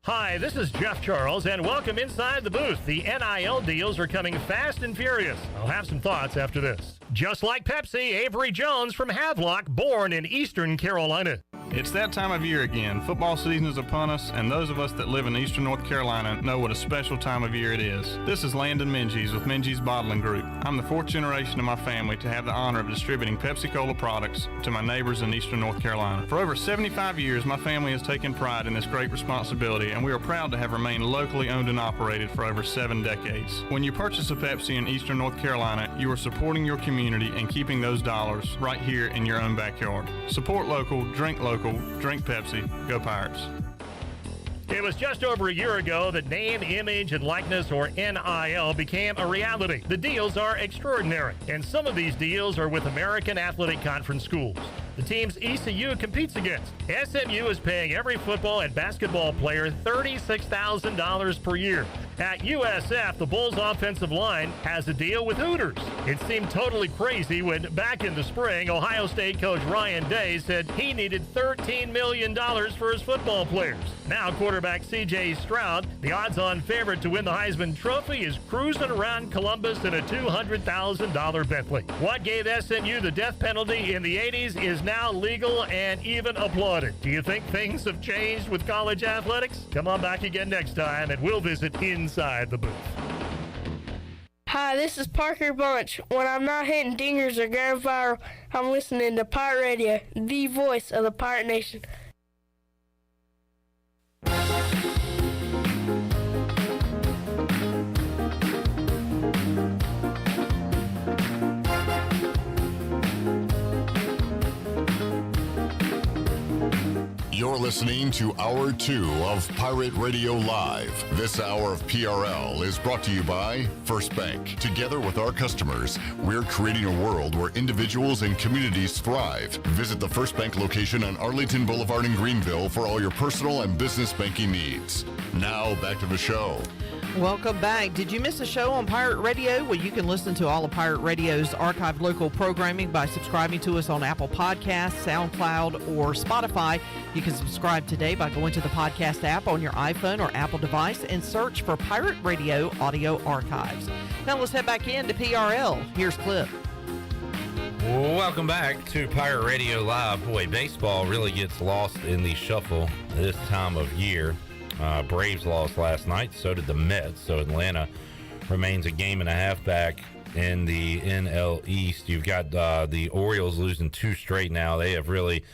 Hi, this is Jeff Charles, and welcome inside the booth. The NIL deals are coming fast and furious. I'll have some thoughts after this. Just like Pepsi, Avery Jones from Havelock, born in Eastern Carolina. It's that time of year again. Football season is upon us, and those of us that live in Eastern North Carolina know what a special time of year it is. This is Landon Minges with Minges Bottling Group. I'm the 4th generation of my family to have the honor of distributing Pepsi-Cola products to my neighbors in Eastern North Carolina. For over 75 years, my family has taken pride in this great responsibility, and we are proud to have remained locally owned and operated for over 7 decades. When you purchase a Pepsi in Eastern North Carolina, you are supporting your community and keeping those dollars right here in your own backyard. Support local, drink Pepsi, go Pirates. It was just over a year ago that name, image, and likeness, or NIL, became a reality. The deals are extraordinary, and some of these deals are with American Athletic Conference schools. The teams ECU competes against. SMU is paying every football and basketball player $36,000 per year. At USF, the Bulls' offensive line has a deal with Hooters. It seemed totally crazy when, back in the spring, Ohio State coach Ryan Day said he needed $13 million for his football players. Now, quarterback C.J. Stroud, the odds-on favorite to win the Heisman Trophy, is cruising around Columbus in a $200,000 Bentley. What gave SMU the death penalty in the 80s is now legal and even applauded. Do you think things have changed with college athletics? Come on back again next time, and we'll visit inside the booth. Hi, this is Parker Bunch. When I'm not hitting dingers or going viral, I'm listening to Pirate Radio, the voice of the Pirate Nation. You're listening to Hour 2 of Pirate Radio Live. This hour of PRL is brought to you by First Bank. Together with our customers, we're creating a world where individuals and communities thrive. Visit the First Bank location on Arlington Boulevard in Greenville for all your personal and business banking needs. Now, back to the show. Welcome back. Did you miss a show on Pirate Radio? Well, you can listen to all of Pirate Radio's archived local programming by subscribing to us on Apple Podcasts, SoundCloud, or Spotify. You can subscribe today by going to the podcast app on your iPhone or Apple device and search for Pirate Radio Audio Archives. Now let's head back into PRL. Here's Clip. Welcome back to Pirate Radio Live. Boy, baseball really gets lost in the shuffle this time of year. Braves lost last night, so did the Mets. So Atlanta remains a game and a half back in the NL East. You've got the Orioles losing 2 straight now. They have really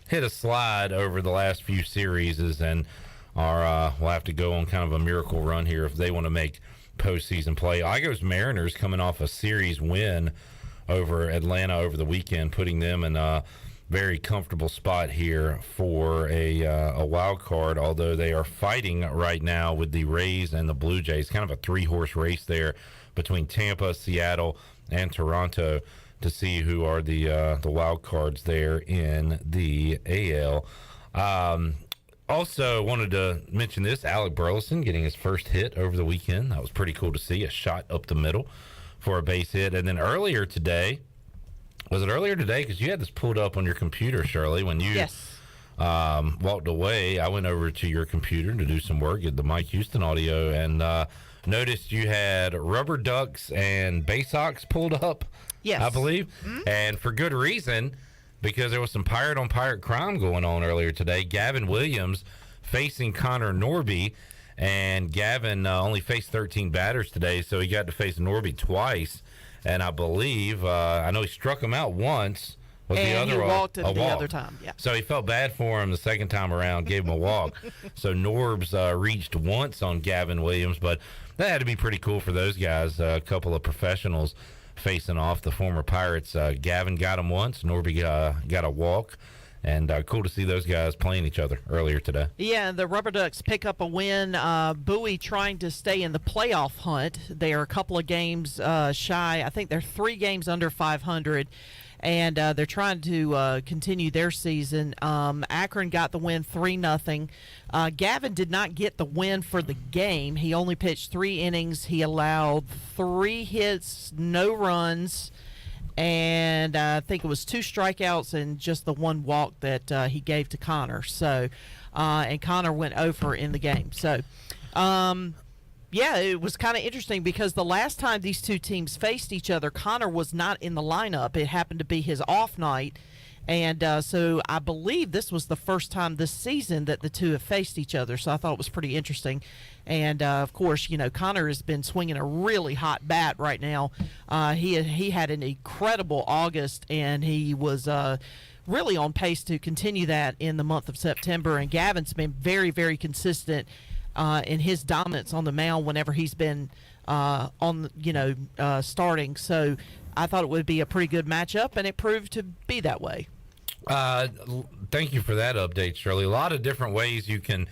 hit a slide over the last few series and are will have to go on kind of a miracle run here if they want to make postseason play. Igos Mariners coming off a series win over Atlanta over the weekend, putting them in a very comfortable spot here for a wild card, although they are fighting right now with the Rays and the Blue Jays. Kind of a 3-horse race there between Tampa, Seattle, and Toronto to see who are the wild cards there in the AL. Also wanted to mention this, Alec Burleson getting his first hit over the weekend. That was pretty cool to see, a shot up the middle for a base hit. And then earlier today, was it earlier today? Because you had this pulled up on your computer, Shirley, when you walked away. I went over to your computer to do some work, get the Mike Houston audio, and noticed you had Rubber Ducks and Bay Sox pulled up, I believe, and for good reason, because there was some pirate-on-pirate crime going on earlier today. Gavin Williams facing Connor Norby, and Gavin only faced 13 batters today, so he got to face Norby twice. And I believe, I know he struck him out once. Was and the other he walked him a the walk. other time. Yeah. So he felt bad for him the second time around, gave him a walk. So Norbs reached once on Gavin Williams, but that had to be pretty cool for those guys. A couple of professionals facing off the former Pirates. Gavin got him once. Norby got a walk. And cool to see those guys playing each other earlier today. Yeah, the Rubber Ducks pick up a win. Bowie trying to stay in the playoff hunt. They are a couple of games shy. I think they're 3 games under 500. And they're trying to continue their season. Akron got the win 3-0. Gavin did not get the win for the game. He only pitched 3 innings. He allowed 3 hits, no runs, and I think it was 2 strikeouts and just the 1 walk that he gave to Connor. So, and Connor went over in the game. So, yeah, it was kind of interesting because the last time these two teams faced each other, Connor was not in the lineup. It happened to be his off night. And so I believe this was the first time this season that the two have faced each other. So I thought it was pretty interesting. And, of course, you know, Connor has been swinging a really hot bat right now. He had an incredible August, and he was really on pace to continue that in the month of September. And Gavin's been very, very consistent in his dominance on the mound whenever he's been starting. So I thought it would be a pretty good matchup, and it proved to be that way. Thank you for that update, Shirley. A lot of different ways you can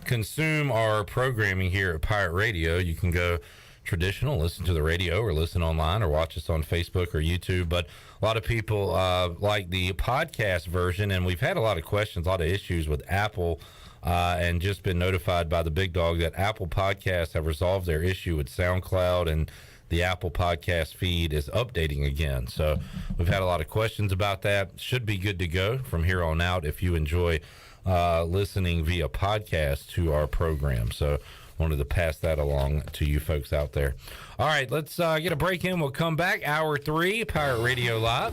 consume our programming here at Pirate Radio. You can go traditional, listen to the radio, or listen online, or watch us on Facebook or YouTube. But a lot of people like the podcast version, and we've had a lot of questions, a lot of issues with Apple, and just been notified by the big dog that Apple Podcasts have resolved their issue with SoundCloud, and the Apple Podcast feed is updating again. So we've had a lot of questions about that. Should be good to go from here on out if you enjoy listening via podcast to our program. So wanted to pass that along to you folks out there. All right, let's get a break in. We'll come back. Hour 3, Pirate Radio Live.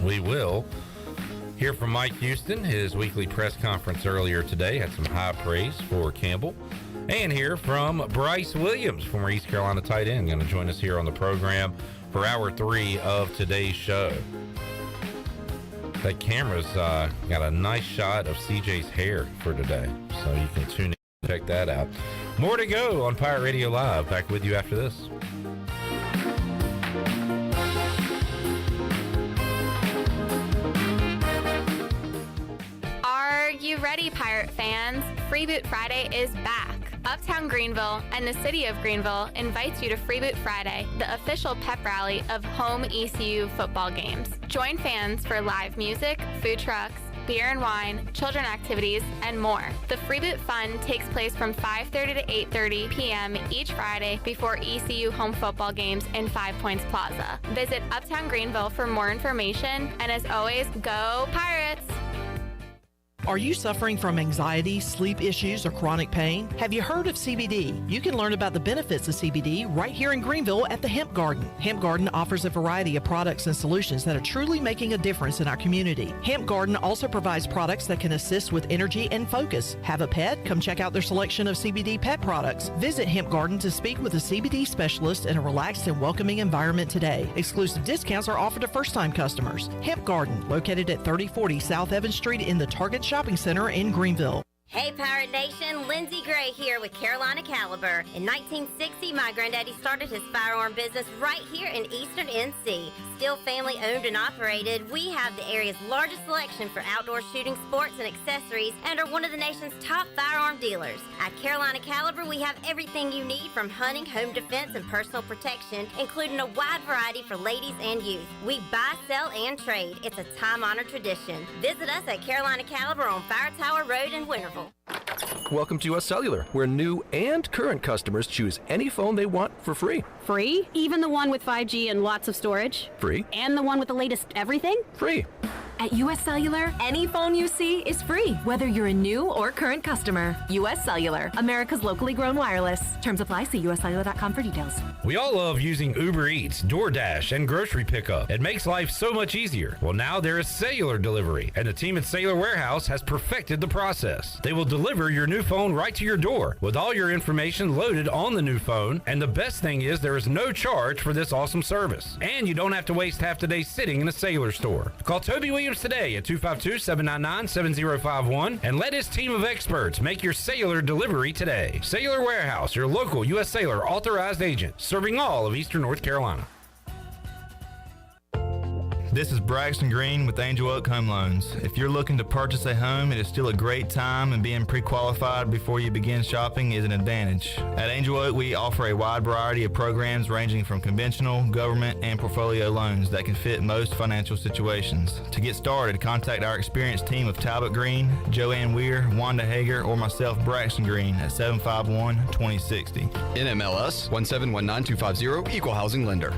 We will hear from Mike Houston, his weekly press conference earlier today. Had some high praise for Campbell. And hear from Bryce Williams, former East Carolina tight end, going to join us here on the program for Hour 3 of today's show. That camera's got a nice shot of CJ's hair for today, so you can tune in and check that out. More to go on Pirate Radio Live. Back with you after this. Are you ready, Pirate fans? Freeboot Friday is back. Uptown Greenville and the City of Greenville invites you to Freeboot Friday, the official pep rally of home ECU football games. Join fans for live music, food trucks, beer and wine, children activities, and more. The Freeboot Fun takes place from 5:30 to 8:30 p.m. each Friday before ECU home football games in 5 Points Plaza. Visit Uptown Greenville for more information, and as always, go Pirates! Are you suffering from anxiety, sleep issues, or chronic pain? Have you heard of CBD? You can learn about the benefits of CBD right here in Greenville at the Hemp Garden. Hemp Garden offers a variety of products and solutions that are truly making a difference in our community. Hemp Garden also provides products that can assist with energy and focus. Have a pet? Come check out their selection of CBD pet products. Visit Hemp Garden to speak with a CBD specialist in a relaxed and welcoming environment today. Exclusive discounts are offered to first-time customers. Hemp Garden, located at 3040 South Evans Street in the Target Shopping Center in Greenville. Hey Pirate Nation, Lindsay Gray here with Carolina Caliber. In 1960, my granddaddy started his firearm business right here in Eastern NC. Still family owned and operated, we have the area's largest selection for outdoor shooting sports and accessories and are one of the nation's top firearm dealers. At Carolina Caliber, we have everything you need from hunting, home defense, and personal protection, including a wide variety for ladies and youth. We buy, sell, and trade. It's a time-honored tradition. Visit us at Carolina Caliber on Fire Tower Road in Winterville. Welcome to US Cellular, where new and current customers choose any phone they want for free. Free? Even the one with 5G and lots of storage? Free. And the one with the latest everything? Free. At US Cellular, any phone you see is free, whether you're a new or current customer. US Cellular, America's locally grown wireless. Terms apply. See uscellular.com for details. We all love using Uber Eats, DoorDash, and grocery pickup. It makes life so much easier. Well, now there is cellular delivery, and the team at Cellular Warehouse has perfected the process. They will deliver your new phone right to your door with all your information loaded on the new phone, and the best thing is there is no charge for this awesome service. And you don't have to waste half the day sitting in a Cellular store. Call Toby Williams today at 252-799-7051 and let his team of experts make your cellular delivery today. Cellular Warehouse, your local U.S. Cellular authorized agent, serving all of Eastern North Carolina. This is Braxton Green with Angel Oak Home Loans. If you're looking to purchase a home, it is still a great time, and being pre-qualified before you begin shopping is an advantage. At Angel Oak, we offer a wide variety of programs ranging from conventional, government, and portfolio loans that can fit most financial situations. To get started, contact our experienced team of Talbot Green, Joanne Weir, Wanda Hager, or myself, Braxton Green, at 751-2060. NMLS 1719250, Equal Housing Lender.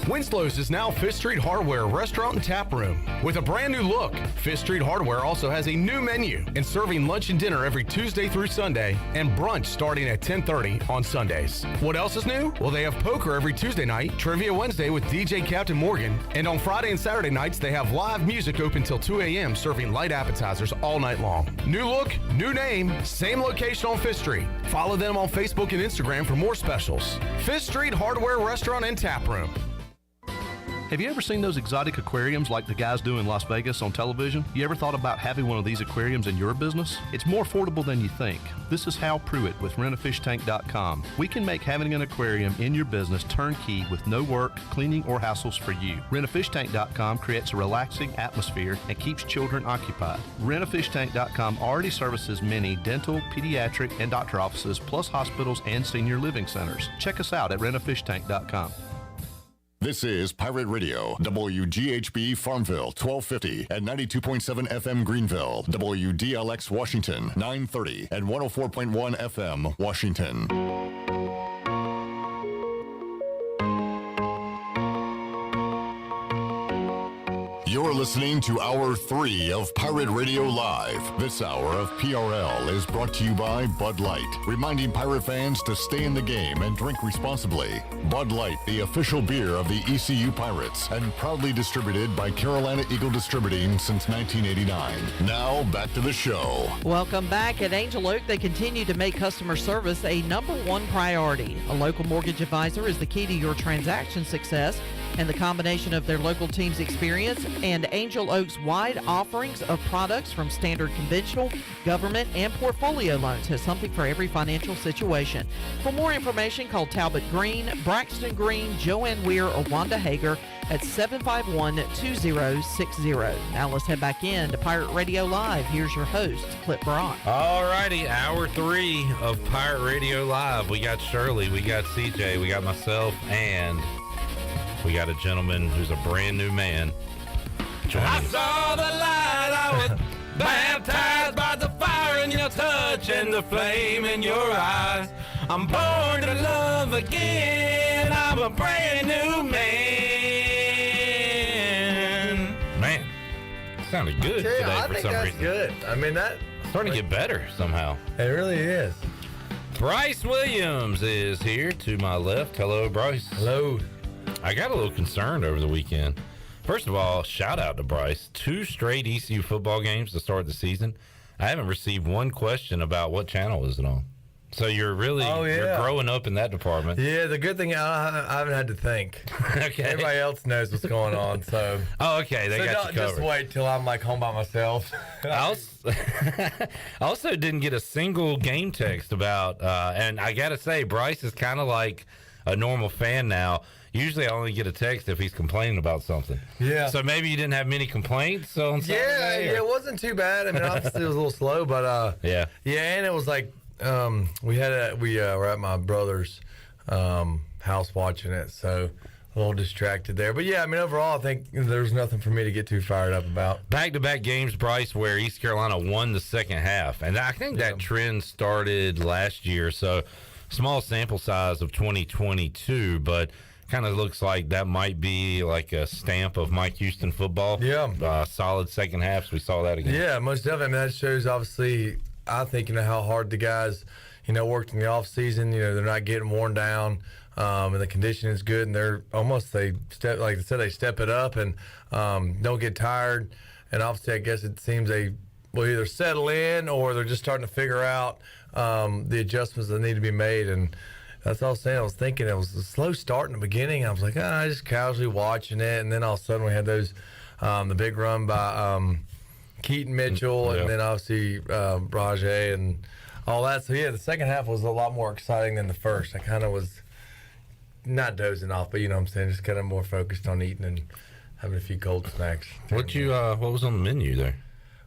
Winslow's is now Fifth Street Hardware Restaurant and Tap Room. With a brand new look, Fifth Street Hardware also has a new menu and serving lunch and dinner every Tuesday through Sunday and brunch starting at 10:30 on Sundays. What else is new? Well, they have poker every Tuesday night, Trivia Wednesday with DJ Captain Morgan, and on Friday and Saturday nights they have live music open till 2 a.m. serving light appetizers all night long. New look, new name, same location on Fifth Street. Follow them on Facebook and Instagram for more specials. Fifth Street Hardware Restaurant and Tap Room. Have you ever seen those exotic aquariums like the guys do in Las Vegas on television? You ever thought about having one of these aquariums in your business? It's more affordable than you think. This is Hal Pruitt with rentafishtank.com. We can make having an aquarium in your business turnkey with no work, cleaning, or hassles for you. Rentafishtank.com creates a relaxing atmosphere and keeps children occupied. Rentafishtank.com already services many dental, pediatric, and doctor offices, plus hospitals and senior living centers. Check us out at rentafishtank.com. This is Pirate Radio, WGHB Farmville, 1250 and 92.7 FM Greenville, WDLX Washington, 930 and 104.1 FM Washington. You're listening to Hour 3 of Pirate Radio Live. This hour of PRL is brought to you by Bud Light, reminding Pirate fans to stay in the game and drink responsibly. Bud Light, the official beer of the ECU Pirates, and proudly distributed by Carolina Eagle Distributing since 1989. Now, back to the show. Welcome back. At Angel Oak, they continue to make customer service a #1 priority. A local mortgage advisor is the key to your transaction success, and the combination of their local team's experience and Angel Oak's wide offerings of products from standard conventional, government, and portfolio loans has something for every financial situation. For more information, call Talbot Green, Braxton Green, Joanne Weir, or Wanda Hager at 751-2060. Now let's head back in to Pirate Radio Live. Here's your host, Clip Brock. All righty, Hour 3 of Pirate Radio Live. We got Shirley, we got CJ, we got myself, and we got a gentleman who's a brand new man. I saw the light, I was baptized by the fire in your touch and the flame in your eyes. I'm born to love again, I'm a brand new man. Man, sounded good today I for think some that's reason. good. I mean, that starting to get better somehow. It really is. Bryce Williams is here to my left. Hello, Bryce. Hello. I got a little concerned over the weekend. First of all, shout out to Bryce. 2 straight ECU football games to start the season. I haven't received one question about what channel is it on. So you're really you're growing up in that department. Yeah, the good thing I haven't had to think. Okay. Everybody else knows what's going on, so. Oh, okay. They got you covered. Just wait till I'm like home by myself. I also didn't get a single game text about, and I got to say, Bryce is kind of like a normal fan now. Usually I only get a text if he's complaining about something. Yeah. So maybe you didn't have many complaints on Saturday? Yeah, it wasn't too bad. I mean, obviously it was a little slow, but yeah, and it was like we were at my brother's house watching it, so a little distracted there. But yeah, I mean, overall, I think there's nothing for me to get too fired up about. Back-to-back games, Bryce, where East Carolina won the second half, and I think that trend started last year. So small sample size of 2022, but kind of looks like that might be like a stamp of Mike Houston football. Yeah. Solid second halves. We saw that again. Yeah, most definitely. I mean, that shows, obviously, I think, how hard the guys, worked in the offseason. They're not getting worn down, and the condition is good, and they're almost, they step it up and don't get tired. And obviously, I guess it seems they will either settle in or they're just starting to figure out the adjustments that need to be made. And that's all I was saying. I was thinking it was a slow start in the beginning. I was like, just casually watching it. And then all of a sudden we had those, the big run by Keaton Mitchell and then obviously Rajay and all that. So, yeah, the second half was a lot more exciting than the first. I kind of was not dozing off, but you know what I'm saying, just kind of more focused on eating and having a few cold snacks. What was on the menu there?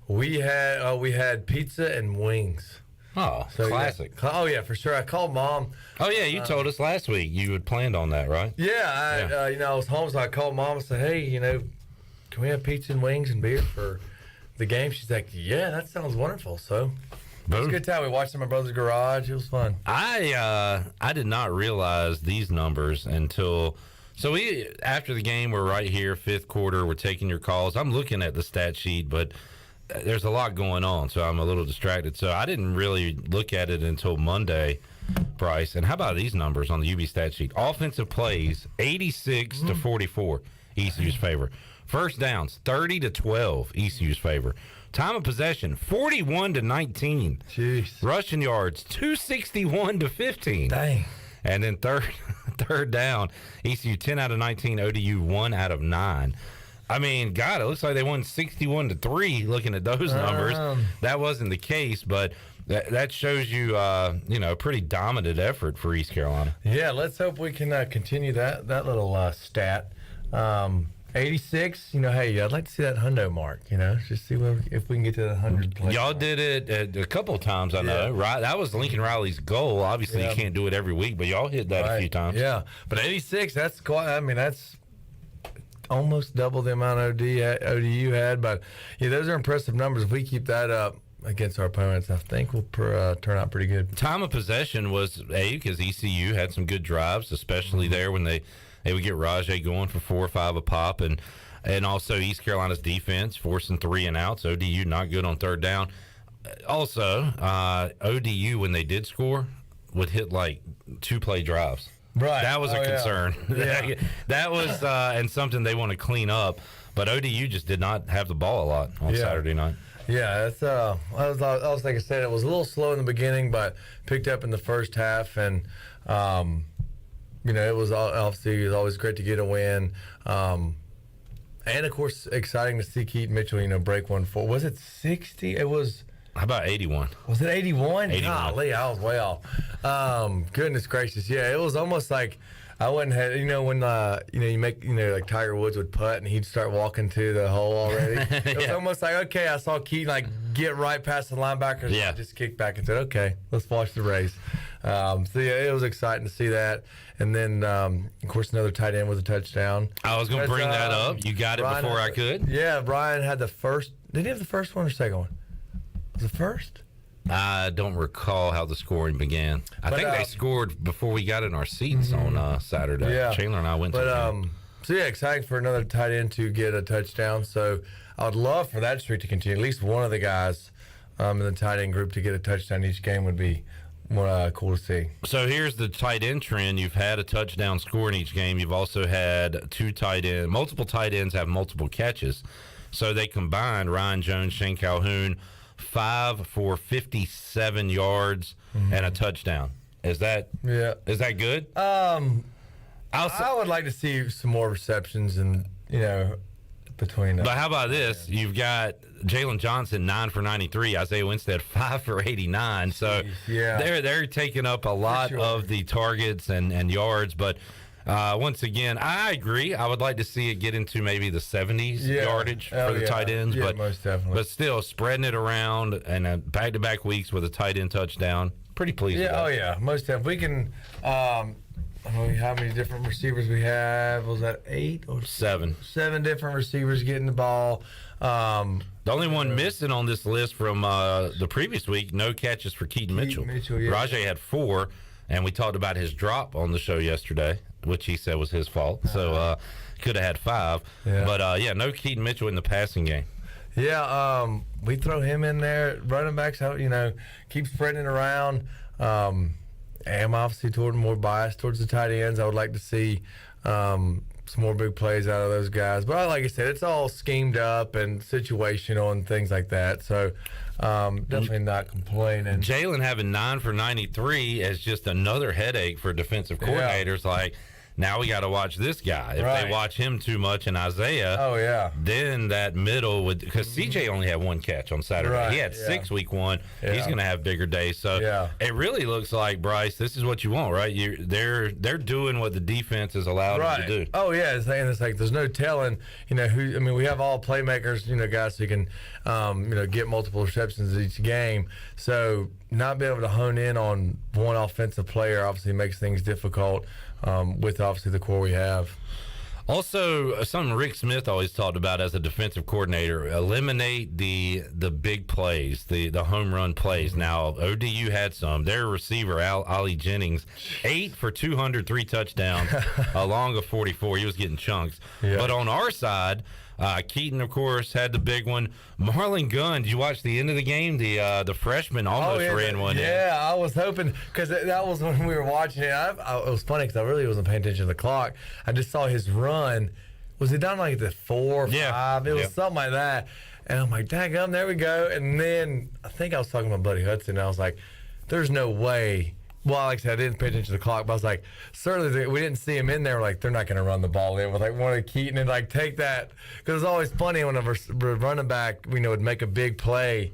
We had pizza and wings. Oh, so classic. Yeah. Oh, yeah, for sure. I called Mom. Oh, yeah, you told us last week you had planned on that, right? Yeah, I was home, so I called Mom and said, hey, can we have pizza and wings and beer for the game? She's like, yeah, that sounds wonderful. So it was a good time. We watched in my brother's garage. It was fun. I did not realize these numbers until... So after the game, we're right here, fifth quarter. We're taking your calls. I'm looking at the stat sheet, but... there's a lot going on, so I'm a little distracted. So I didn't really look at it until Monday, Bryce. And how about these numbers on the UB stat sheet? Offensive plays, 86 to 44, ECU's favor. First downs, 30 to 12, ECU's favor. Time of possession, 41 to 19. Jeez. Rushing yards, 261 to 15. Dang. And then third down, ECU 10 out of 19, ODU 1 out of 9. I mean, God, it looks like they won 61 to 3. Looking at those numbers, that wasn't the case, but that shows you, a pretty dominant effort for East Carolina. Yeah, let's hope we can continue that little stat. 86. Hey, I'd like to see that hundo mark. Just see if we can get to the 100. Y'all did it a couple of times, I know. Right, that was Lincoln Riley's goal. Obviously, you can't do it every week, but y'all hit that a few times. Yeah, but 86. That's quite. I mean, that's almost double the amount ODU had, but those are impressive numbers. If we keep that up against our opponents, I think we'll turn out pretty good. Time of possession was because ECU had some good drives, especially there when they would get Rajay going for 4 or 5 a pop, and also East Carolina's defense forcing 3 and outs. ODU not good on third down. Also, ODU when they did score would hit like 2-play drives. Right. That was a concern. Yeah. That was and something they want to clean up. But ODU just did not have the ball a lot on Saturday night. Yeah, that's I was like I said, it was a little slow in the beginning, but picked up in the first half, and it was obviously always great to get a win. And of course, exciting to see Keaton Mitchell, break 1-4. Was it 60? It was. How about 81? Was it 81? 81. Golly, I was way off. Goodness gracious. Yeah, it was almost like I wouldn't have, when, you make, like Tiger Woods would putt and he'd start walking to the hole already. It was almost like, okay, I saw Keaton, get right past the linebackers. Yeah. And I just kicked back and said, okay, let's watch the race. It was exciting to see that. And then, of course, another tight end with a touchdown. I was going to bring that up. You got it Brian before I could. Yeah, Brian had the first. Did he have the first one or second one? Was it first? I don't recall how the scoring began. I think they scored before we got in our seats on Saturday. Yeah. Chandler and I went to the So, exciting for another tight end to get a touchdown. So, I would love for that streak to continue. At least one of the guys in the tight end group to get a touchdown each game would be cool to see. So, here's the tight end trend. You've had a touchdown score in each game. You've also had multiple tight ends have multiple catches. So, they combined Ryan Jones, Shane Calhoun, 5 for 57 yards and a touchdown. Is that good? I would like to see some more receptions and between them. But how about this? You've got Jalen Johnson 9 for 93, Isaiah Winstead 5 for 89. So they're taking up a lot of the targets and yards, but once again, I agree. I would like to see it get into maybe the 70s yardage for the tight ends, but most definitely. But still, spreading it around and back-to-back weeks with a tight end touchdown, pretty pleased with that. Most definitely. We can. I don't know how many different receivers we have. Was that 8 or 7? 7 different receivers getting the ball. The only one missing on this list from the previous week, no catches for Keaton Mitchell. Rajay had 4, and we talked about his drop on the show yesterday, which he said was his fault. So could have had 5. Yeah. But, no Keaton Mitchell in the passing game. Yeah, we throw him in there. Running backs, keep spreading it around. I'm obviously more biased towards the tight ends. I would like to see some more big plays out of those guys. But like I said, it's all schemed up and situational and things like that. So definitely not complaining. Jalen having 9 for 93 is just another headache for defensive coordinators. Like, Now we got to watch this guy. If Right. they watch him too much and Isaiah, then that middle would, because CJ only had one catch on Saturday. Right, He had 6 week one. Yeah. He's going to have bigger days. So it really looks like, Bryce, this is what you want, right? They're doing what the defense is allowed them to do. Oh yeah, it's like there's no telling, who. I mean, we have all playmakers, guys who can, get multiple receptions each game. So not being able to hone in on one offensive player obviously makes things difficult. With obviously the core we have. Also, something Rick Smith always talked about as a defensive coordinator: eliminate the big plays, the home run plays. Now, ODU had some. Their receiver, Ollie Jennings, 8 for 200, 3 touchdowns, along a 44. He was getting chunks. Yeah. But on our side, Keaton, of course, had the big one. Marlon Gunn, did you watch the end of the game? The freshman almost ran one in. Yeah, I was hoping, because that was when we were watching it. It was funny because I really wasn't paying attention to the clock. I just saw his run. Was it down like the 4 or 5? It was something like that. And I'm like, daggum, there we go. And then I think I was talking to my buddy Hudson, and I was like, there's no way. Well, like I said, I didn't pay attention to the clock, but I was like, certainly we didn't see him in there. Like, they're not going to run the ball in with like one of Keaton and like take that. Because it's always funny when a running back, would make a big play,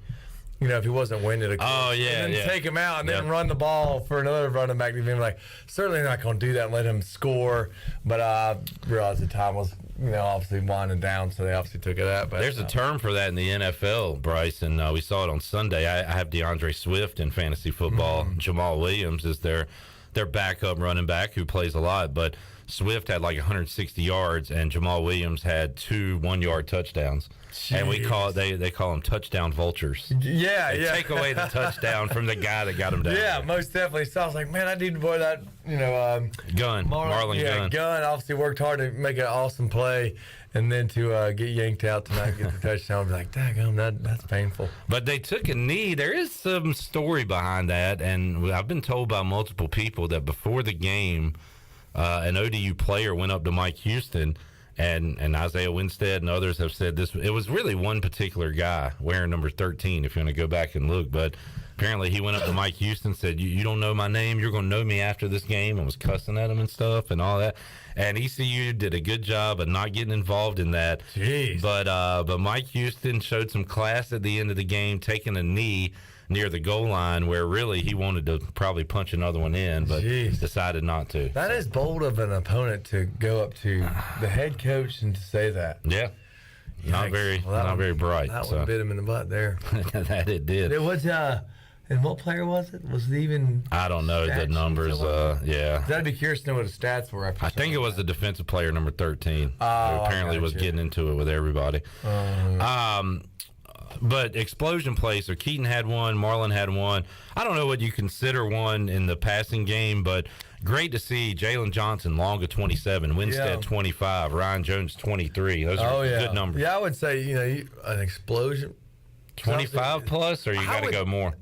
if he wasn't winded. Oh, yeah. And then take him out and then run the ball for another running back. Like, certainly not going to do that and let him score. But I realized the time was, obviously winding down, so they obviously took it out. But there's a term for that in the NFL, Bryce, and we saw it on Sunday. I have DeAndre Swift in fantasy football. Jamal Williams is their backup running back who plays a lot, but Swift had like 160 yards, and Jamal Williams had 2 one-yard touchdowns. Jeez. And they call them touchdown vultures. Yeah, they take away the touchdown from the guy that got him down. Yeah, most definitely. So I was like, man, I need to boy that, Gunn, Marlon Gunn. Gunn obviously worked hard to make an awesome play, and then to get yanked out tonight, get the touchdown. I'd be like, daggum, that's painful. But they took a knee. There is some story behind that, and I've been told by multiple people that before the game, an ODU player went up to Mike Houston, and Isaiah Winstead and others have said this. It was really one particular guy wearing number 13, if you want to go back and look. But apparently he went up to Mike Houston, said, you don't know my name. You're going to know me after this game, and was cussing at him and stuff and all that. And ECU did a good job of not getting involved in that. Jeez. But Mike Houston showed some class at the end of the game, taking a knee near the goal line where really he wanted to probably punch another one in, but decided not to. That is bold of an opponent to go up to the head coach and to say that. Yeah. Not very bright. That one bit him in the butt there. That it did. It was, and what player was it? Was it even? I don't know the numbers. Yeah. I'd be curious to know what the stats were. I think it was the defensive player number 13. Who apparently was getting into it with everybody. But explosion plays. So Keaton had one, Marlon had one. I don't know what you consider one in the passing game, but great to see Jalen Johnson, long of 27, Winstead 25, Ryan Jones 23. Those are good numbers. Yeah, I would say, an explosion. 25 plus, or you got to go more?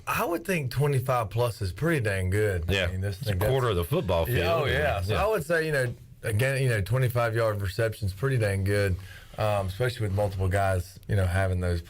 I would think 25 plus is pretty dang good. Yeah, it's a quarter of the football field. Yeah, yeah. So I would say, again, 25-yard receptions, pretty dang good. Especially with multiple guys, having those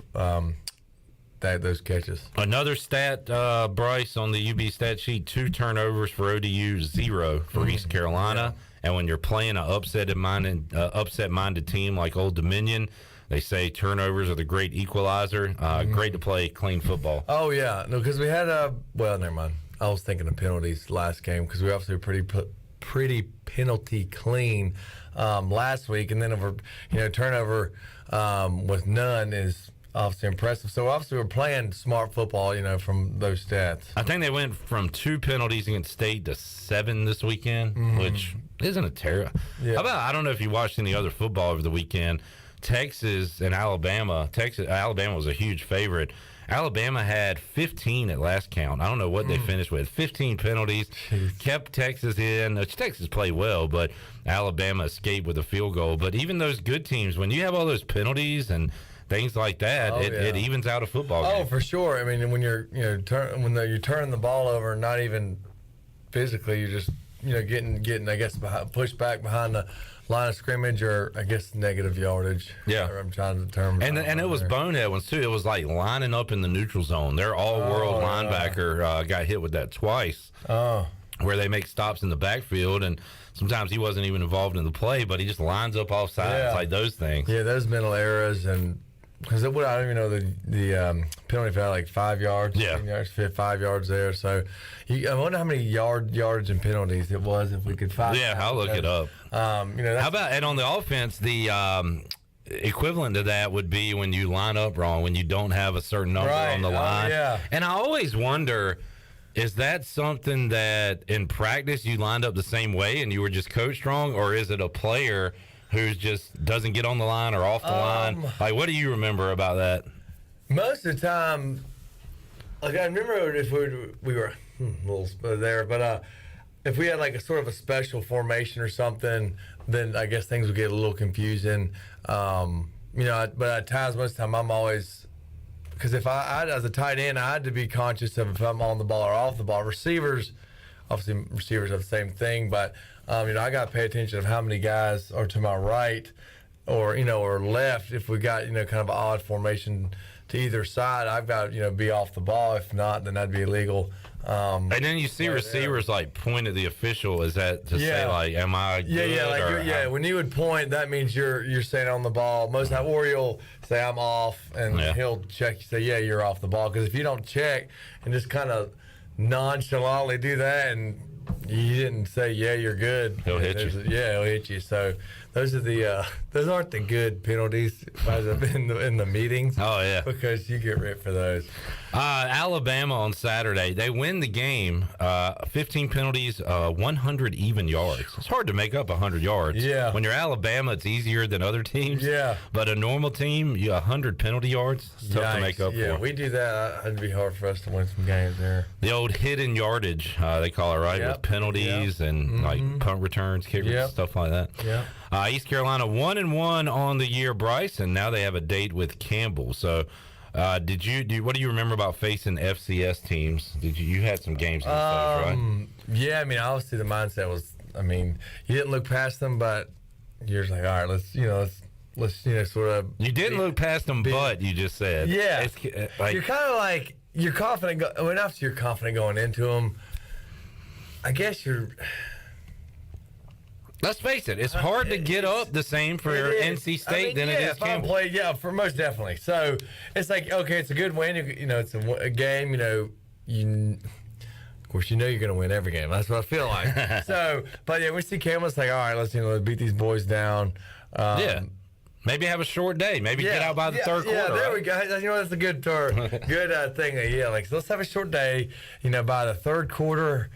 those catches. Another stat, Bryce, on the UB stat sheet: 2 turnovers for ODU, 0 for East Carolina. Yeah. And when you're playing an upset-minded team like Old Dominion, they say turnovers are the great equalizer. Great to play clean football. Oh yeah, no, because we had well, never mind. I was thinking of penalties last game because we obviously were pretty penalty clean last week, and then turnover with none is obviously impressive. So obviously we're playing smart football, from those stats. I think they went from 2 penalties against State to 7 this weekend, which isn't a terror. Yeah. How about, I don't know if you watched any other football over the weekend, Texas and Alabama. Alabama was a huge favorite. Alabama had 15 at last count. I don't know what they finished with. 15 penalties. Jeez. Kept Texas in. Texas played well, but Alabama escaped with a field goal. But even those good teams, when you have all those penalties and things like that, it evens out a football game. Oh, for sure. I mean, when you're you're turning the ball over, not even physically, you're just getting I guess pushed back behind the line of scrimmage, or I guess negative yardage. Yeah, I'm trying to determine. And it was bonehead ones too. It was like lining up in the neutral zone. Their all-world linebacker got hit with that twice. Oh. where they make stops in the backfield, and sometimes he wasn't even involved in the play, but he just lines up off sides, like those things. Yeah, those mental errors, and because I don't even know the penalty for like 5 yards. Yeah, 5 yards there. So I wonder how many yards and penalties it was if we could find. Yeah, I'll look it up. How about, and on the offense, the equivalent to that would be when you line up wrong, when you don't have a certain number on the line. And I always wonder, is that something that in practice you lined up the same way and you were just coached wrong, or is it a player who just doesn't get on the line or off the line? Like, what do you remember about that? Most of the time, like I remember if we were a little there, but if we had like a sort of a special formation or something, then I guess things would get a little confusing. But at times, most of the time, I'm always, because if I as a tight end, I had to be conscious of if I'm on the ball or off the ball. Receivers have the same thing, but I got to pay attention of how many guys are to my right or left. If we got, kind of an odd formation to either side, I've got to, be off the ball. If not, then that'd be illegal. And then you see receivers like point at the official. Is that to say like, am I good? When you would point, that means you're staying on the ball. Most of the time, or you'll say I'm off, and he'll check. Say you are off the ball. Because if you don't check and just kind of nonchalantly do that, and you didn't say you're good, he'll hit you. He'll hit you. So those are those aren't the good penalties in the meetings. Oh yeah, because you get ripped for those. Alabama on Saturday, they win the game. 15 penalties, 100 even yards. It's hard to make up 100 yards. Yeah. When you're Alabama, it's easier than other teams. Yeah. But a normal team, 100 penalty yards, it's tough to make up for. Yeah, we do that. It'd be hard for us to win some games there. The old hidden yardage, they call it, right? With penalties and like punt returns, kick returns, stuff like that. Yeah. East Carolina 1-1 on the year, Bryce, and now they have a date with Campbell. So, what do you remember about facing FCS teams? You had some games in those, right? Yeah, obviously the mindset was, you didn't look past them, but you're just like, all right, let's sort of. You didn't look past them, but you just said, yeah, you're kind of like you're confident. After you're confident going into them, I guess you're. Let's face it, it's hard to get up the same for NC State than it is Campbell. For most definitely. So it's like, okay, it's a good win. It's a game. Of course, you're going to win every game. That's what I feel like. So, but we see Campbell. It's like, all right, let's beat these boys down. Maybe have a short day. Maybe get out by the third quarter. Yeah, there we go. That's a good thing. So let's have a short day. By the third quarter.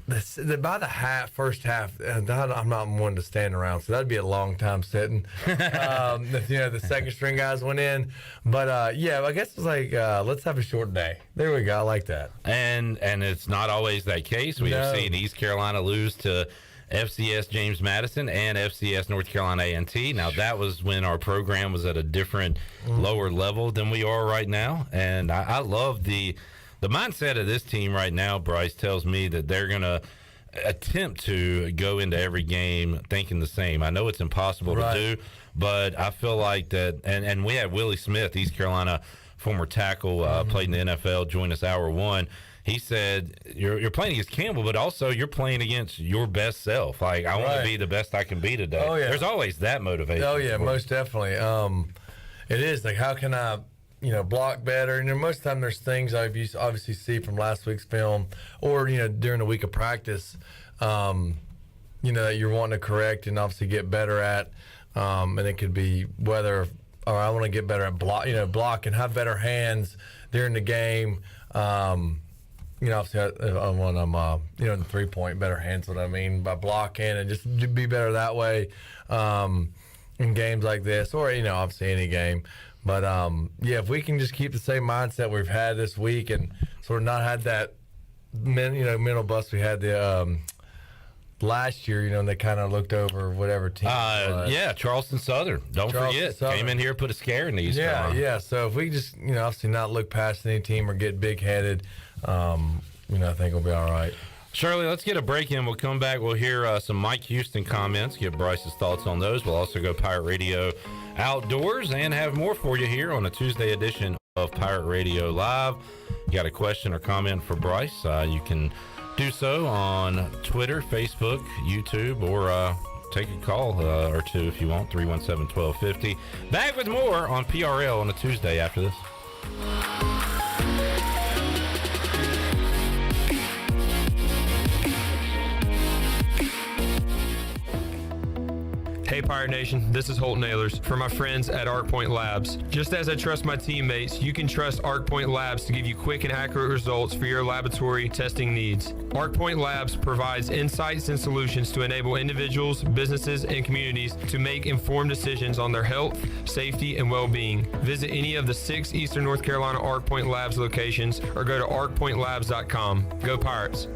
By the first half, I'm not one to stand around, so that'd be a long time sitting. The second string guys went in, but I guess it's like let's have a short day. There we go. I like that. And it's not always that case. We have seen East Carolina lose to FCS James Madison and FCS North Carolina A&T. Now that was when our program was at a different, lower level than we are right now, and I love the mindset of this team right now. Bryce tells me that they're going to attempt to go into every game thinking the same. I know it's impossible to do, but I feel like that. And we had Willie Smith, East Carolina former tackle, played in the NFL, joined us hour one. He said, you're playing against Campbell, but also you're playing against your best self. Like, I want to be the best I can be today. Oh, yeah. There's always that motivation. Oh, yeah, most definitely. It is. Like, how can I block better? Most of the time there's things I obviously see from last week's film or, during the week of practice, that you're wanting to correct and obviously get better at. And it could be whether, or I want to get better at block and have better hands during the game. Obviously when I'm, in the 3-point, better hands, what I mean by blocking, and just be better that way in games like this or, obviously any game. But, if we can just keep the same mindset we've had this week and sort of not had that, mental bust we had the last year, and they kind of looked over whatever team. Charleston Southern. Don't forget. Came in here, put a scare in these. Yeah. So if we just, obviously not look past any team or get big-headed, I think we'll be all right. Shirley, let's get a break in. We'll come back. We'll hear some Mike Houston comments, get Bryce's thoughts on those. We'll also go Pirate Radio Outdoors and have more for you here on a Tuesday edition of Pirate Radio Live. You got a question or comment for Bryce? You can Do so on Twitter, Facebook, YouTube, or take a call or two if you want, 317-1250. Back with more on PRL on a Tuesday after this. Hey Pirate Nation, this is Holt Nailers for my friends at ArcPoint Labs. Just as I trust my teammates, you can trust ArcPoint Labs to give you quick and accurate results for your laboratory testing needs. ArcPoint Labs provides insights and solutions to enable individuals, businesses, and communities to make informed decisions on their health, safety, and well-being. Visit any of the 6 Eastern North Carolina ArcPoint Labs locations or go to arcpointlabs.com. Go Pirates!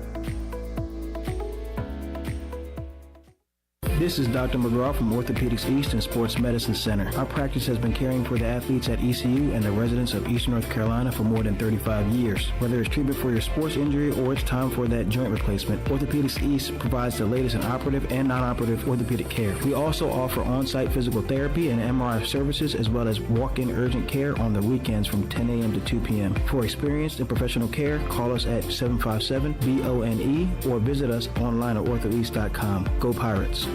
This is Dr. McGraw from Orthopedics East and Sports Medicine Center. Our practice has been caring for the athletes at ECU and the residents of Eastern North Carolina for more than 35 years. Whether it's treatment for your sports injury or it's time for that joint replacement, Orthopedics East provides the latest in operative and non-operative orthopedic care. We also offer on-site physical therapy and MRI services as well as walk-in urgent care on the weekends from 10 a.m. to 2 p.m. For experienced and professional care, call us at 757-BONE or visit us online at orthoeast.com. Go Pirates!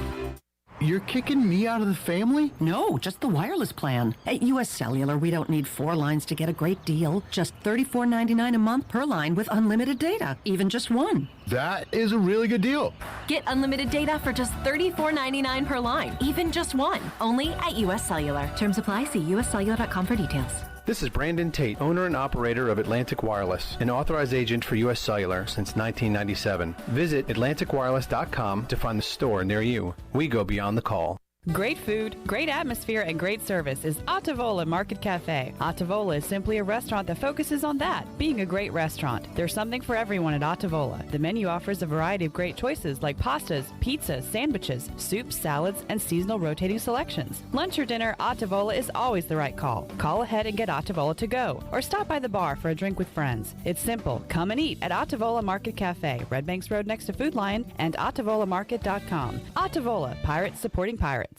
You're kicking me out of the family? No, just the wireless plan. At U.S. Cellular, we don't need 4 lines to get a great deal. Just $34.99 a month per line with unlimited data, even just one. That is a really good deal. Get unlimited data for just $34.99 per line, even just one. Only at U.S. Cellular. Terms apply. See uscellular.com for details. This is Brandon Tate, owner and operator of Atlantic Wireless, an authorized agent for U.S. Cellular since 1997. Visit AtlanticWireless.com to find the store near you. We go beyond the call. Great food, great atmosphere, and great service is Ottavola Market Cafe. Ottavola is simply a restaurant that focuses on that, being a great restaurant. There's something for everyone at Ottavola. The menu offers a variety of great choices like pastas, pizzas, sandwiches, soups, salads, and seasonal rotating selections. Lunch or dinner, Ottavola is always the right call. Call ahead and get Ottavola to go, or stop by the bar for a drink with friends. It's simple. Come and eat at Ottavola Market Cafe, Red Banks Road next to Food Lion, and OttavolaMarket.com. Ottavola, Pirates supporting pirates.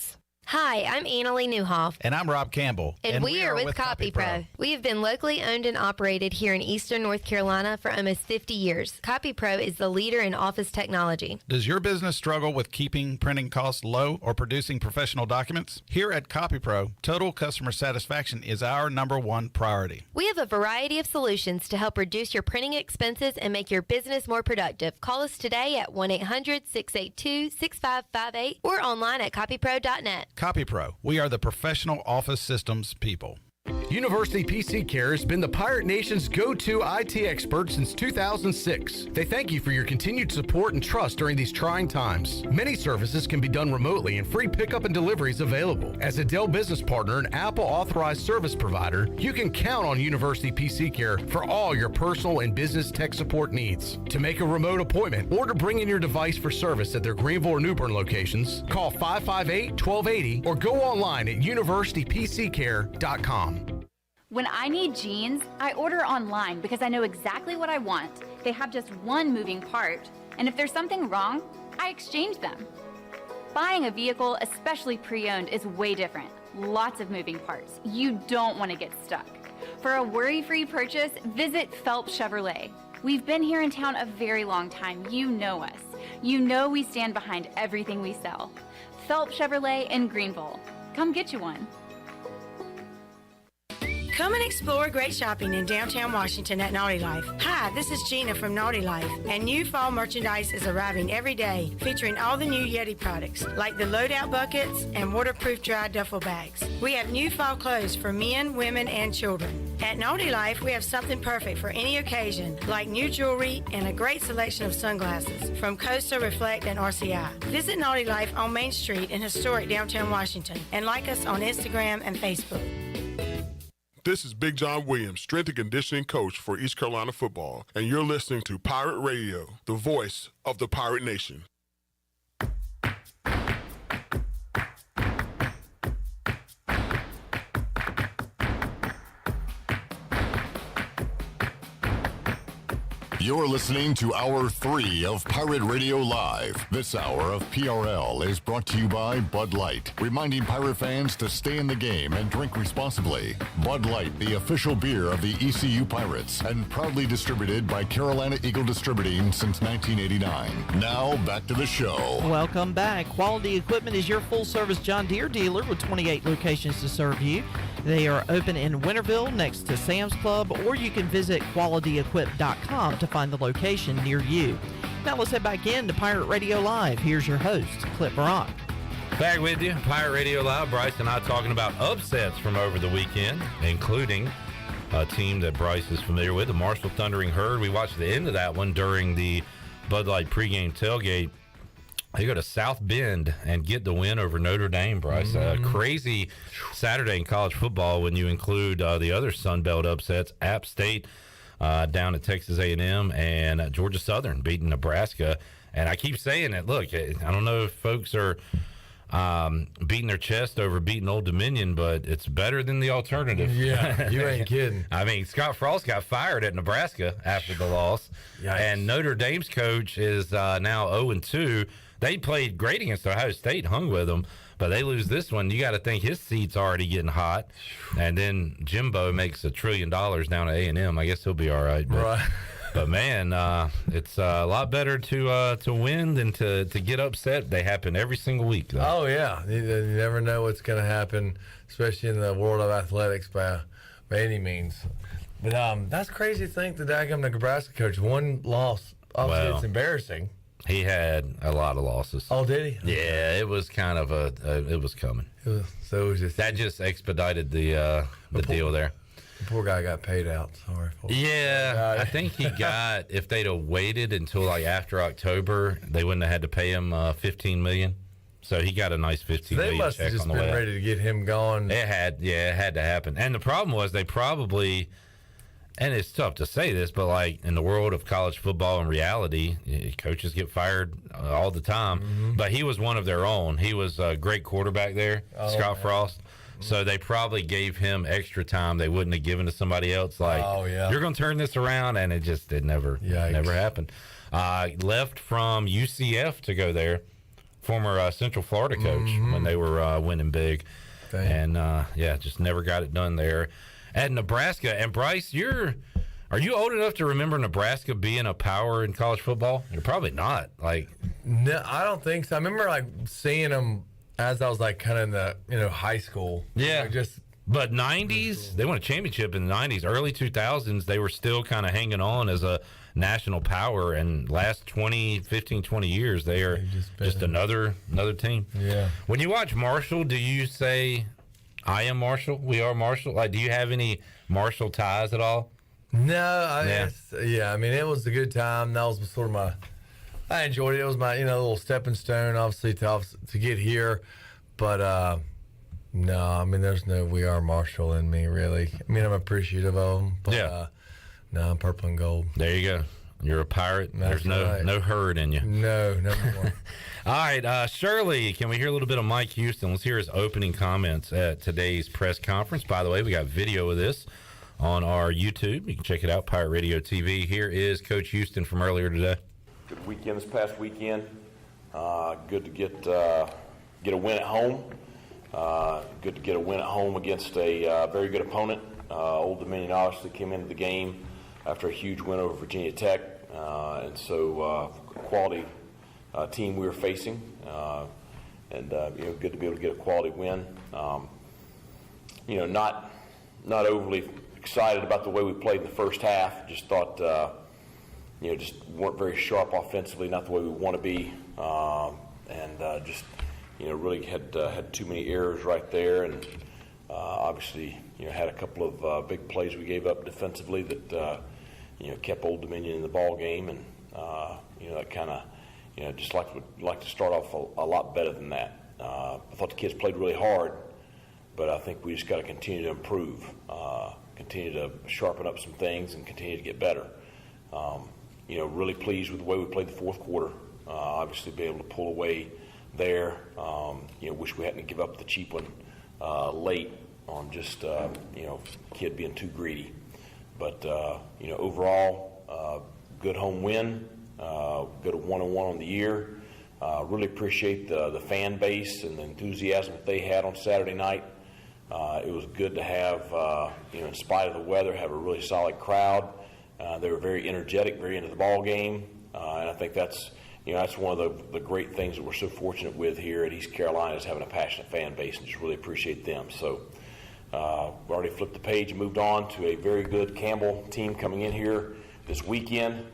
Hi, I'm Annalie Newhoff. And I'm Rob Campbell. And we are with CopyPro. We have been locally owned and operated here in Eastern North Carolina for almost 50 years. CopyPro is the leader in office technology. Does your business struggle with keeping printing costs low or producing professional documents? Here at CopyPro, total customer satisfaction is our #1 priority. We have a variety of solutions to help reduce your printing expenses and make your business more productive. Call us today at 1-800-682-6558 or online at copypro.net. CopyPro, we are the professional office systems people. University PC Care has been the Pirate Nation's go-to IT expert since 2006. They thank you for your continued support and trust during these trying times. Many services can be done remotely and free pickup and delivery is available. As a Dell business partner and Apple authorized service provider, you can count on University PC Care for all your personal and business tech support needs. To make a remote appointment or to bring in your device for service at their Greenville or New Bern locations, call 558-1280 or go online at universitypccare.com. When I need jeans, I order online because I know exactly what I want. They have just one moving part, and if there's something wrong, I exchange them. Buying a vehicle, especially pre-owned, is way different. Lots of moving parts. You don't want to get stuck. For a worry-free purchase, visit Phelps Chevrolet. We've been here in town a very long time. You know us. You know we stand behind everything we sell. Phelps Chevrolet in Greenville. Come get you one. Come and explore great shopping in downtown Washington at Naughty Life. Hi, this is Gina from Naughty Life, and new fall merchandise is arriving every day, featuring all the new Yeti products, like the loadout buckets and waterproof dry duffel bags. We have new fall clothes for men, women, and children. At Naughty Life, we have something perfect for any occasion, like new jewelry and a great selection of sunglasses from Costa, Reflect, and RCI. Visit Naughty Life on Main Street in historic downtown Washington, and like us on Instagram and Facebook. This is Big John Williams, strength and conditioning coach for East Carolina football, and you're listening to Pirate Radio, the voice of the Pirate Nation. You're listening to Hour 3 of Pirate Radio Live. This hour of PRL is brought to you by Bud Light, reminding Pirate fans to stay in the game and drink responsibly. Bud Light, the official beer of the ECU Pirates, and proudly distributed by Carolina Eagle Distributing since 1989. Now, back to the show. Welcome back. Quality Equipment is your full-service John Deere dealer with 28 locations to serve you. They are open in Winterville next to Sam's Club, or you can visit qualityequip.com to find the location near you. Now let's head back in to Pirate Radio Live. Here's your host, Clip Rock. Back with you, Pirate Radio Live. Bryce and I talking about upsets from over the weekend, including a team that Bryce is familiar with, the Marshall Thundering Herd. We watched the end of that one during the Bud Light pregame tailgate. They go to South Bend and get the win over Notre Dame, Bryce. Crazy Saturday in college football when you include the other Sun Belt upsets. App State down at Texas A&M and Georgia Southern beating Nebraska. And I keep saying it. Look, I don't know if folks are beating their chest over beating Old Dominion, but it's better than the alternative. Yeah, you ain't kidding. I mean, Scott Frost got fired at Nebraska after the loss. Yikes. And Notre Dame's coach is now 0-2. They played great against Ohio State, hung with them, but they lose this one. You got to think his seat's already getting hot. And then Jimbo makes $1 trillion down at A&M. I guess he'll be all right. But man, it's a lot better to win than to get upset. They happen every single week, though. Oh, yeah. You never know what's going to happen, especially in the world of athletics by any means. But that's crazy to think the daggum Nebraska coach, one loss. Obviously, it's embarrassing. He had a lot of losses. Oh, did he? Yeah, it was kind of it was coming. That just expedited the deal there. The poor guy got paid out. Sorry. Yeah, I think he got, if they'd have waited until like after October, they wouldn't have had to pay him $15 million. So he got a nice $15 million They must have check just on the been way ready to get him gone. It had to happen. And the problem was they probably, and it's tough to say this, but like in the world of college football and reality, coaches get fired all the time. Mm-hmm. But he was one of their own. He was a great quarterback there, Scott Frost. So they probably gave him extra time they wouldn't have given to somebody else. Like, you're going to turn this around, and it never happened. Left from UCF to go there, former Central Florida coach when they were winning big. Dang. And, just never got it done there. At Nebraska, and Bryce, are you old enough to remember Nebraska being a power in college football? You're probably not. No, I don't think so. I remember seeing them as I was kind of in the high school. Yeah. But 90s, they won a championship in the 90s. Early 2000s, they were still kind of hanging on as a national power. And last 15, 20 years, they are just another team. Yeah. When you watch Marshall, do you say, I am Marshall, we are Marshall? Do you have any Marshall ties at all? No. I mean, it was a good time. That was sort of I enjoyed it. It was my, little stepping stone, obviously, to get here. But, no, I mean, there's no we are Marshall in me, really. I mean, I'm appreciative of them. But, no, I'm purple and gold. There you go. You're a pirate. There's no herd in you. No more. All right, Shirley, can we hear a little bit of Mike Houston? Let's hear his opening comments at today's press conference. By the way, we got video of this on our YouTube. You can check it out, Pirate Radio TV. Here is Coach Houston from earlier today. Good weekend this past weekend. Good to get a win at home. Good to get a win at home against a very good opponent. Old Dominion obviously came into the game after a huge win over Virginia Tech, and so quality team we were facing, and good to be able to get a quality win. Not overly excited about the way we played in the first half. Just thought. Just weren't very sharp offensively, not the way we want to be, and really had too many errors right there, and obviously, had a couple of big plays we gave up defensively that, kept Old Dominion in the ball game, and that kind of, just like to start off a lot better than that. I thought the kids played really hard, but I think we just got to continue to improve, continue to sharpen up some things, and continue to get better. Really pleased with the way we played the fourth quarter. Obviously, be able to pull away there. Wish we hadn't give up the cheap one late on just kid being too greedy. But overall, good home win, good 1-1 on the year. Really appreciate the fan base and the enthusiasm that they had on Saturday night. It was good to have, in spite of the weather, have a really solid crowd. They were very energetic, very into the ball game, and I think that's one of the great things that we're so fortunate with here at East Carolina is having a passionate fan base, and just really appreciate them. So we already flipped the page and moved on to a very good Campbell team coming in here this weekend.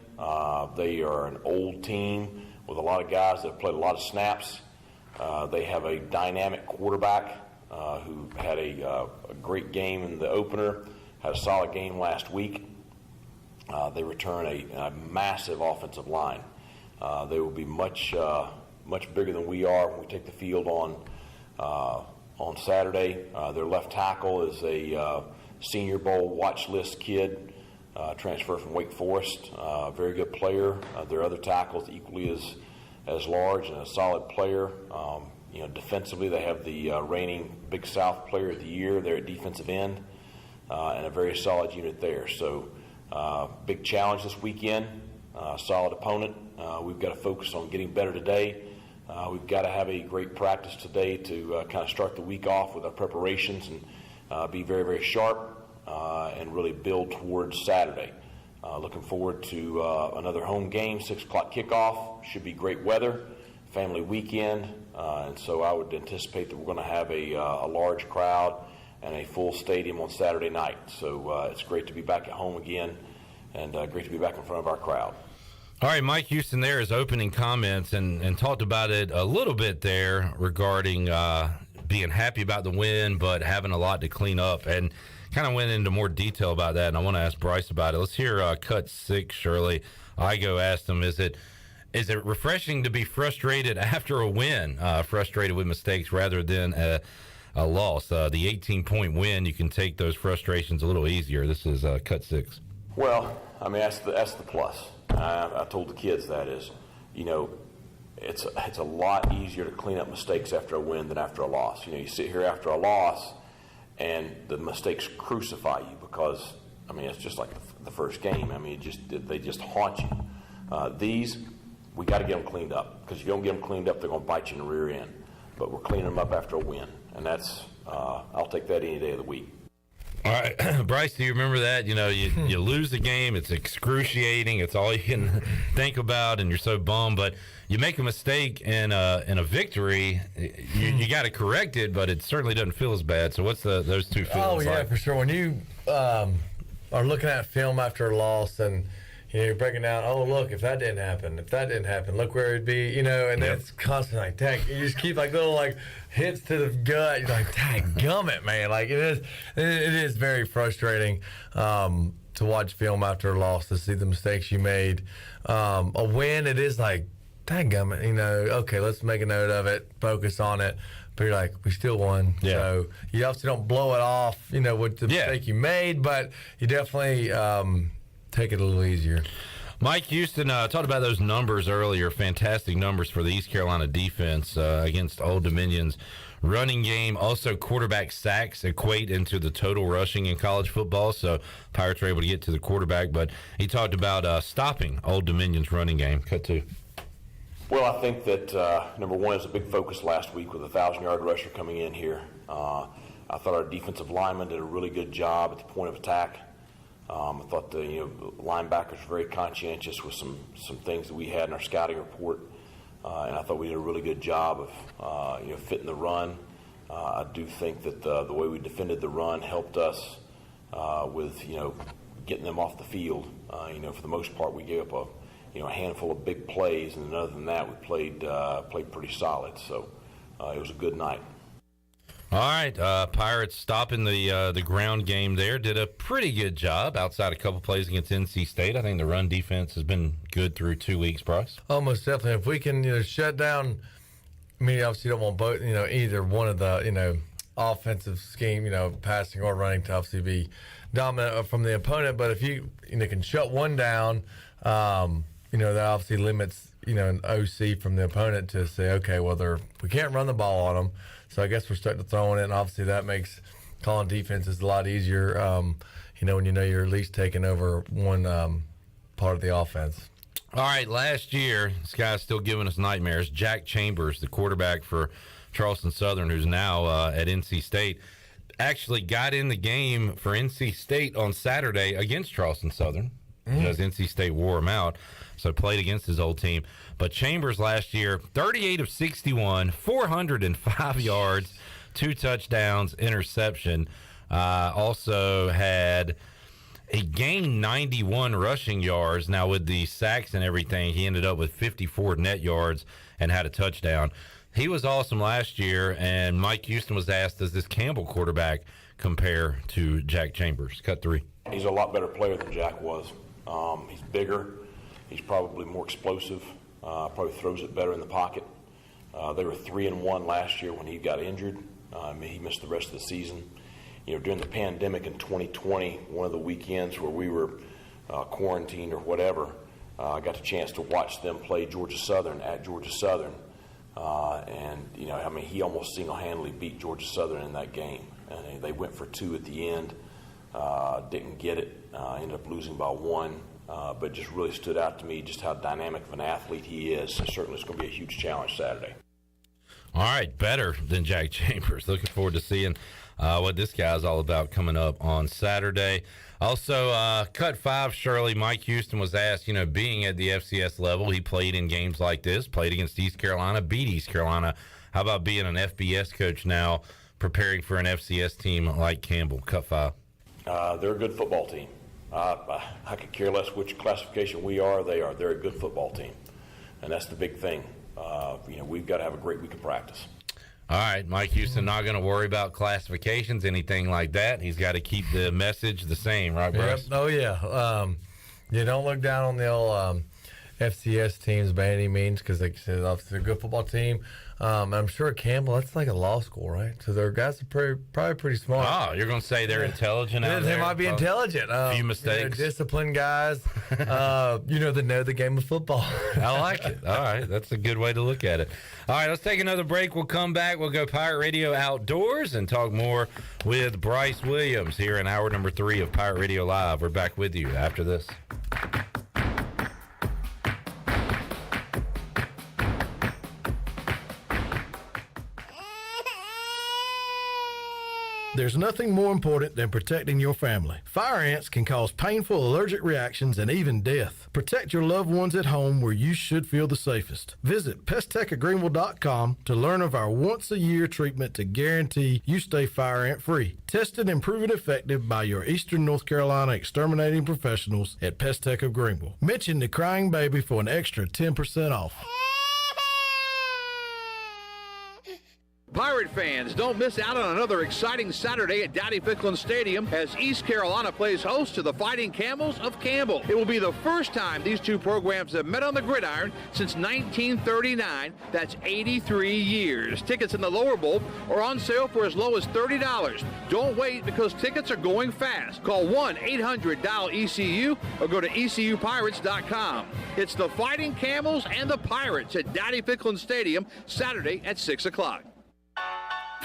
They are an old team with a lot of guys that have played a lot of snaps. They have a dynamic quarterback who had a great game in the opener, had a solid game last week. They return a massive offensive line. They will be much bigger than we are when we take the field on Saturday. Their left tackle is a Senior Bowl watch list kid, transferred from Wake Forest. Very good player. Their other tackle is equally as large and a solid player. Defensively, they have the reigning Big South Player of the Year there at defensive end, and a very solid unit there. So, big challenge this weekend. Solid opponent. We've got to focus on getting better today. We've got to have a great practice today to kind of start the week off with our preparations and be very, very sharp and really build towards Saturday. Looking forward to another home game, 6 o'clock kickoff. Should be great weather, family weekend, and so I would anticipate that we're going to have a large crowd and a full stadium on Saturday night. So it's great to be back at home again and great to be back in front of our crowd. All right, Mike Houston there is opening comments and talked about it a little bit there regarding being happy about the win but having a lot to clean up, and kind of went into more detail about that, and I want to ask Bryce about it. Let's hear cut 6, Shirley. Igo asked him, is it refreshing to be frustrated after a win, frustrated with mistakes rather than a loss? The 18-point win, you can take those frustrations a little easier. This is cut 6. Well, I mean, that's the plus. I told the kids that is, it's a lot easier to clean up mistakes after a win than after a loss. You sit here after a loss, and the mistakes crucify you because, I mean, it's just like the first game. I mean, they just haunt you. These, we got to get them cleaned up, because if you don't get them cleaned up, they're going to bite you in the rear end. But we're cleaning them up after a win, and that's I'll take that any day of the week. All right, Bryce, do you remember that? You lose the game. It's excruciating. It's all you can think about, and you're so bummed. But you make a mistake in a victory, you got to correct it, but it certainly doesn't feel as bad. So what's those two feelings like? Oh, yeah, for sure. When you are looking at film after a loss and you're breaking down, oh, look, if that didn't happen, look where it'd be, and it's constantly like, dang, you just keep like little like hits to the gut. You're like, dang, gummit, man. Like it is very frustrating to watch film after a loss, to see the mistakes you made. A win, it is like, dang, gummit, okay, let's make a note of it, focus on it. But you're like, we still won. Yeah. So you obviously don't blow it off, with the mistake you made, but you definitely take it a little easier. Mike Houston talked about those numbers earlier. Fantastic numbers for the East Carolina defense against Old Dominion's running game. Also, quarterback sacks equate into the total rushing in college football, so Pirates are able to get to the quarterback. But he talked about stopping Old Dominion's running game. Cut 2. Well, I think that, number one, is a big focus last week with a 1,000-yard rusher coming in here. I thought our defensive linemen did a really good job at the point of attack. I thought the linebackers were very conscientious with some things that we had in our scouting report, and I thought we did a really good job of fitting the run. I do think that the way we defended the run helped us with getting them off the field. For the most part, we gave up a handful of big plays, and other than that, we played pretty solid. So it was a good night. All right, Pirates stopping the ground game there. Did a pretty good job outside a couple plays against NC State. I think the run defense has been good through 2 weeks, Bryce. Almost definitely. If we can shut down, I mean, obviously you don't want both, either one of the, offensive scheme, passing or running to obviously be dominant from the opponent. But if you, can shut one down, that obviously limits, an OC from the opponent to say, okay, well, we can't run the ball on them. So I guess we're starting to throw it, and obviously that makes calling defenses a lot easier, when you're at least taking over one part of the offense. All right, last year, this guy's still giving us nightmares. Jack Chambers, the quarterback for Charleston Southern, who's now at NC State, actually got in the game for NC State on Saturday against Charleston Southern because NC State wore him out, so played against his old team. But Chambers last year, 38 of 61, 405 yards, 2 touchdowns, interception. Also had... He gained 91 rushing yards. Now, with the sacks and everything, he ended up with 54 net yards and had a touchdown. He was awesome last year, and Mike Houston was asked, does this Campbell quarterback compare to Jack Chambers? Cut 3. He's a lot better player than Jack was. He's bigger. He's probably more explosive. Probably throws it better in the pocket. They were 3-1 last year when he got injured. He missed the rest of the season. You know, during the pandemic in 2020, one of the weekends where we were quarantined or whatever, I got the chance to watch them play Georgia Southern at Georgia Southern. And, you know, I mean, he almost single-handedly beat Georgia Southern in that game. And they went for 2 at the end, didn't get it, ended up losing by 1. But just really stood out to me just how dynamic of an athlete he is. So certainly it's going to be a huge challenge Saturday. All right, better than Jack Chambers. Looking forward to seeing what this guy's all about coming up on Saturday. Also, cut 5, Shirley, Mike Houston was asked, you know, being at the FCS level, he played in games like this, played against East Carolina, beat East Carolina. How about being an FBS coach now, preparing for an FCS team like Campbell? Cut 5. They're a good football team. I could care less which classification we are, they are. They're a good football team, and that's the big thing. You know, we've got to have a great week of practice. All right, Mike Houston not going to worry about classifications, anything like that. He's got to keep the message the same, right, Bryce? Yep. Oh, yeah. You don't look down on the old FCS teams by any means because, like you said, obviously they're a good football team. I'm sure Campbell, that's like a law school, right? So their guys are probably pretty smart. Oh, you're going to say they're intelligent out there? They might be intelligent. A few mistakes. They're disciplined guys, you know, that know the game of football. I like it. All right, that's a good way to look at it. All right, let's take another break. We'll come back. We'll go Pirate Radio Outdoors and talk more with Bryce Williams here in hour number 3 of Pirate Radio Live. We're back with you after this. There's nothing more important than protecting your family. Fire ants can cause painful allergic reactions and even death. Protect your loved ones at home where you should feel the safest. Visit pesttechofgreenville.com to learn of our once-a-year treatment to guarantee you stay fire ant free. Tested and proven effective by your Eastern North Carolina exterminating professionals at Pest Tech of Greenville. Mention the crying baby for an extra 10% off. Pirate fans, don't miss out on another exciting Saturday at Dowdy-Ficklin Stadium as East Carolina plays host to the Fighting Camels of Campbell. It will be the first time these two programs have met on the gridiron since 1939. That's 83 years. Tickets in the lower bowl are on sale for as low as $30. Don't wait because tickets are going fast. Call 1-800-DIAL-ECU or go to ECUPirates.com. It's the Fighting Camels and the Pirates at Dowdy-Ficklin Stadium Saturday at 6 o'clock.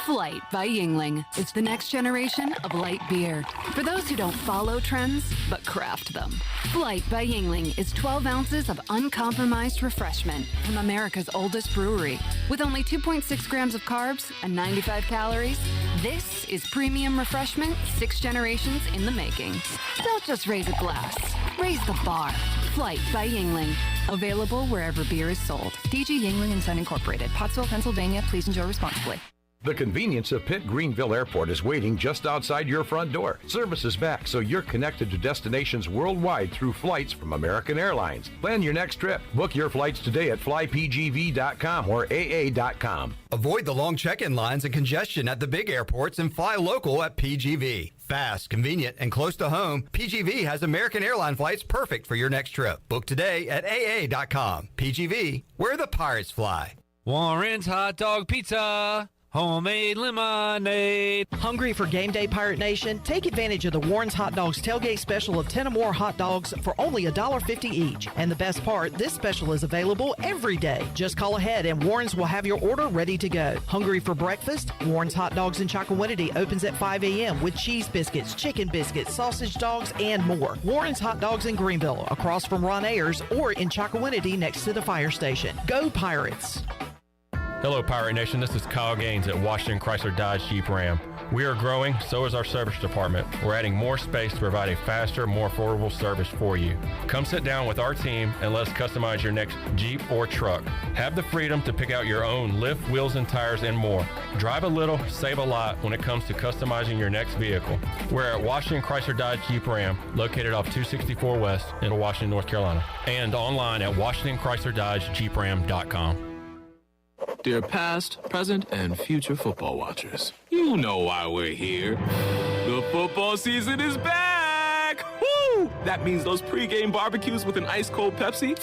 Flight by Yuengling is the next generation of light beer. For those who don't follow trends, but craft them. Flight by Yuengling is 12 ounces of uncompromised refreshment from America's oldest brewery. With only 2.6 grams of carbs and 95 calories, this is premium refreshment 6 generations in the making. Don't just raise a glass, raise the bar. Flight by Yuengling. Available wherever beer is sold. DG Yuengling & Son Incorporated, Pottsville, Pennsylvania. Please enjoy responsibly. The convenience of Pitt Greenville Airport is waiting just outside your front door. Service is back, so you're connected to destinations worldwide through flights from American Airlines. Plan your next trip. Book your flights today at flypgv.com or aa.com. Avoid the long check-in lines and congestion at the big airports and fly local at PGV. Fast, convenient, and close to home, PGV has American airline flights perfect for your next trip. Book today at aa.com. PGV, where the pirates fly. Warren's Hot Dog Pizza. Homemade lemonade. Hungry for game day, Pirate Nation? Take advantage of the Warren's Hot Dogs tailgate special of 10 or more hot dogs for only $1.50 each. And the best part, this special is available every day. Just call ahead and Warren's will have your order ready to go. Hungry for breakfast? Warren's Hot Dogs in Chocowinity opens at 5 a.m. with cheese biscuits, chicken biscuits, sausage dogs, and more. Warren's Hot Dogs in Greenville, across from Ron Ayers, or in Chocowinity next to the fire station. Go Pirates! Hello, Pirate Nation. This is Kyle Gaines at Washington Chrysler Dodge Jeep Ram. We are growing, so is our service department. We're adding more space to provide a faster, more affordable service for you. Come sit down with our team and let us customize your next Jeep or truck. Have the freedom to pick out your own lift, wheels, and tires and more. Drive a little, save a lot when it comes to customizing your next vehicle. We're at Washington Chrysler Dodge Jeep Ram, located off 264 West in Washington, North Carolina, and online at WashingtonChryslerDodgeJeepRam.com. Dear past, present, and future football watchers, you know why we're here. The football season is back! Woo! That means those pregame barbecues with an ice-cold Pepsi?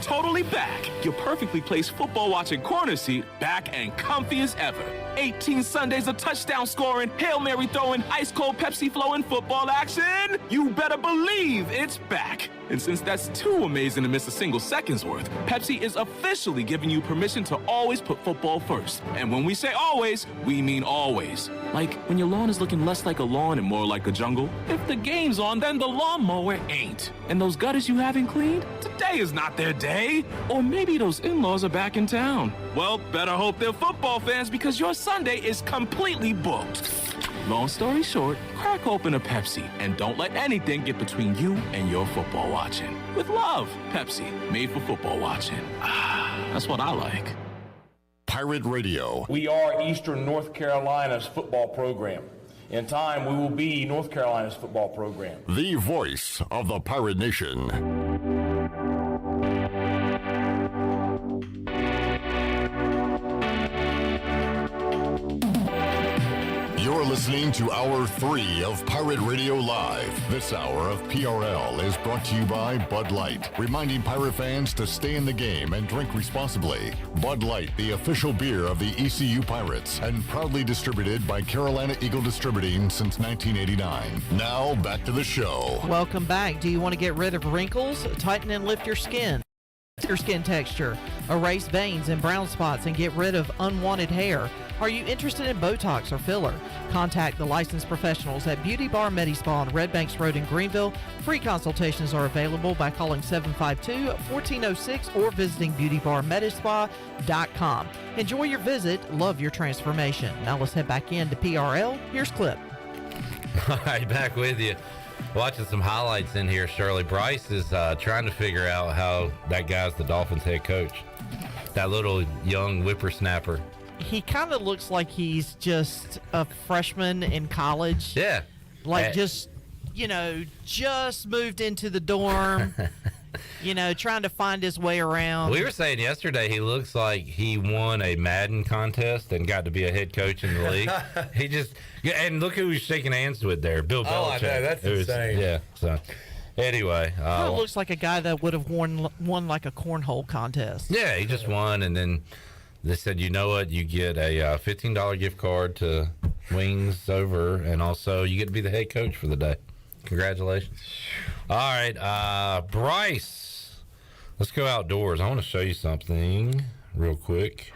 Totally back. Your perfectly placed football watching corner seat back and comfy as ever. 18 Sundays of touchdown scoring, Hail Mary throwing, ice-cold Pepsi flowing football action. You better believe it's back. And since that's too amazing to miss a single second's worth, Pepsi is officially giving you permission to always put football first. And when we say always, we mean always. Like when your lawn is looking less like a lawn and more like a jungle. If the game's on, then the lawnmower ain't. And those gutters you haven't cleaned, today is not their day. Or maybe those in-laws are back in town. Well, better hope they're football fans because your Sunday is completely booked. Long story short, crack open a Pepsi and don't let anything get between you and your football watching. With love, Pepsi, made for football watching. That's what I like. Pirate Radio. We are Eastern North Carolina's football program. In time, we will be North Carolina's football program. The voice of the Pirate Nation. You're listening to Hour 3 of Pirate Radio Live. This hour of PRL is brought to you by Bud Light, reminding Pirate fans to stay in the game and drink responsibly. Bud Light, the official beer of the ECU Pirates, and proudly distributed by Carolina Eagle Distributing since 1989. Now, back to the show. Welcome back. Do you want to get rid of wrinkles? Tighten and lift your skin. Your skin texture, erase veins and brown spots, and get rid of unwanted hair. Are you interested in Botox or filler? Contact the licensed professionals at Beauty Bar Medispa on Red Banks Road in Greenville. Free consultations are available by calling 752-1406 or visiting beautybarmedispa.com. Enjoy your visit. Love your transformation. Now let's head back into PRL. Here's Clip. All right, back with you. Watching some highlights in here, Shirley. Bryce is trying to figure out how that guy's the Dolphins head coach. That little young whippersnapper. He kind of looks like he's just a freshman in college. Yeah. Like just moved into the dorm, trying to find his way around. We were saying yesterday he looks like he won a Madden contest and got to be a head coach in the league. And look who he's shaking hands with there, Bill Belichick. Oh, I know, that's insane. Yeah, so anyway. Kind of looks like a guy that would have won like a cornhole contest. Yeah, he just won, and then they said, you know what, you get a $15 gift card to Wings Over, and also you get to be the head coach for the day. Congratulations. All right, Bryce, let's go outdoors. I want to show you something real quick.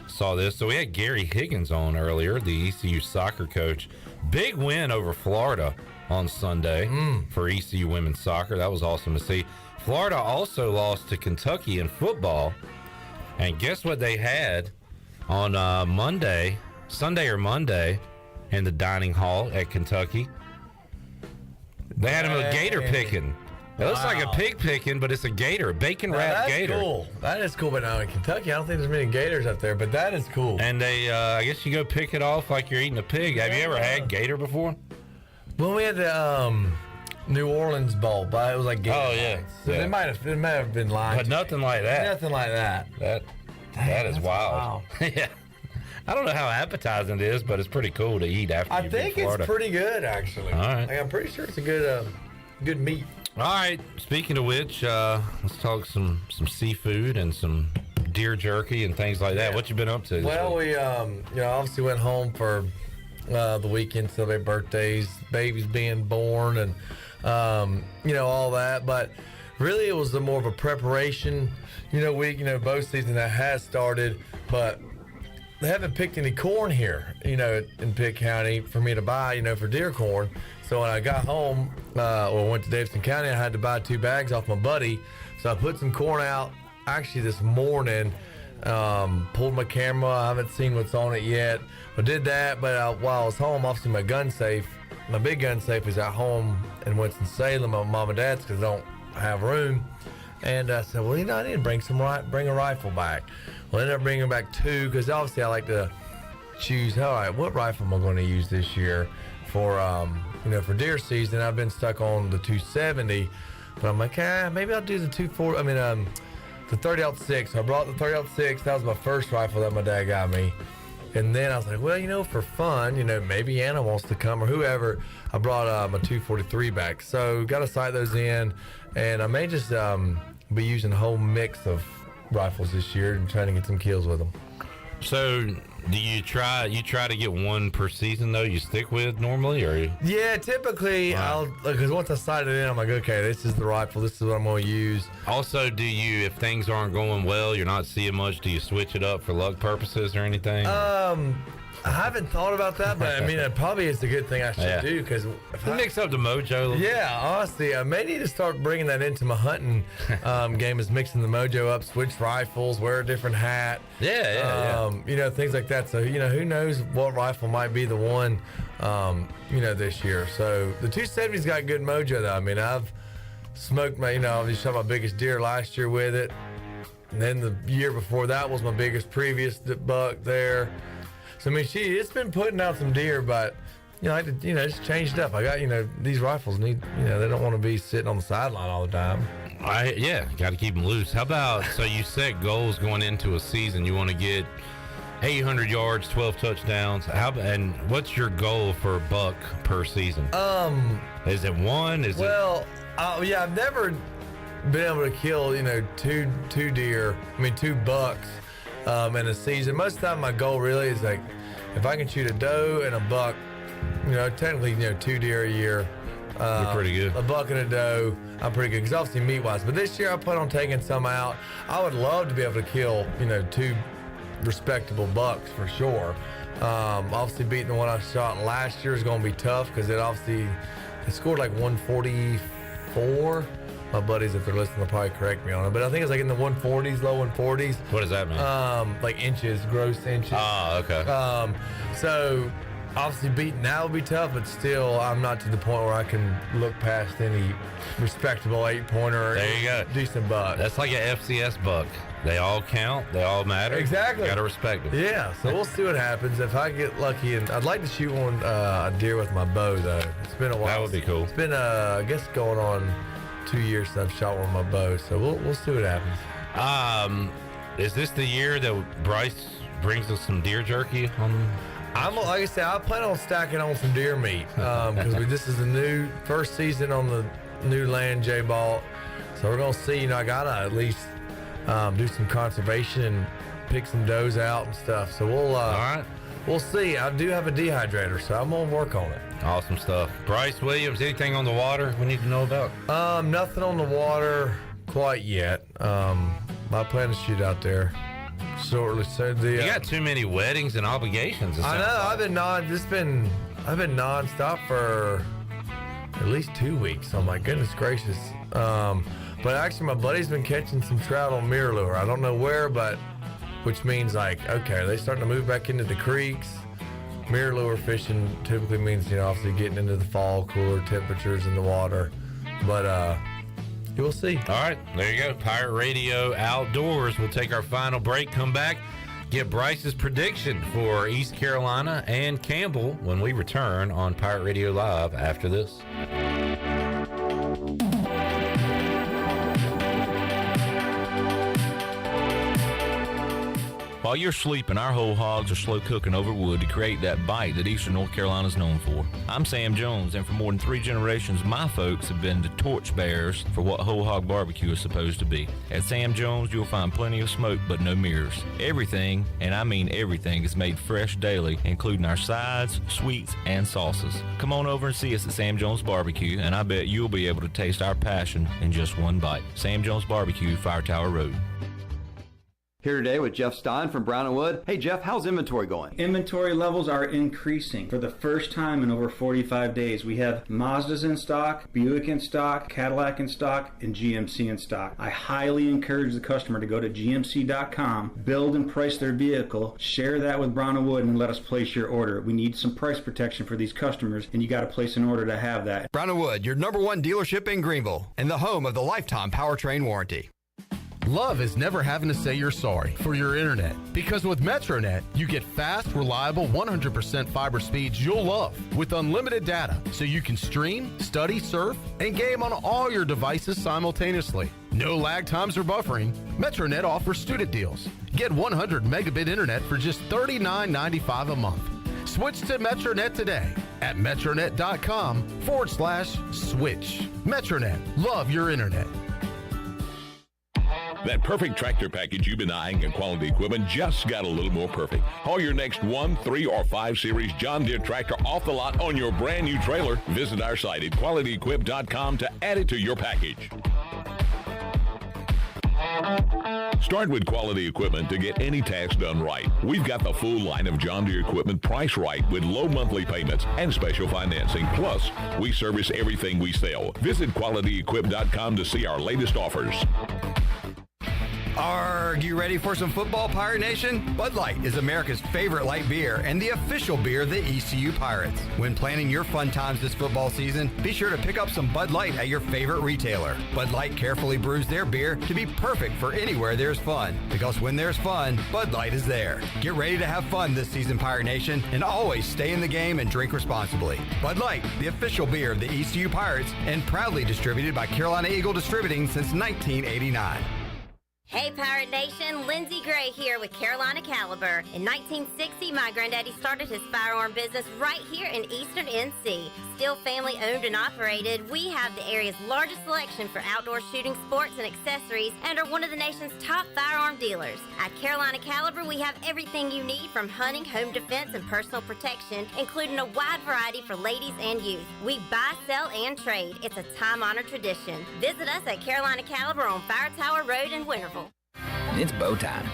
Saw this. So we had Gary Higgins on earlier, the ECU soccer coach. Big win over Florida on Sunday for ECU women's soccer. That was awesome to see. Florida also lost to Kentucky in football. And guess what they had on Sunday or Monday, in the dining hall at Kentucky? They had him a gator picking. It looks like a pig picking, but it's a gator, a bacon-wrapped gator. That's cool. That is cool, but now in Kentucky, I don't think there's many gators up there, but that is cool. And they, I guess you go pick it off like you're eating a pig. Have you ever had gator before? Well, we had the New Orleans Bowl, but it was like gator. Oh, yeah. So it might have been lying. But nothing like that. Nothing like that. That is wild. Yeah. I don't know how appetizing it is, but it's pretty cool to eat after you I think it's pretty good, actually. All right. Like, I'm pretty sure it's a good meat. All right. Speaking of which, let's talk some seafood and some deer jerky and things like that. What you been up to? Well, we obviously went home for the weekend, celebrate birthdays, babies being born, and all that. But really, it was more of a preparation, week. Bow season that has started, but they haven't picked any corn here, in Pitt County for me to buy, for deer corn. So when I got home, went to Davidson County, I had to buy 2 bags off my buddy. So I put some corn out actually this morning, pulled my camera. I haven't seen what's on it yet. I did that, but while I was home, obviously my gun safe, my big gun safe is at home in Winston-Salem at mom and dad's because I don't have room. And I said, well, I need to bring a rifle back. Well, I ended up bringing back 2 because obviously I like to choose, all right, what rifle am I going to use this year for, for deer season. I've been stuck on the 270, but I'm like, maybe I'll do the 30-06. So I brought the 30-06. That was my first rifle that my dad got me. And then I was like, well, for fun, maybe Anna wants to come or whoever. I brought my 243 back. So got to sight those in, and I may just be using a whole mix of rifles this year and trying to get some kills with them. So do you try to get one per season though? You stick with normally, or? Yeah, typically because once I sight it in, I'm like, okay, this is the rifle. This is what I'm going to use. Also, do you, if things aren't going well, you're not seeing much, do you switch it up for luck purposes or anything? I haven't thought about that, but it probably is a good thing I should do because mix up the mojo. Yeah, honestly, I may need to start bringing that into my hunting game, is mixing the mojo up, switch rifles, wear a different hat. Yeah. Things like that. So who knows what rifle might be the one, this year. So the 270's got good mojo though. I've smoked I just shot my biggest deer last year with it, and then the year before that was my biggest previous buck there. So it's been putting out some deer, but I just changed it up. I got these rifles need they don't want to be sitting on the sideline all the time. Got to keep them loose. How about, so you set goals going into a season? You want to get 800 yards, 12 touchdowns. And what's your goal for a buck per season? Is it one? I've never been able to kill two deer. 2 bucks. In a season. Most of the time my goal really is like if I can shoot a doe and a buck, technically 2 deer a year. You're pretty good. A buck and a doe, I'm pretty good because obviously meat wise. But this year I plan on taking some out. I would love to be able to kill 2 respectable bucks for sure. Obviously beating the one I shot last year is going to be tough because it scored like 144. My buddies, if they're listening, will probably correct me on it. But I think it's like in the 140s, low 140s. What does that mean? Like inches, gross inches. Oh, okay. So obviously beating that will be tough, but still I'm not to the point where I can look past any respectable 8-pointer or there you go. Decent buck. That's like an FCS buck. They all count. They all matter. Exactly. You got to respect them. Yeah, so we'll see what happens. If I get lucky, and I'd like to shoot a deer with my bow, though. It's been a while. That would be cool. It's been, I guess, going on 2 years since I've shot one with my bow, so we'll see what happens. Is this the year that Bryce brings us some deer jerky? Like I said, I plan on stacking on some deer meat because this is the new first season on the new land Jay bought, so we're gonna see. I gotta at least do some conservation and pick some does out and stuff. So all right. We'll see. I do have a dehydrator, so I'm gonna work on it. Awesome stuff. Bryce Williams, anything on the water we need to know about? Nothing on the water quite yet. I plan to shoot out there shortly. So you got too many weddings and obligations. I know. I've been nonstop for at least 2 weeks. Oh my goodness gracious. But actually, my buddy's been catching some trout on mirror lure. I don't know where, but which means like, okay, are they starting to move back into the creeks? Mirror lure fishing typically means, obviously getting into the fall, cooler temperatures in the water. But you'll see. All right, there you go. Pirate Radio Outdoors. We'll take our final break, come back, get Bryce's prediction for East Carolina and Campbell when we return on Pirate Radio Live after this. While you're sleeping, our whole hogs are slow cooking over wood to create that bite that Eastern North Carolina is known for. I'm Sam Jones, and for more than 3 generations, my folks have been the torchbearers for what whole hog barbecue is supposed to be. At Sam Jones, you'll find plenty of smoke, but no mirrors. Everything, and I mean everything, is made fresh daily, including our sides, sweets, and sauces. Come on over and see us at Sam Jones Barbecue, and I bet you'll be able to taste our passion in just one bite. Sam Jones Barbecue, Fire Tower Road. Here today with Jeff Stein from Brown & Wood. Hey Jeff, how's inventory going? Inventory levels are increasing. For the first time in over 45 days, we have Mazdas in stock, Buick in stock, Cadillac in stock, and GMC in stock. I highly encourage the customer to go to gmc.com, build and price their vehicle, share that with Brown & Wood, and let us place your order. We need some price protection for these customers, and you got to place an order to have that. Brown & Wood, your #1 dealership in Greenville and the home of the lifetime powertrain warranty. Love is never having to say you're sorry for your internet. Because with MetroNet, you get fast, reliable, 100% fiber speeds you'll love with unlimited data so you can stream, study, surf, and game on all your devices simultaneously. No lag times or buffering. MetroNet offers student deals. Get 100 megabit internet for just $39.95 a month. Switch to MetroNet today at metronet.com/switch. MetroNet. Love your internet. That perfect tractor package you've been eyeing at Quality Equipment just got a little more perfect. Haul your next 1, 3, or 5 Series John Deere tractor off the lot on your brand new trailer. Visit our site at QualityEquip.com to add it to your package. Start with Quality Equipment to get any task done right. We've got the full line of John Deere equipment priced right with low monthly payments and special financing. Plus, we service everything we sell. Visit QualityEquip.com to see our latest offers. Are you ready for some football, Pirate Nation? Bud Light is America's favorite light beer and the official beer of the ECU Pirates. When planning your fun times this football season, be sure to pick up some Bud Light at your favorite retailer. Bud Light carefully brews their beer to be perfect for anywhere there's fun. Because when there's fun, Bud Light is there. Get ready to have fun this season, Pirate Nation, and always stay in the game and drink responsibly. Bud Light, the official beer of the ECU Pirates, and proudly distributed by Carolina Eagle Distributing since 1989. Hey Pirate Nation, Lindsey Gray here with Carolina Caliber. In 1960, my granddaddy started his firearm business right here in Eastern NC. Still family owned and operated, we have the area's largest selection for outdoor shooting sports and accessories and are one of the nation's top firearm dealers. At Carolina Caliber, we have everything you need from hunting, home defense, and personal protection, including a wide variety for ladies and youth. We buy, sell, and trade. It's a time-honored tradition. Visit us at Carolina Caliber on Fire Tower Road in Winterville. It's bow time.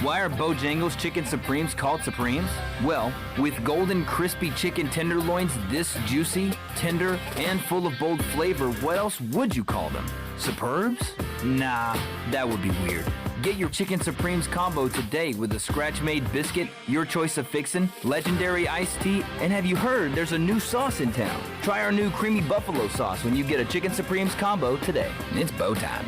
Why are Bojangles Chicken Supremes called Supremes? Well, with golden crispy chicken tenderloins this juicy, tender, and full of bold flavor, what else would you call them? Superbs? Nah, that would be weird. Get your Chicken Supremes combo today with a scratch-made biscuit, your choice of fixin', legendary iced tea, and have you heard there's a new sauce in town? Try our new creamy buffalo sauce when you get a Chicken Supremes combo today. It's bow time.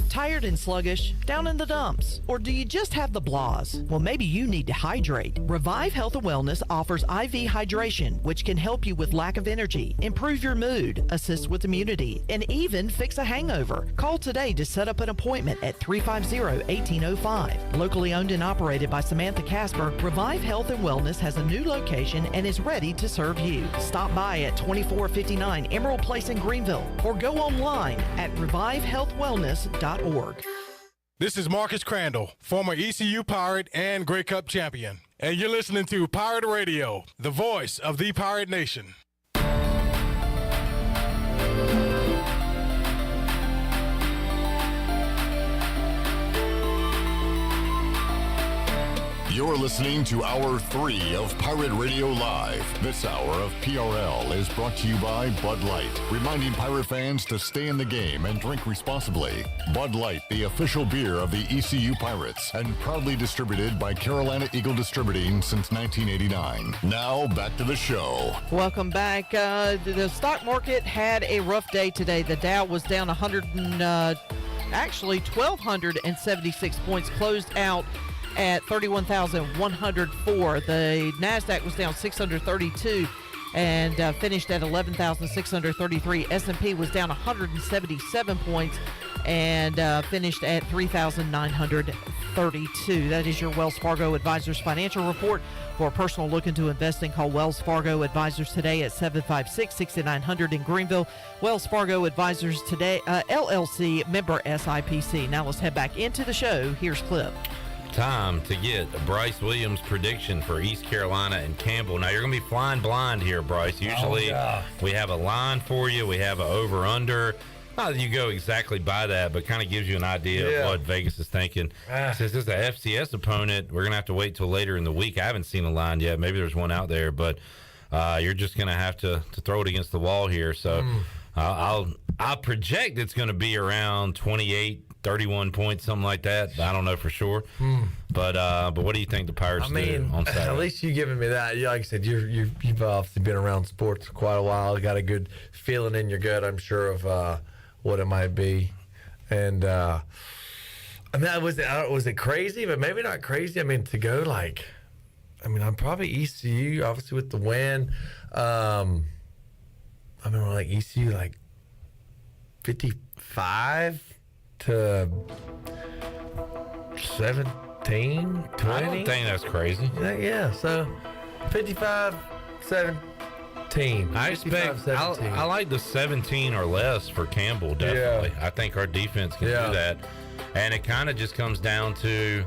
Tired and sluggish? Down in the dumps? Or do you just have the blahs? Well, maybe you need to hydrate. Revive Health and Wellness offers IV hydration, which can help you with lack of energy, improve your mood, assist with immunity, and even fix a hangover. Call today to set up an appointment at 350-1805. Locally owned and operated by Samantha Casper, Revive Health and Wellness has a new location and is ready to serve you. Stop by at 2459 Emerald Place in Greenville or go online at revivehealthwellness.org. This is Marcus Crandall, former ECU Pirate and Grey Cup champion, and you're listening to Pirate Radio, the voice of the Pirate Nation. You're listening to Hour 3 of Pirate Radio Live. This hour of PRL is brought to you by Bud Light, reminding Pirate fans to stay in the game and drink responsibly. Bud Light, the official beer of the ECU Pirates, and proudly distributed by Carolina Eagle Distributing since 1989. Now, back to the show. Welcome back. The stock market had a rough day today. The Dow was down 1,276 points, closed out at 31,104. The NASDAQ was down 632 and finished at 11,633. S&P was down 177 points, and finished at 3,932. That is your Wells Fargo Advisors financial report. For a personal look into investing, call Wells Fargo Advisors today at 756-6900 in Greenville. Wells Fargo Advisors today, LLC, member SIPC. Now let's head back into the show. Here's Clip. Time to get Bryce Williams' prediction for East Carolina and Campbell. Now, you're going to be flying blind here, Bryce. Usually we have a line for you. We have an over-under. Not that you go exactly by that, but kind of gives you an idea of what Vegas is thinking. Since it's an FCS opponent, we're going to have to wait till later in the week. I haven't seen a line yet. Maybe there's one out there, but you're just going to have to throw it against the wall here. So I'll project it's going to be around 28, 31 points, something like that. I don't know for sure. But what do you think the Pirates do on Saturday? At least you giving me that. Like I said, you've obviously been around sports for quite a while. You got a good feeling in your gut, I'm sure, of what it might be. And I mean, was it crazy? But maybe not crazy. I mean, to go I'm probably ECU, obviously with the win. I mean, like ECU, 55 to 17, 20. I don't think that's crazy. Yeah, so 55, 17. I expect I like the 17 or less for Campbell, definitely. I think our defense can do that. And it kind of just comes down to,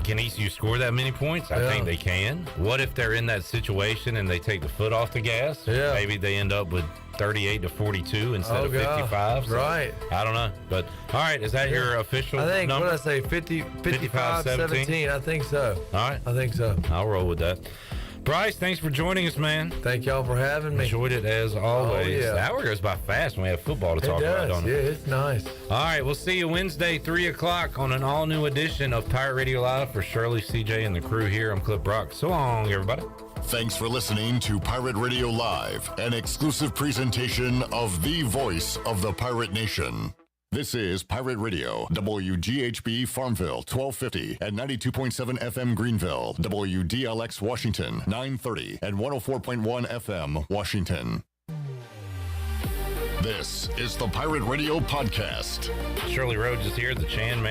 can ECU score that many points? I think they can. What if they're in that situation and they take the foot off the gas? Maybe they end up with 38 to 42 instead of 55. So right. I don't know. But, all right, is that your official number? What did I say, 55, 17? I think so. All right. I think so. I'll roll with that. Bryce, thanks for joining us, man. Thank y'all for having me. Enjoyed it as always. The hour goes by fast when we have football to talk about, don't it? Yeah, it's nice. All right, we'll see you Wednesday, 3 o'clock on an all-new edition of Pirate Radio Live. For Shirley, CJ, and the crew here, I'm Clip Brock. So long, everybody. Thanks for listening to Pirate Radio Live, an exclusive presentation of the voice of the Pirate Nation. This is Pirate Radio, WGHB Farmville, 1250 and 92.7 FM Greenville, WDLX Washington, 930 and 104.1 FM Washington. This is the Pirate Radio Podcast. Shirley Rhodes is here, the Chan Man.